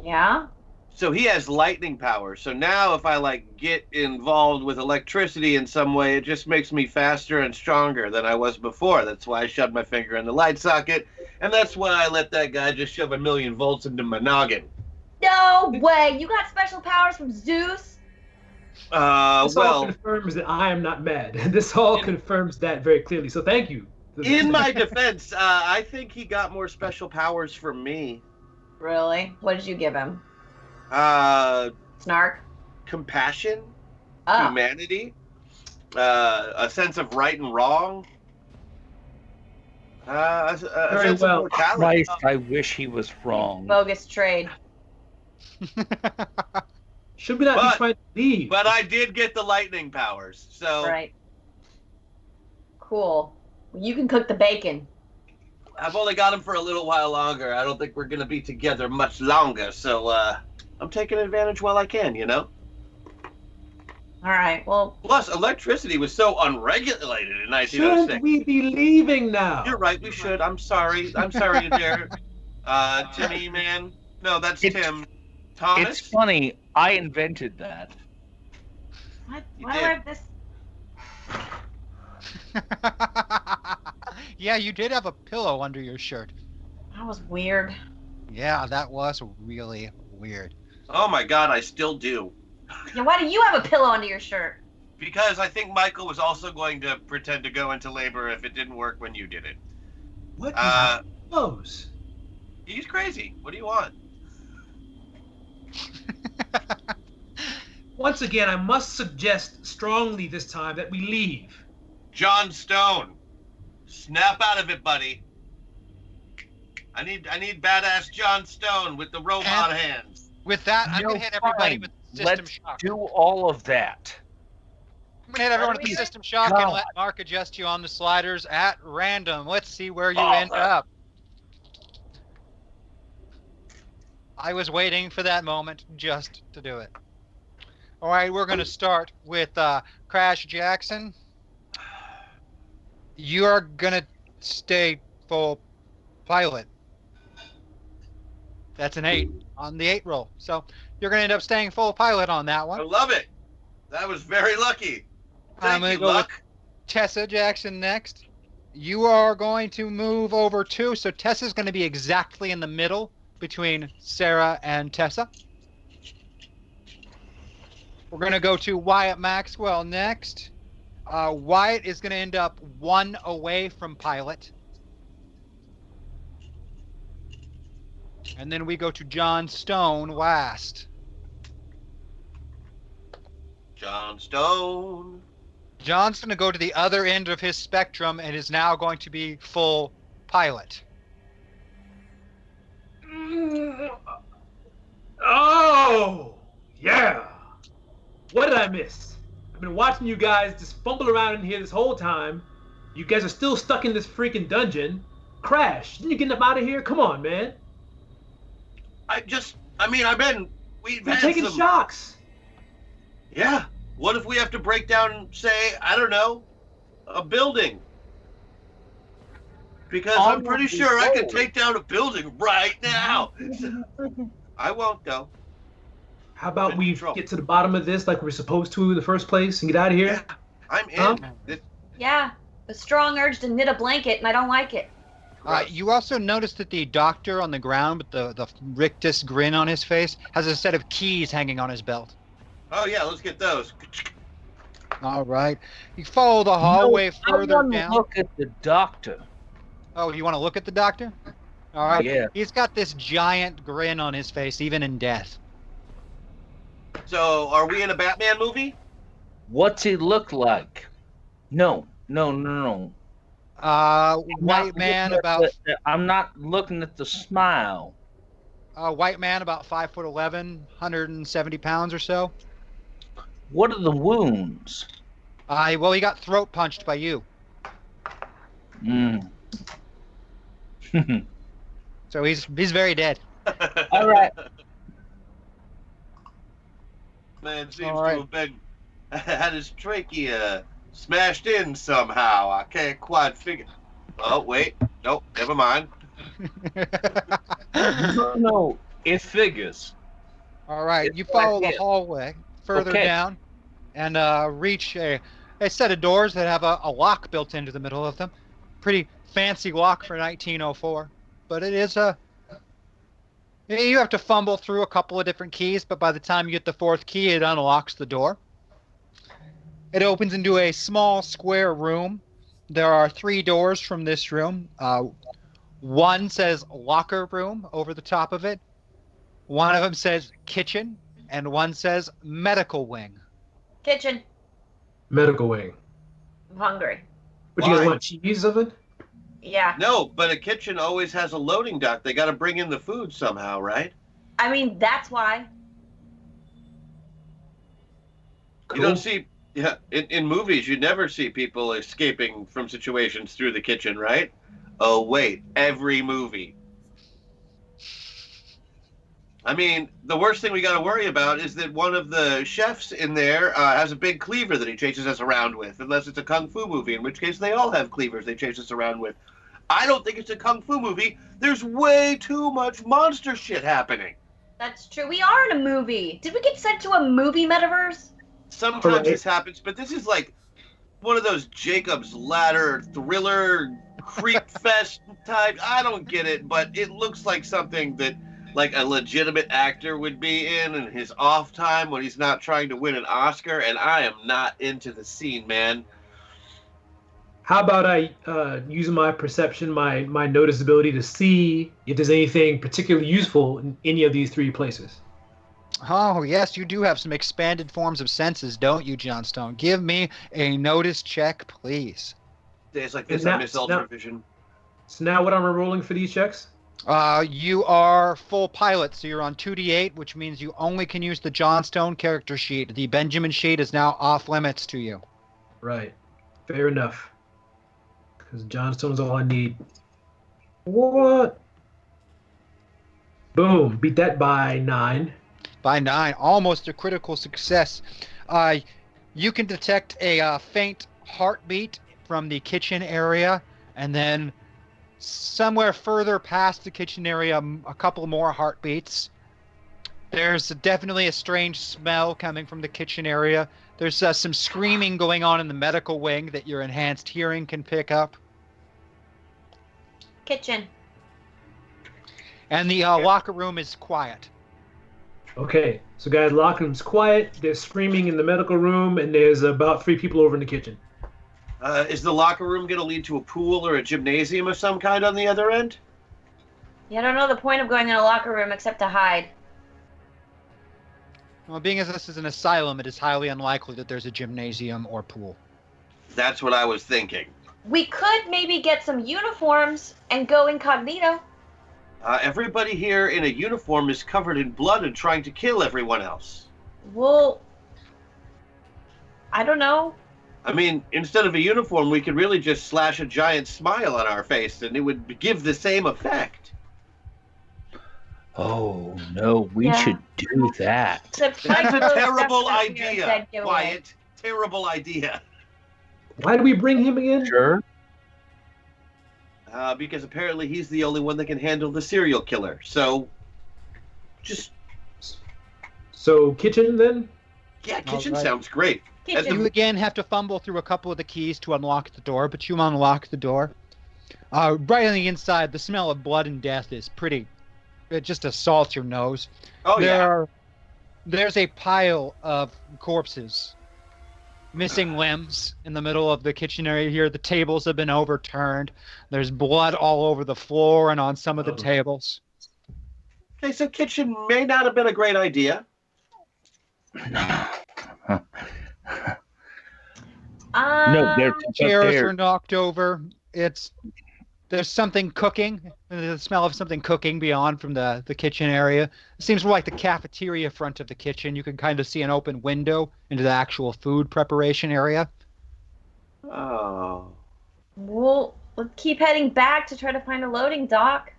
Yeah? So he has lightning power. So now if I get involved with electricity in some way, it just makes me faster and stronger than I was before. That's why I shoved my finger in the light socket. And that's why I let that guy just shove 1,000,000 volts into my noggin. No way! You got special powers from Zeus? This all confirms that I am not mad. This all confirms that very clearly. So thank you. In my defense, I think he got more special powers from me. Really? What did you give him? Snark, compassion, humanity, a sense of right and wrong. Very well. Christ, I wish he was wrong. Bogus trade. Should we not be trying to leave? But I did get the lightning powers, so. Right. Cool. You can cook the bacon. I've only got him for a little while longer. I don't think we're gonna be together much longer, so I'm taking advantage while I can, you know? All right, well... Plus, electricity was so unregulated in 1906. Shouldn't we be leaving now? You're right, we should. I'm sorry. I'm sorry, Derek. Timmy, man. No, that's Tim. Thomas? It's funny. I invented that. What? Why do I have this? Yeah, you did have a pillow under your shirt. That was weird. Yeah, that was really weird. Oh my god, I still do. Yeah, why do you have a pillow under your shirt? Because I think Michael was also going to pretend to go into labor if it didn't work when you did it. What is pillows? He's crazy. What do you want? Once again, I must suggest strongly this time that we leave. John Stone, snap out of it, buddy. I need badass John Stone with the robot hands. With that, I'm gonna hit everybody with system Let's shock. do all of that. I'm gonna hit everyone with system shock and let Mark adjust you on the sliders at random. Let's see where you end up. I was waiting for that moment just to do it. All right, we're going to start with Crash Jackson. You are going to stay full pilot. That's an 8 on the 8 roll. So you're going to end up staying full pilot on that one. I love it. That was very lucky. I'm going to go with Tessa Jackson next. You are going to move over 2, so Tessa's going to be exactly in the middle between Sarah and Tessa. We're going to go to Wyatt Maxwell next. Wyatt is going to end up 1 away from pilot. And then we go to John Stone last. John Stone. John's going to go to the other end of his spectrum and is now going to be full pilot. Oh, yeah. What did I miss? I've been watching you guys just fumble around in here this whole time. You guys are still stuck in this freaking dungeon. Crash, didn't you get up out of here? Come on, man. We've You're had taking some shocks. Yeah. What if we have to break down, say, I don't know, a building? Because I'm pretty sure I can take down a building right now. I won't, though. How about we get to the bottom of this like we're supposed to in the first place and get out of here? Yeah, I'm in. Yeah, a strong urge to knit a blanket, and I don't like it. You also noticed that the doctor on the ground with the rictus grin on his face has a set of keys hanging on his belt. Oh, yeah, let's get those. All right. You follow the hallway further I want to down. look at the doctor. Oh, you want to look at the doctor? All right. Yeah. He's got this giant grin on his face, even in death. So, are we in a Batman movie? What's he look like? No. White man about... I'm not looking at the smile. White man about 5'11", 170 pounds or so. What are the wounds? Well, he got throat punched by you. So he's very dead. All right. Man seems to have been had his trachea smashed in somehow. I can't quite figure. Oh wait, nope, never mind. No, it figures. All right, you follow the hallway further down and reach a set of doors that have a lock built into the middle of them. Pretty fancy lock for 1904, but it is you have to fumble through a couple of different keys, but by the time you get the 4th key, it unlocks the door. It opens into a small square room. There are 3 doors from this room. One says locker room over the top of it. One of them says kitchen, and one says medical wing. Kitchen. Medical wing. I'm hungry. But you guys want cheese of it? Yeah. No, but a kitchen always has a loading dock. They got to bring in the food somehow, right? I mean, that's why. You don't see, in movies, you never see people escaping from situations through the kitchen, right? Oh, wait, every movie. I mean, the worst thing we got to worry about is that one of the chefs in there has a big cleaver that he chases us around with, unless it's a kung fu movie, in which case they all have cleavers they chase us around with. I don't think it's a kung fu movie. There's way too much monster shit happening. That's true. We are in a movie. Did we get sent to a movie metaverse? Sometimes this happens, but this is like one of those Jacob's Ladder thriller creep fest type. I don't get it, but it looks like something that like a legitimate actor would be in his off time when he's not trying to win an Oscar, and I am not into the scene, man. How about I use my perception, my noticeability to see if there's anything particularly useful in any of these 3 places? Oh, yes, you do have some expanded forms of senses, don't you, Johnstone? Give me a notice check, please. Days like this, I miss ultravision. So now what am I rolling for these checks? You are full pilot, so you're on 2d8, which means you only can use the Johnstone character sheet. The Benjamin sheet is now off limits to you. Right. Fair enough. Because Johnstone is all I need. What? Boom. Beat that by 9. By 9, almost a critical success. You can detect a faint heartbeat from the kitchen area, and then somewhere further past the kitchen area, a couple more heartbeats. There's definitely a strange smell coming from the kitchen area. There's some screaming going on in the medical wing that your enhanced hearing can pick up. Kitchen. And the locker room is quiet. Okay, so guys, locker room's quiet. There's screaming in the medical room, and there's about 3 people over in the kitchen. Is the locker room going to lead to a pool or a gymnasium of some kind on the other end? Yeah, I don't know the point of going in a locker room except to hide. Well, being as this is an asylum, it is highly unlikely that there's a gymnasium or pool. That's what I was thinking. We could maybe get some uniforms and go incognito. Everybody here in a uniform is covered in blood and trying to kill everyone else. Well, I don't know. I mean, instead of a uniform, we could really just slash a giant smile on our face and it would give the same effect. Oh, no, we should do that. That's a terrible idea, Wyatt. Terrible idea. Why do we bring him again? Sure. Because apparently he's the only one that can handle the serial killer. So, So, kitchen then? Yeah, kitchen All right. sounds great. You again have to fumble through a couple of the keys to unlock the door, but you unlock the door. Right on the inside, the smell of blood and death is pretty. It just assaults your nose. Oh, There's a pile of corpses, missing limbs in the middle of the kitchen area here. The tables have been overturned. There's blood all over the floor and on some of the tables. Okay, so kitchen may not have been a great idea. No, Chairs are knocked over. There's something cooking. The smell of something cooking beyond from the kitchen area. It seems more like the cafeteria front of the kitchen. You can kind of see an open window into the actual food preparation area. Oh. Well, let's keep heading back to try to find a loading dock.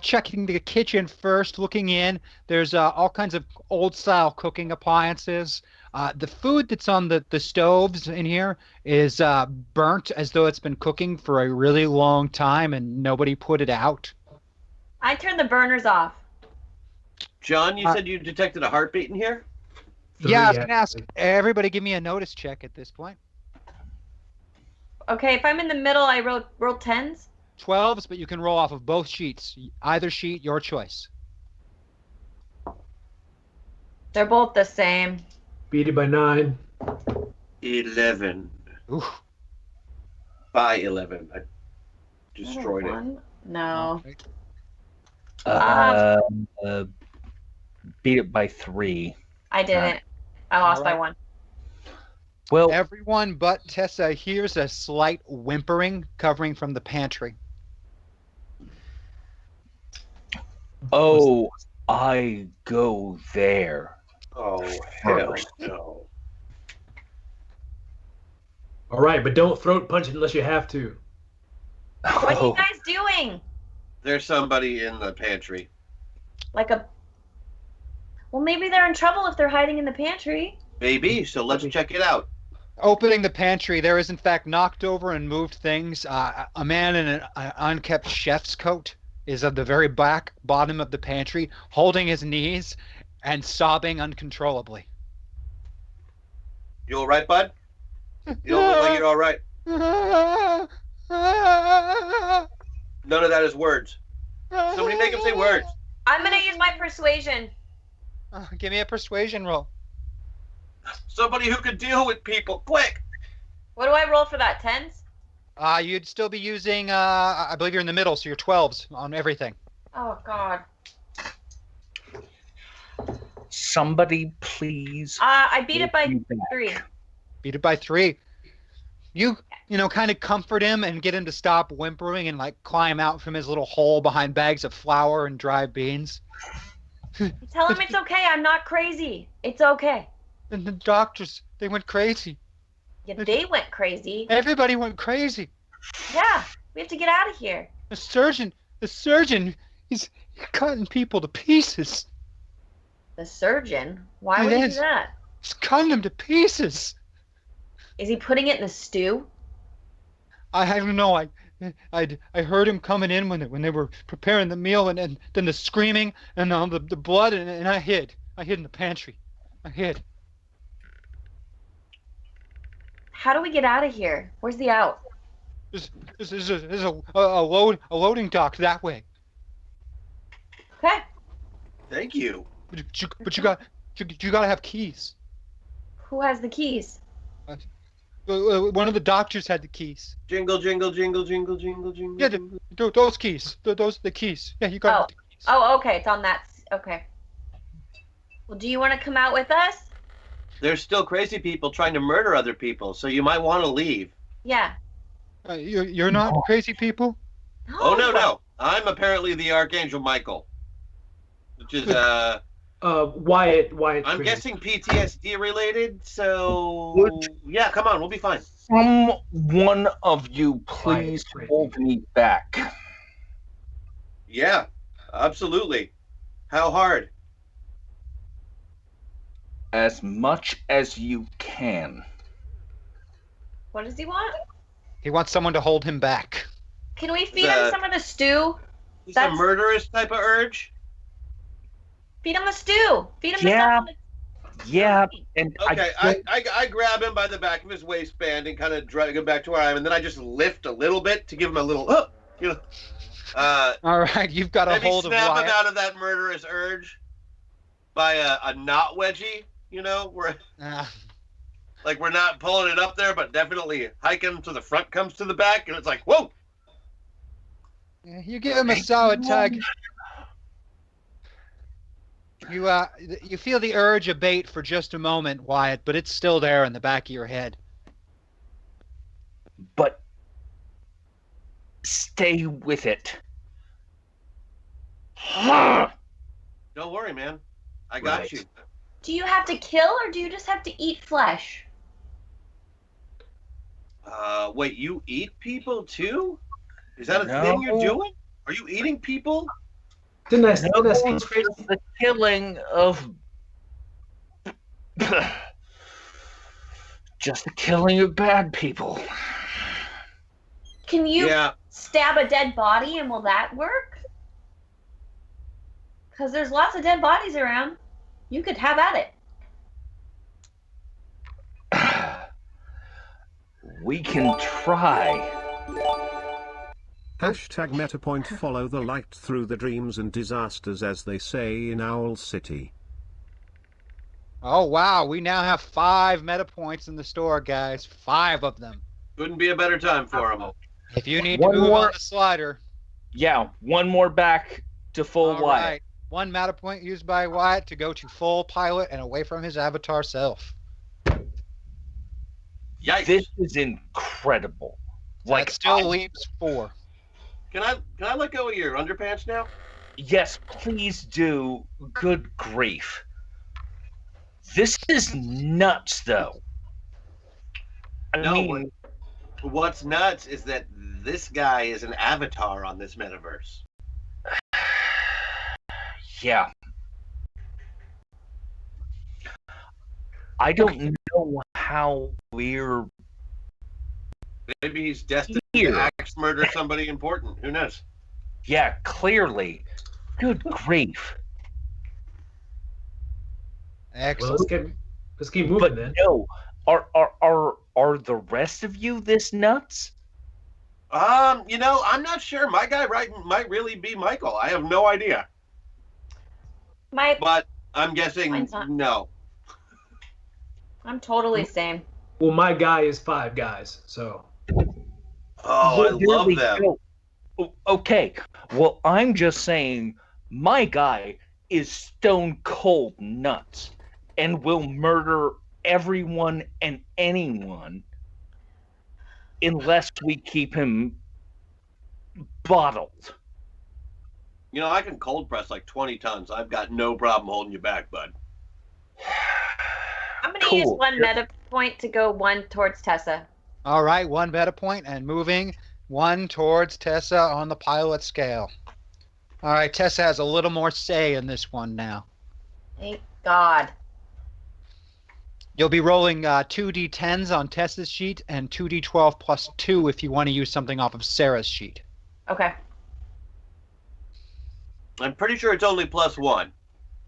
Checking the kitchen first, looking in. There's all kinds of old-style cooking appliances. The food that's on the stoves in here is burnt as though it's been cooking for a really long time and nobody put it out. I turned the burners off. John, you said you detected a heartbeat in here? Yeah, I was going to ask everybody give me a notice check at this point. Okay, if I'm in the middle, I roll 10s. 12s, but you can roll off of both sheets. Either sheet, your choice. They're both the same. Beat it by 9. 11. Oof. By 11. I destroyed it. No. Beat it by 3. I didn't. I lost by 1. Well, everyone but Tessa hears a slight whimpering covering from the pantry. Oh, I go there. Oh, hell no. All right, but don't throat punch it unless you have to. What are you guys doing? There's somebody in the pantry. Well, maybe they're in trouble if they're hiding in the pantry. Maybe, so let's check it out. Opening the pantry, there is in fact knocked over and moved things. A man in an unkept chef's coat is at the very back bottom of the pantry, holding his knees and sobbing uncontrollably. You all right, bud? You don't look like you're all right. None of that is words. Somebody make him say words. I'm going to use my persuasion. Give me a persuasion roll. Somebody who could deal with people, quick! What do I roll for that? 10s? You'd still be using, I believe you're in the middle, so you're 12s on everything. Oh, God. Somebody please. I beat it by 3. Beat it by 3. You kind of comfort him and get him to stop whimpering and climb out from his little hole behind bags of flour and dry beans. Tell him it's okay. I'm not crazy. It's okay. And the doctors, they went crazy. Yeah, they went crazy. Everybody went crazy. Yeah, we have to get out of here. The surgeon, The surgeon, he's cutting people to pieces. The surgeon? Why would he do that? He's cutting them to pieces. Is he putting it in the stew? I don't know. I heard him coming in when they were preparing the meal, and then the screaming and the blood, and I hid. I hid in the pantry. I hid. How do we get out of here? Where's the out? There's a loading dock that way. Okay. Thank you. But you gotta have keys. Who has the keys? One of the doctors had the keys. Jingle, jingle, jingle, jingle, jingle, jingle. Yeah, those keys. Those are the keys. Yeah, you got the keys. Oh, okay. It's on that. Okay. Well, do you want to come out with us? There's still crazy people trying to murder other people, so you might want to leave. Yeah. You're not crazy people? Oh, no. I'm apparently the Archangel Michael. Which is, Wyatt. I'm guessing PTSD related, so... Yeah, come on, we'll be fine. One of you please hold me back. Yeah, absolutely. How hard? As much as you can. What does he want? He wants someone to hold him back. Can we feed him some of the stew? Is that a murderous type of urge? Feed him the stew. Feed him the stuff. Yeah, and okay, I grab him by the back of his waistband and kind of drag him back to where I am, and then I just lift a little bit to give him a little, all right, you've got a hold of Wyatt. Maybe snap him out of that murderous urge by a knot wedgie, where like we're not pulling it up there, but definitely hiking to the front comes to the back, and it's like, whoa. Yeah, you give him a solid tug. You feel the urge abate for just a moment, Wyatt, but it's still there in the back of your head. But stay with it. Don't worry, man. I got you. Do you have to kill, or do you just have to eat flesh? Wait, you eat people too? Is that a thing you're doing? Are you eating people? Didn't I No, it's the killing of just the killing of bad people. Can you stab a dead body, and will that work? Because there's lots of dead bodies around. You could have at it. We can try. Hashtag MetaPoint follow the light through the dreams and disasters, as they say in Owl City. Oh, wow. We now have 5 meta points in the store, guys. 5 of them. Couldn't be a better time for them. If you need to move on the slider. Yeah, one more back to full Wyatt. Right. 1 meta point used by Wyatt to go to full pilot and away from his avatar self. Yikes. This is incredible. That still leaves 4. Can I let go of your underpants now? Yes, please do. Good grief. This is nuts, though. I mean, what's nuts is that this guy is an avatar on this metaverse. Yeah. I don't know how we're... Maybe he's destined to axe murder somebody important. Who knows? Yeah, clearly. Good grief. Excellent. Well, let's keep moving then. No, are the rest of you this nuts? I'm not sure. My guy might really be Michael. I have no idea. But I'm guessing no. I'm totally same. Well, my guy is 5 guys, so. Oh, I love them. Okay, well, I'm just saying my guy is stone cold nuts and will murder everyone and anyone unless we keep him bottled. I can cold press like 20 tons. I've got no problem holding you back, bud. I'm going to use 1 meta point to go 1 towards Tessa. All right, 1 meta point and moving 1 towards Tessa on the pilot scale. All right, Tessa has a little more say in this one now. Thank God. You'll be rolling 2d10s on Tessa's sheet and 2d12 plus 2 if you want to use something off of Sarah's sheet. Okay. I'm pretty sure it's only +1.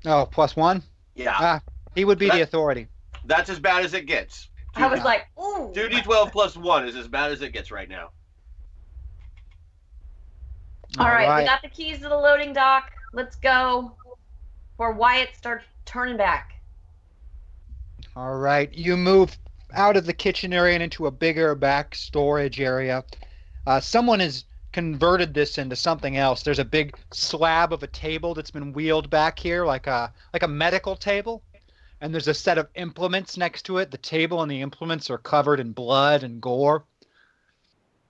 Oh, +1? Yeah. He would be the authority. That's as bad as it gets. I was like, ooh. 2d12 plus 1 is as bad as it gets right now. All right, we got the keys to the loading dock. Let's go. Before Wyatt starts turning back. All right, you move out of the kitchen area and into a bigger back storage area. Someone has converted this into something else. There's a big slab of a table that's been wheeled back here, like a medical table, and there's a set of implements next to it. The table and the implements are covered in blood and gore.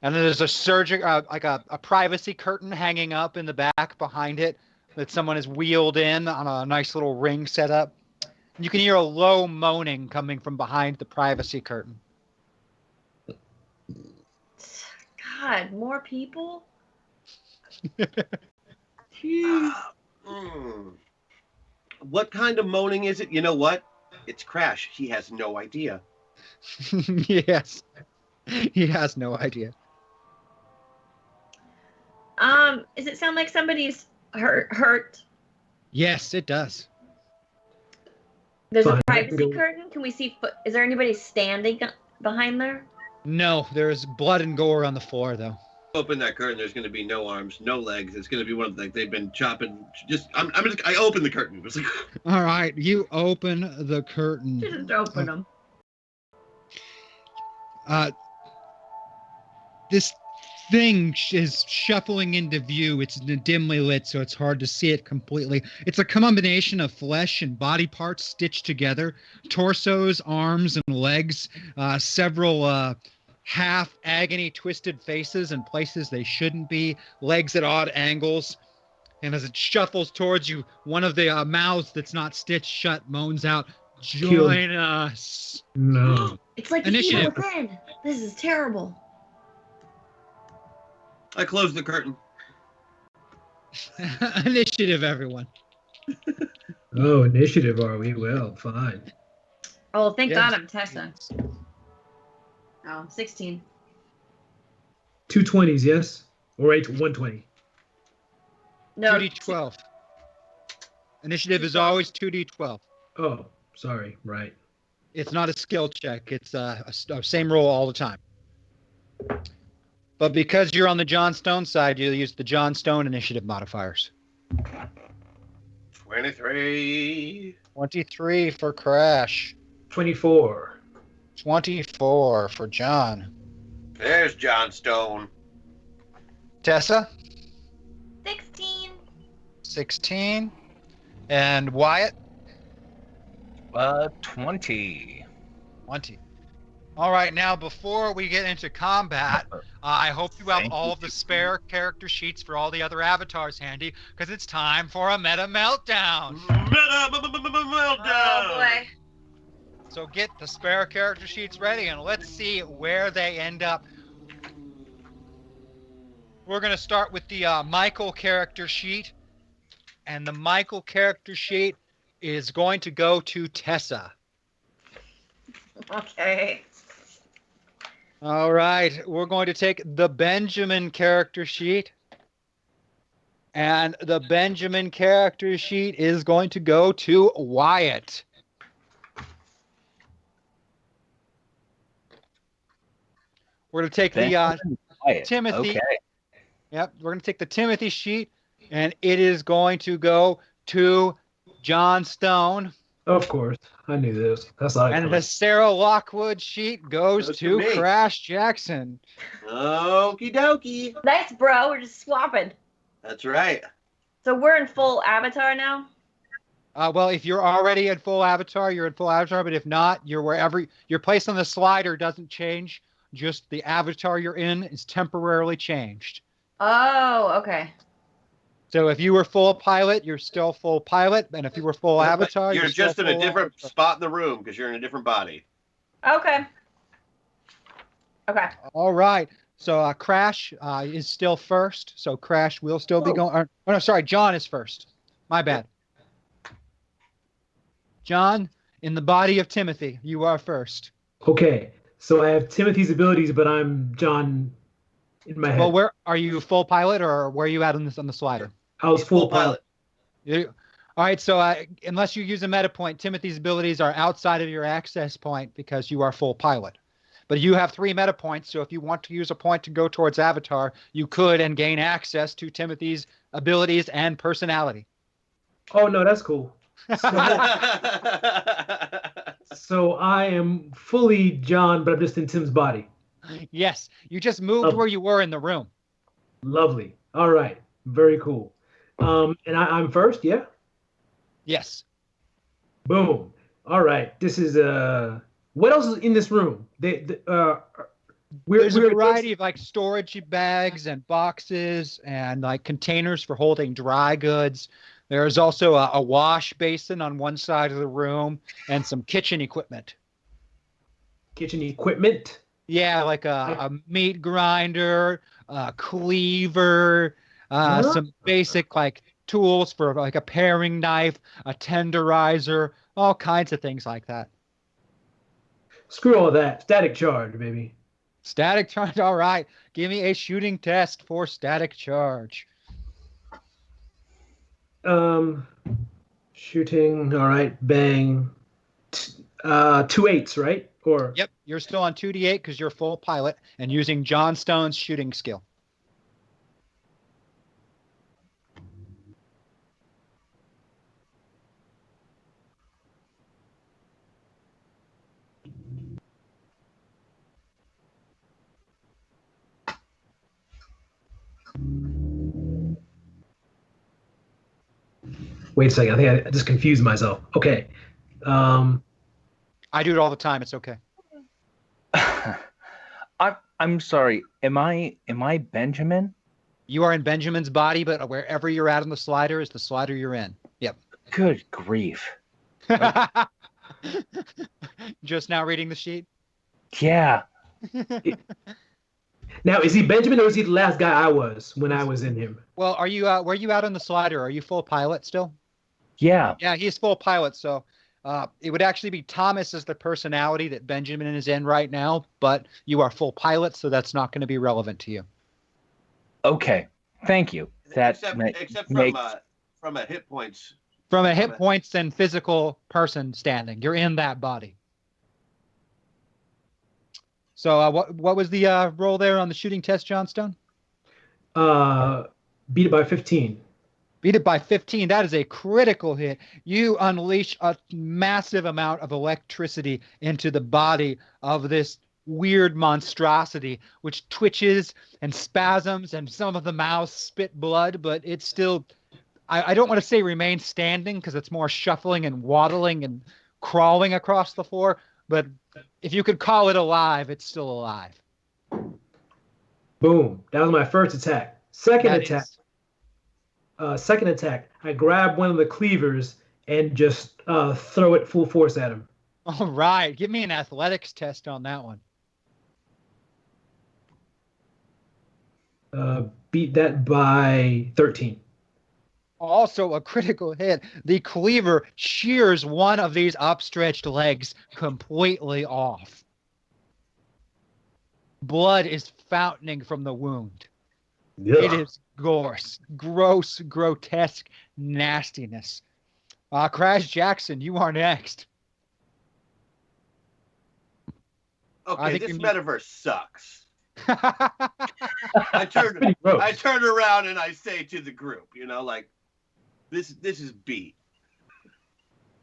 And then there's a privacy curtain hanging up in the back behind it that someone has wheeled in on a nice little ring setup. You can hear a low moaning coming from behind the privacy curtain. God, more people? What kind of moaning is it? You know what? It's Crash. He has no idea. Yes. He has no idea. Does it sound like somebody's hurt? Yes, it does. There's a privacy curtain. Can we see is there anybody standing behind there? No, there's blood and gore on the floor, though. Open that curtain. There's going to be no arms, no legs. It's going to be one of like they've been chopping. I open the curtain. It's like, all right, you open the curtain. Just open them. This thing is shuffling into view. It's dimly lit, so it's hard to see it completely. It's a combination of flesh and body parts stitched together, torsos, arms, and legs, several half agony twisted faces in places they shouldn't be, legs at odd angles. And as it shuffles towards you, one of the mouths that's not stitched shut moans out, "Join us." No. It's like Initiative. the evil within. This is terrible. I close the curtain. Initiative, everyone. Oh, initiative, are we? Well, fine. Oh, thank God I'm Tessa. Oh, 16. 2 20s, yes? Or 120? No. 2d12. Initiative is always 2d12. Oh, sorry. Right. It's not a skill check. It's a same roll all the time. But because you're on the John Stone side, you'll use the John Stone initiative modifiers. 23. 23 for Crash. 24. 24 for John. There's John Stone. Tessa? 16. 16. And Wyatt? 20. 20. All right, now before we get into combat, I hope you have all of the spare character sheets for all the other avatars handy, because it's time for a meta meltdown. Meltdown! Oh boy. So get the spare character sheets ready, and let's see where they end up. We're going to start with the Michael character sheet, and the Michael character sheet is going to go to Tessa. Okay. All right, we're going to take the Benjamin character sheet, and the Benjamin character sheet is going to go to Wyatt. We're going to take the Timothy. Okay. Yep, we're going to take the Timothy sheet, and it is going to go to John Stone. Of course. I knew this. That's like. And the Sarah Lockwood sheet goes to Crash Jackson. Okie dokie. Thanks, bro. We're just swapping. That's right. So we're in full avatar now? Well, if you're already in full avatar, you're in full avatar. But if not, you're wherever your place on the slider doesn't change. Just the avatar you're in is temporarily changed. Oh, okay. So if you were full pilot, you're still full pilot. And if you were full avatar, you're still just in a full different avatar. spot in the room because you're in a different body. Okay. Okay. All right. So Crash is still first. So Crash will still be going. Oh no, sorry, John is first. My bad. John, in the body of Timothy, you are first. Okay, so I have Timothy's abilities, but I'm John in my head. Well, where are you? Full pilot, or where are you at on the slider? I was full pilot. All right, so unless you use a meta point, Timothy's abilities are outside of your access point because you are full pilot. But you have 3 meta points, so if you want to use a point to go towards Avatar, you could and gain access to Timothy's abilities and personality. Oh no, that's cool. So I am fully John, but I'm just in Tim's body. Yes, you just moved where you were in the room. Lovely. All right, very cool. And I'm first, yeah? Yes. Boom. All right. This is what else is in this room? There's a variety of like storage bags and boxes and like containers for holding dry goods. There's also a wash basin on one side of the room and some kitchen equipment. Kitchen equipment? Yeah, like a meat grinder, a cleaver, some basic like tools for like a paring knife, a tenderizer, all kinds of things like that. Screw all that. Static charge, baby. Static charge. All right. Give me a shooting test for static charge. Shooting. All right. Bang. 2 8s, right? Or yep. You're still on 2d8 because you're full pilot and using John Stone's shooting skill. Wait a second. I think I just confused myself. Okay. I do it all the time. It's okay. I'm sorry. Am I Benjamin? You are in Benjamin's body, but wherever you're at on the slider is the slider you're in. Yep. Good grief. Just now reading the sheet? Yeah. Now, is he Benjamin or is he the last guy I was when I was in him? Well, are you where are you at on the slider? Are you full pilot still? Yeah. Yeah, he's full pilot. So it would actually be Thomas as the personality that Benjamin is in right now, but you are full pilot, so that's not going to be relevant to you. Okay. Thank you. Except from a hit points. From a hit points and physical person standing. You're in that body. So what was the roll there on the shooting test, Johnstone? Beat it by 15. Beat it by 15. That is a critical hit. You unleash a massive amount of electricity into the body of this weird monstrosity, which twitches and spasms, and some of the mouths spit blood, but it's still, I don't want to say remains standing because it's more shuffling and waddling and crawling across the floor, but if you could call it alive, it's still alive. Boom. That was my first attack. Second attack, I grab one of the cleavers and just throw it full force at him. All right. Give me an athletics test on that one. Beat that by 13. Also a critical hit. The cleaver shears one of these upstretched legs completely off. Blood is fountaining from the wound. Ugh. It is gross, grotesque nastiness. Crash Jackson, you are next. Okay, this metaverse sucks. I turn around and I say to the group, like, this is beat.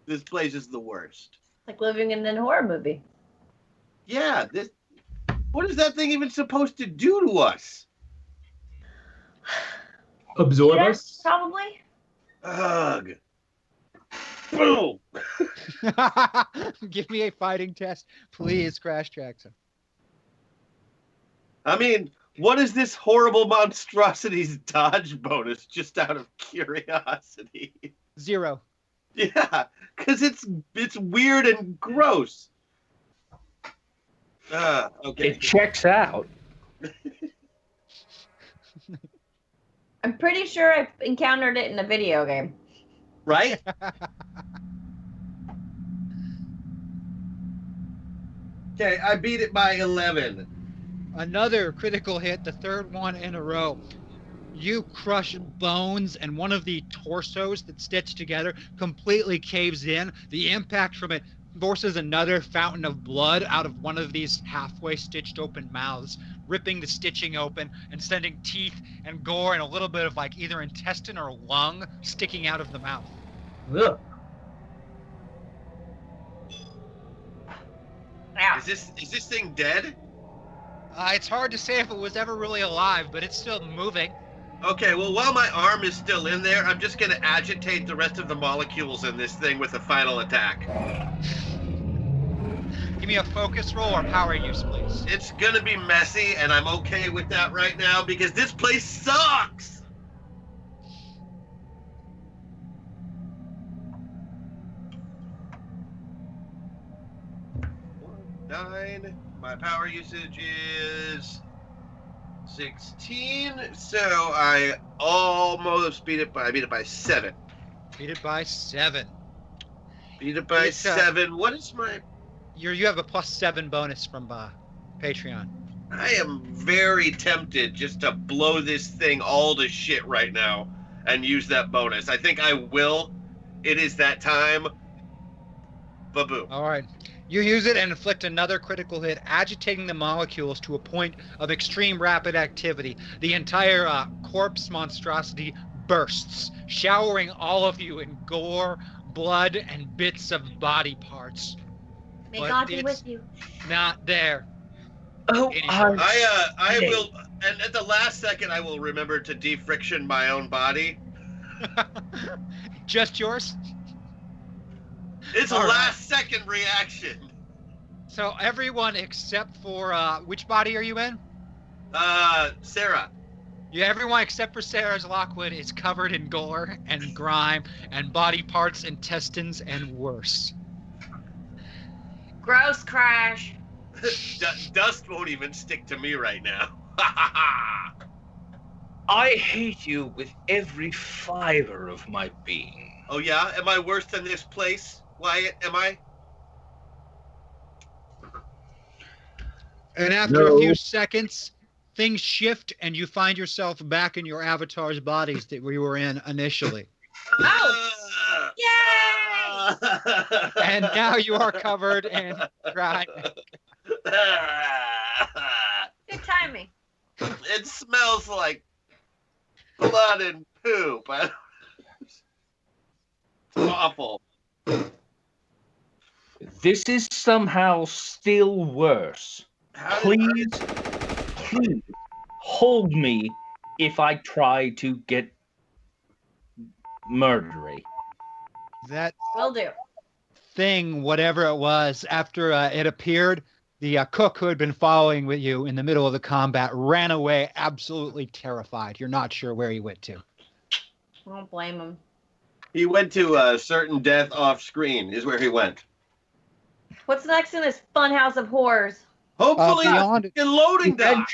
This place is the worst. Like living in a horror movie. Yeah, what is that thing even supposed to do to us? Absorb us? Probably. Ugh. Boom. Give me a fighting test, please, Crash Jackson. I mean, what is this horrible monstrosity's dodge bonus, just out of curiosity? 0. Yeah, because it's weird and gross. Okay. It checks out. I'm pretty sure I encountered it in a video game. Right? Okay, I beat it by 11. Another critical hit, the third one in a row. You crush bones, and one of the torsos that's stitched together completely caves in. The impact from it forces another fountain of blood out of one of these halfway stitched open mouths, ripping the stitching open and sending teeth and gore and a little bit of like either intestine or lung sticking out of the mouth. Ugh. Is this thing dead? It's hard to say if it was ever really alive, but it's still moving. Okay, well, while my arm is still in there, I'm just going to agitate the rest of the molecules in this thing with a final attack. Give me a focus roll or power use, please. It's going to be messy, and I'm okay with that right now because this place sucks! Nine. My power usage is 16, so I almost beat it by 7. Beat it by 7. Beat it by 7. What is my... You have a +7 bonus from Patreon. I am very tempted just to blow this thing all to shit right now and use that bonus. I think I will. It is that time. Ba-boom. All right. You use it and inflict another critical hit, agitating the molecules to a point of extreme rapid activity. The entire corpse monstrosity bursts, showering all of you in gore, blood, and bits of body parts. May But God be it's with you. not there. Oh, I will, and at the last second, I will remember to defriction my own body. Just yours? It's a All last second reaction. So everyone except for which body are you in? Sarah. Yeah, everyone except for Sarah's Lockwood is covered in gore and grime and body parts, intestines, and worse. Gross, Crash. Dust won't even stick to me right now. I hate you with every fiber of my being. Oh yeah? Am I worse than this place, Wyatt? Am I? And after a few seconds, things shift and you find yourself back in your avatar's bodies that we were in initially. Oh! Yay! And now you are covered in grime. Good timing. It smells like blood and poop. It's awful. This is somehow still worse. Please hold me if I try to get murdery. That Will do. thing, whatever it was, after it appeared, the cook who had been following with you in the middle of the combat ran away absolutely terrified. You're not sure where he went to. I don't blame him. He went to a certain death off screen, is where he went. What's next in this fun house of horrors? Hopefully, beyond a loading dock.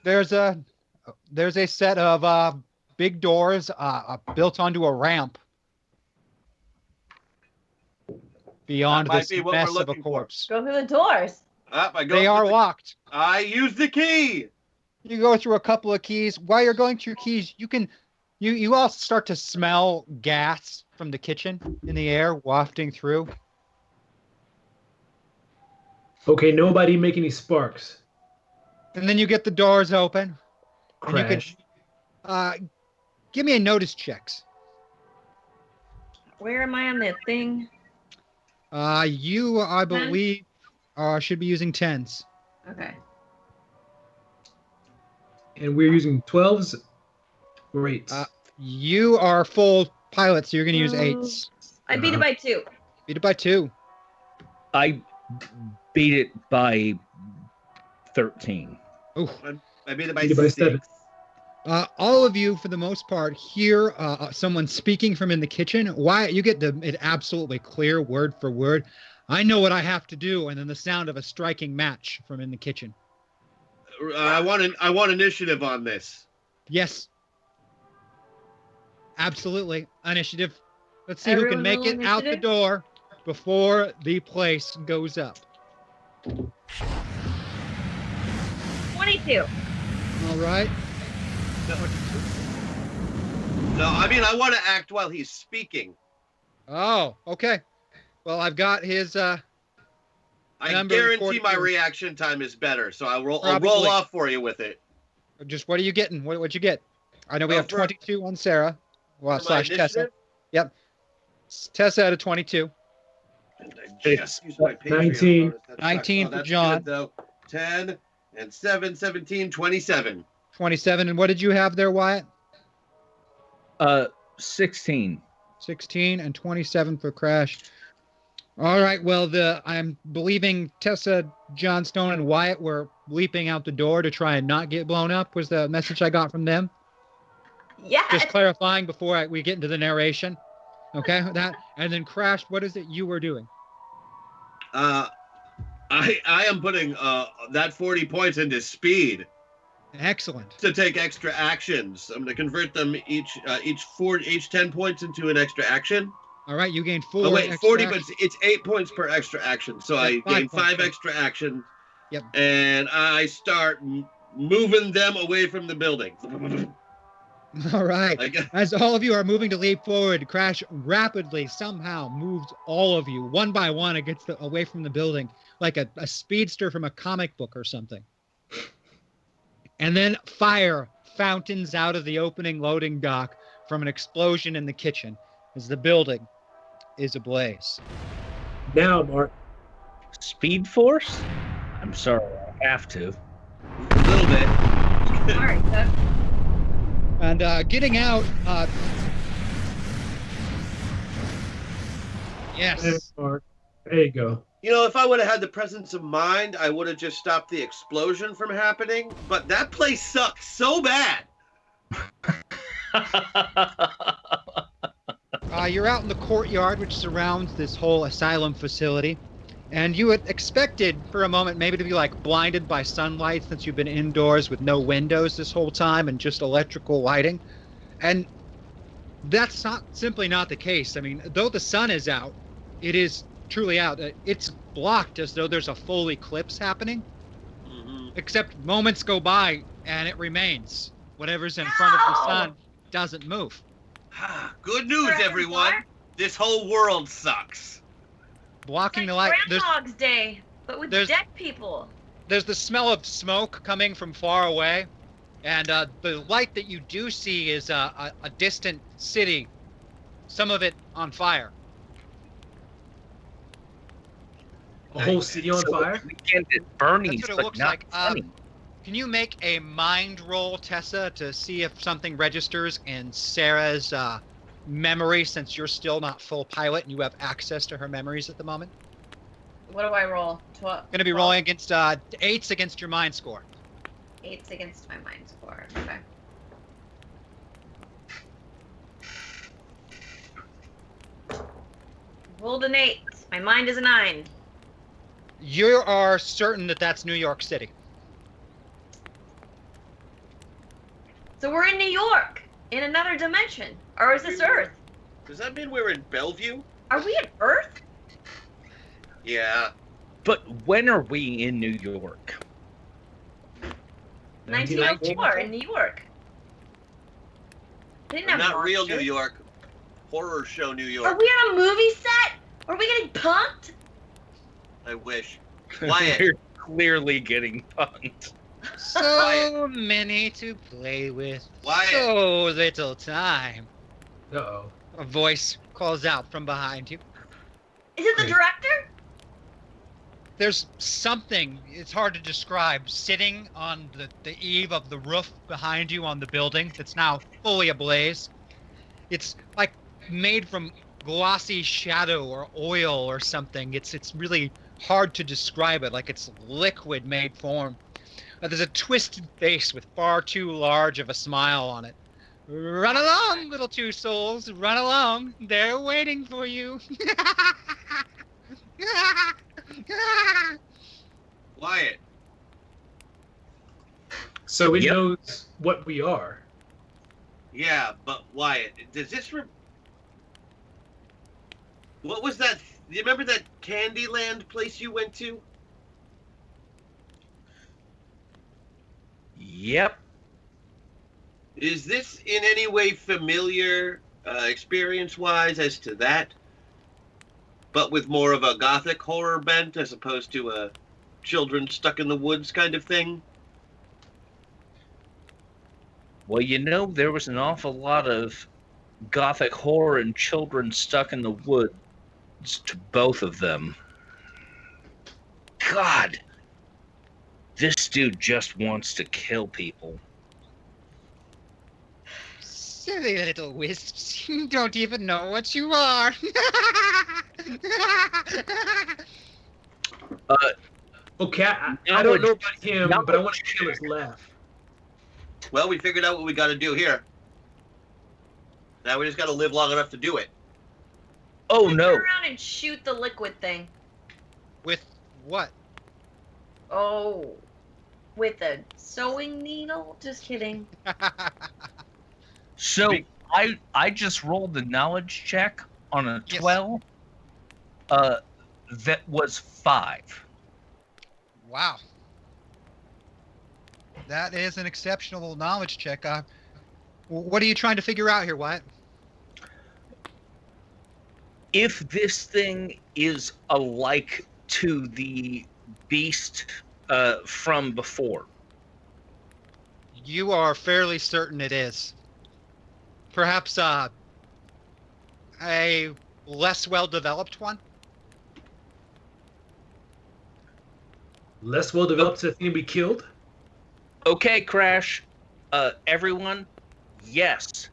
There's a set of big doors built onto a ramp beyond That might this be what mess we're of a looking for. corpse. Go through the doors. They are locked. I used the key. You go through a couple of keys. While you're going through keys, you all start to smell gas from the kitchen in the air wafting through. Okay, nobody make any sparks. And then you get the doors open. And you Crash. can give me a notice checks. Where am I on the thing? You, I believe, should be using 10s. Okay. And we're using 12s or 8s. You are full pilot, so you're going to use 8s. I beat it by 2. Beat it by 2. I beat it by 13. Oh, I beat it by Beat it by 6. 7. all of you, for the most part, hear someone speaking from in the kitchen. Wyatt, you get it absolutely clear, word for word. I know what I have to do, and then the sound of a striking match from in the kitchen. I want initiative on this. Yes. Absolutely. Initiative. Let's see who can make it out the door before the place goes up. 22. All right. No, I mean I want to act while he's speaking. Oh, okay. Well, I've got his I guarantee my reaction time is better, so I'll roll off for you with it. Just what are you getting? What'd you get? I know we have 22 on Sarah. Well, slash Tessa. Yep. Tessa had a 22. Just use my Patreon 19. bonus. That sucks. 19 Oh, for that's John. good, though. 10 and 7, 17, 27. 27. And what did you have there, Wyatt? 16. 16 and 27 for Crash. All right. Well, I'm believing Tessa, John Stone, and Wyatt were leaping out the door to try and not get blown up. Was the message I got from them? Yeah. Just clarifying before we get into the narration. Okay. That and then Crash. What is it you were doing? I am putting that 40 points into speed. Excellent. To take extra actions. I'm going to convert them each 10 points into an extra action. All right, you gain 4. Oh wait, 40, but it's 8 points per extra action. So I gain 5 extra actions. Yep. And I start moving them away from the building. All right. As all of you are moving to leap forward, Crash rapidly somehow moves all of you one by one away from the building, like a speedster from a comic book or something. And then fire fountains out of the opening loading dock from an explosion in the kitchen as the building is ablaze. Now, Mark. Speed Force? I'm sorry, I have to. A little bit. All right, Doug. And getting out. Yes. Hey, Mark. There you go. You know, if I would have had the presence of mind, I would have just stopped the explosion from happening. But that place sucks so bad. You're out in the courtyard, which surrounds this whole asylum facility. And you had expected for a moment maybe to be like blinded by sunlight since you've been indoors with no windows this whole time and just electrical lighting. And that's simply not the case. I mean, though the sun is out, it is truly out. It's blocked as though there's a full eclipse happening. Mm-hmm. Except moments go by and it remains. Whatever's in front of the sun doesn't move. Good news, everyone. This whole world sucks. Blocking the light. Groundhog's Day, but with dead people. There's the smell of smoke coming from far away, and the light that you do see is a distant city, some of it on fire. The whole city on fire? Weekend at Bernie's, That's what it but looks not like. sunny. Can you make a mind roll, Tessa, to see if something registers in Sarah's memory, since you're still not full pilot and you have access to her memories at the moment? What do I roll? Going to be rolling against 8s against your mind score. 8s against my mind score. Okay. Rolled an 8. My mind is a 9. You are certain that that's New York City. So we're in New York, in another dimension. Or is this Earth? Does that mean we're in Bellevue? Are we in Earth? Yeah. But when are we in New York? 1904 in New York. They didn't have Not real monsters. New York. Horror show New York. Are we on a movie set? Are we getting punked? I wish. Wyatt. We're clearly getting punked. So many to play with. Wyatt. So little time. Uh-oh. A voice calls out from behind you. Is it the director? There's something, it's hard to describe, sitting on the eve of the roof behind you on the building that's now fully ablaze. It's like made from glossy shadow or oil or something. It's really hard to describe it, like it's liquid made form. There's a twisted face with far too large of a smile on it. Run along, little two souls, run along. They're waiting for you. Wyatt. So it knows what we are. Yeah, but Wyatt, does this... What was that? Do you remember that Candyland place you went to? Yep. Is this in any way familiar, experience-wise, as to that? But with more of a gothic horror bent as opposed to a children stuck in the woods kind of thing? Well, you know, there was an awful lot of gothic horror and children stuck in the woods to both of them. God, this dude just wants to kill people. Silly little wisps. You don't even know what you are. Okay, I don't know about him, but I want to kill his laugh. Well, we figured out what we got to do here. Now we just got to live long enough to do it. Oh, no. Turn around and shoot the liquid thing. With what? Oh, with a sewing needle? Just kidding. So I just rolled the knowledge check on a 12. That was 5. Wow. That is an exceptional knowledge check. What are you trying to figure out here, Wyatt? If this thing is alike to the beast from before. You are fairly certain it is. Perhaps a less well-developed one? Less well-developed to the thing we killed? Okay, Crash. Everyone, yes.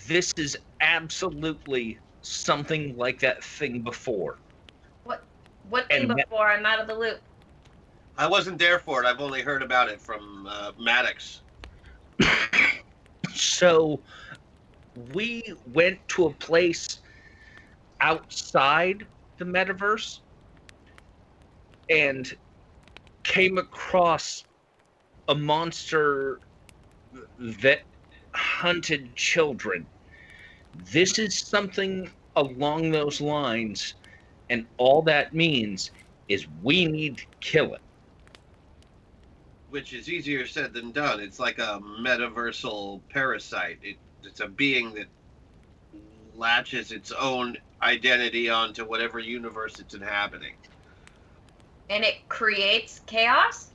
This is absolutely something like that thing before. What thing before? I'm out of the loop. I wasn't there for it. I've only heard about it from Maddox. So we went to a place outside the metaverse and came across a monster that hunted children. This is something along those lines, and all that means is we need to kill it. Which is easier said than done. It's like a metaversal parasite. It's a being that latches its own identity onto whatever universe it's inhabiting. And it creates chaos?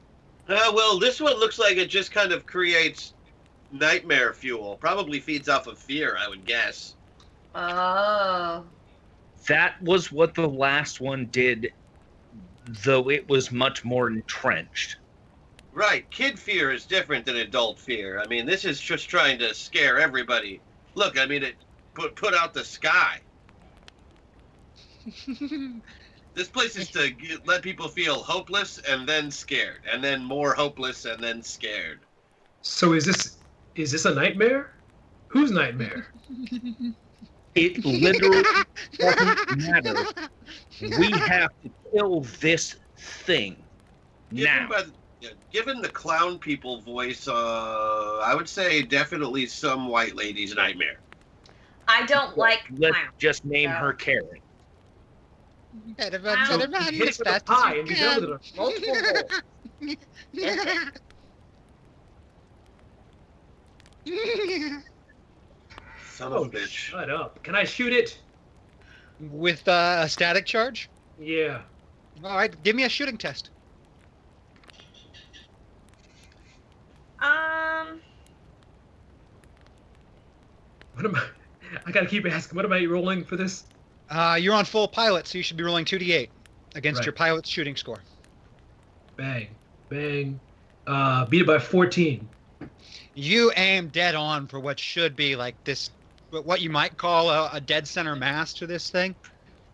Well, this one looks like it just kind of creates nightmare fuel. Probably feeds off of fear, I would guess. Oh. That was what the last one did, though it was much more entrenched. Right. Kid fear is different than adult fear. I mean, this is just trying to scare everybody. Look, I mean, it put out the sky. This place is to let people feel hopeless and then scared, and then more hopeless and then scared. So is this a nightmare? Whose nightmare? It literally doesn't matter. We have to kill this thing now. Given the clown people voice, I would say definitely some white lady's nightmare. I don't like Let's clowns. just name her Karen. Better run as Hit it with a fast pie as and you be done can. with it. Multiple holes. Son of a bitch. Shut up. Can I shoot it? With a static charge? Yeah. All right, give me a shooting test. What am I gotta keep asking. What am I rolling for this? You're on full pilot, so you should be rolling 2d8 against Right. your pilot's shooting score. Bang. Bang. Beat it by 14. You aim dead on for what should be like this, what you might call a dead center mass to this thing,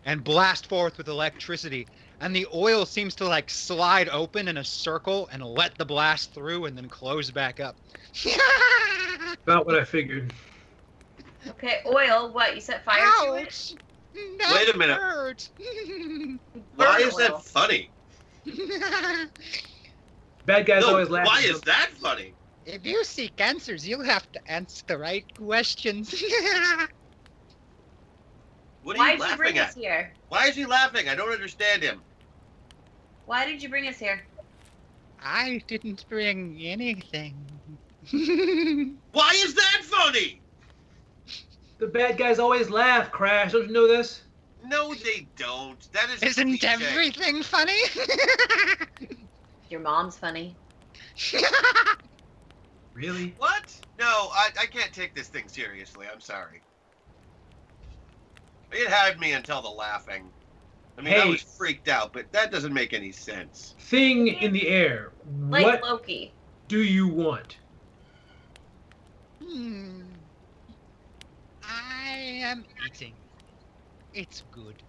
and blast forth with electricity. And the oil seems to like slide open in a circle and let the blast through and then close back up. About what I figured. Okay, oil, what? You set fire to it? Wait a minute. Hurt. Why is that funny? Bad guys No, always laugh. why is that funny? If you seek answers, you'll have to answer the right questions. What are Why you did you laughing bring at? us here? Why is he laughing? I don't understand him. Why did you bring us here? I didn't bring anything. Why is that funny? The bad guys always laugh, Crash. Don't you know this? No, they don't. That is Isn't cliche. everything funny? Your mom's funny. Really? What? No, I can't take this thing seriously. I'm sorry. It had me until the laughing. I mean, I Hey. was freaked out, but that doesn't make any sense. Thing in the air. Like What Loki. do you want? I am eating. It's good.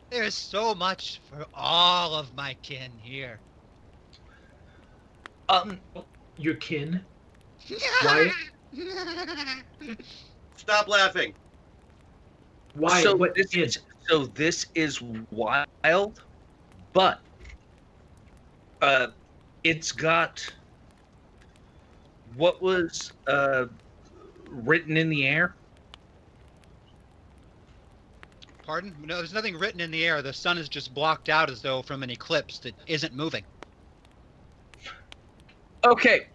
There's so much for all of my kin here. Your kin? Wyatt? Stop laughing. Wyatt, So what this kin? this is wild, but it's got what was written in the air. Pardon? No, there's nothing written in the air. The sun is just blocked out as though from an eclipse that isn't moving. Okay.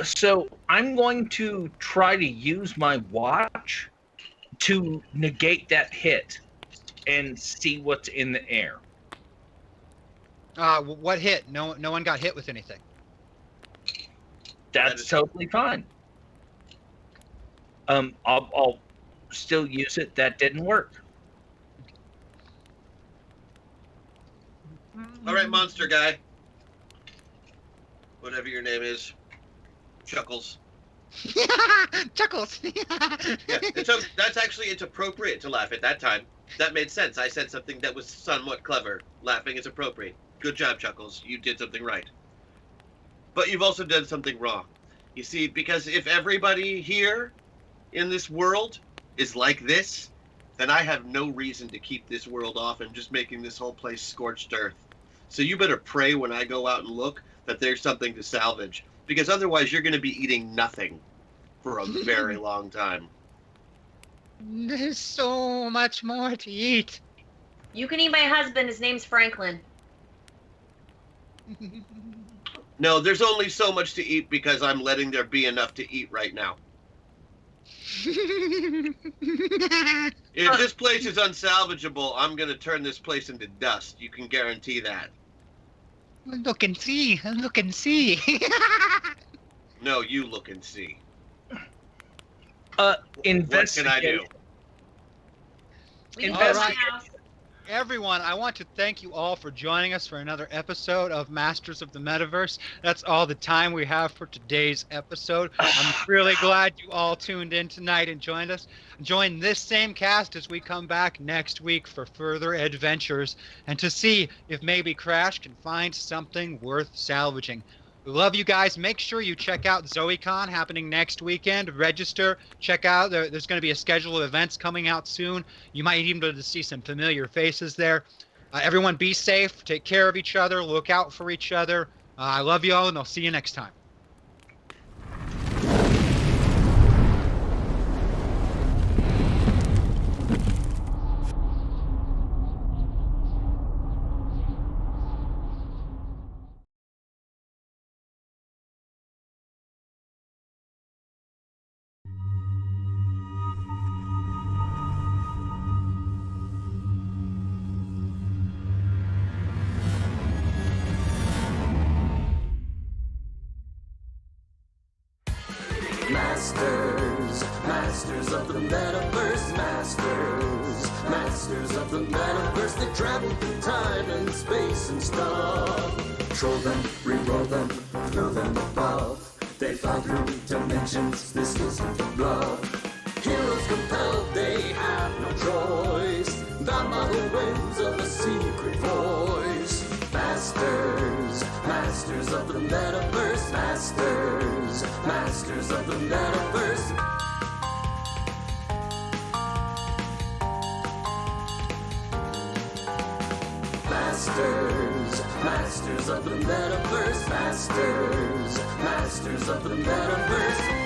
So I'm going to try to use my watch to negate that hit and see what's in the air. What hit? No one got hit with anything. That's totally fine. I'll still use it. That didn't work. All right, monster guy. Whatever your name is. Chuckles. Chuckles. Yeah, that's actually, it's appropriate to laugh at that time. That made sense. I said something that was somewhat clever. Laughing is appropriate. Good job, Chuckles. You did something right. But you've also done something wrong. You see, because if everybody here in this world is like this, then I have no reason to keep this world off and just making this whole place scorched earth. So you better pray when I go out and look that there's something to salvage. Because otherwise you're going to be eating nothing for a very long time. There's so much more to eat. You can eat my husband. His name's Franklin. No, there's only so much to eat because I'm letting there be enough to eat right now. If this place is unsalvageable, I'm going to turn this place into dust. You can guarantee that. Look and see. Look and see. No, you look and see. Investigate. What can I do? All right. Everyone, I want to thank you all for joining us for another episode of Masters of the Metaverse. That's all the time we have for today's episode. I'm really glad you all tuned in tonight and joined us. Join this same cast as we come back next week for further adventures and to see if maybe Crash can find something worth salvaging. We love you guys. Make sure you check out ZoeCon happening next weekend. Register. Check out. There's going to be a schedule of events coming out soon. You might even be able to see some familiar faces there. Everyone be safe. Take care of each other. Look out for each other. I love you all, and I'll see you next time. Masters of the Metaverse, Masters of the Metaverse. They travel through time and space and stuff. Troll them, re-roll them, throw them above. They fly through dimensions, this isn't a bluff. Heroes compelled, they have no choice. Bound by the winds of a secret voice. Masters of the Metaverse, Masters of the Metaverse. Masters of the Metaverse, masters of the Metaverse.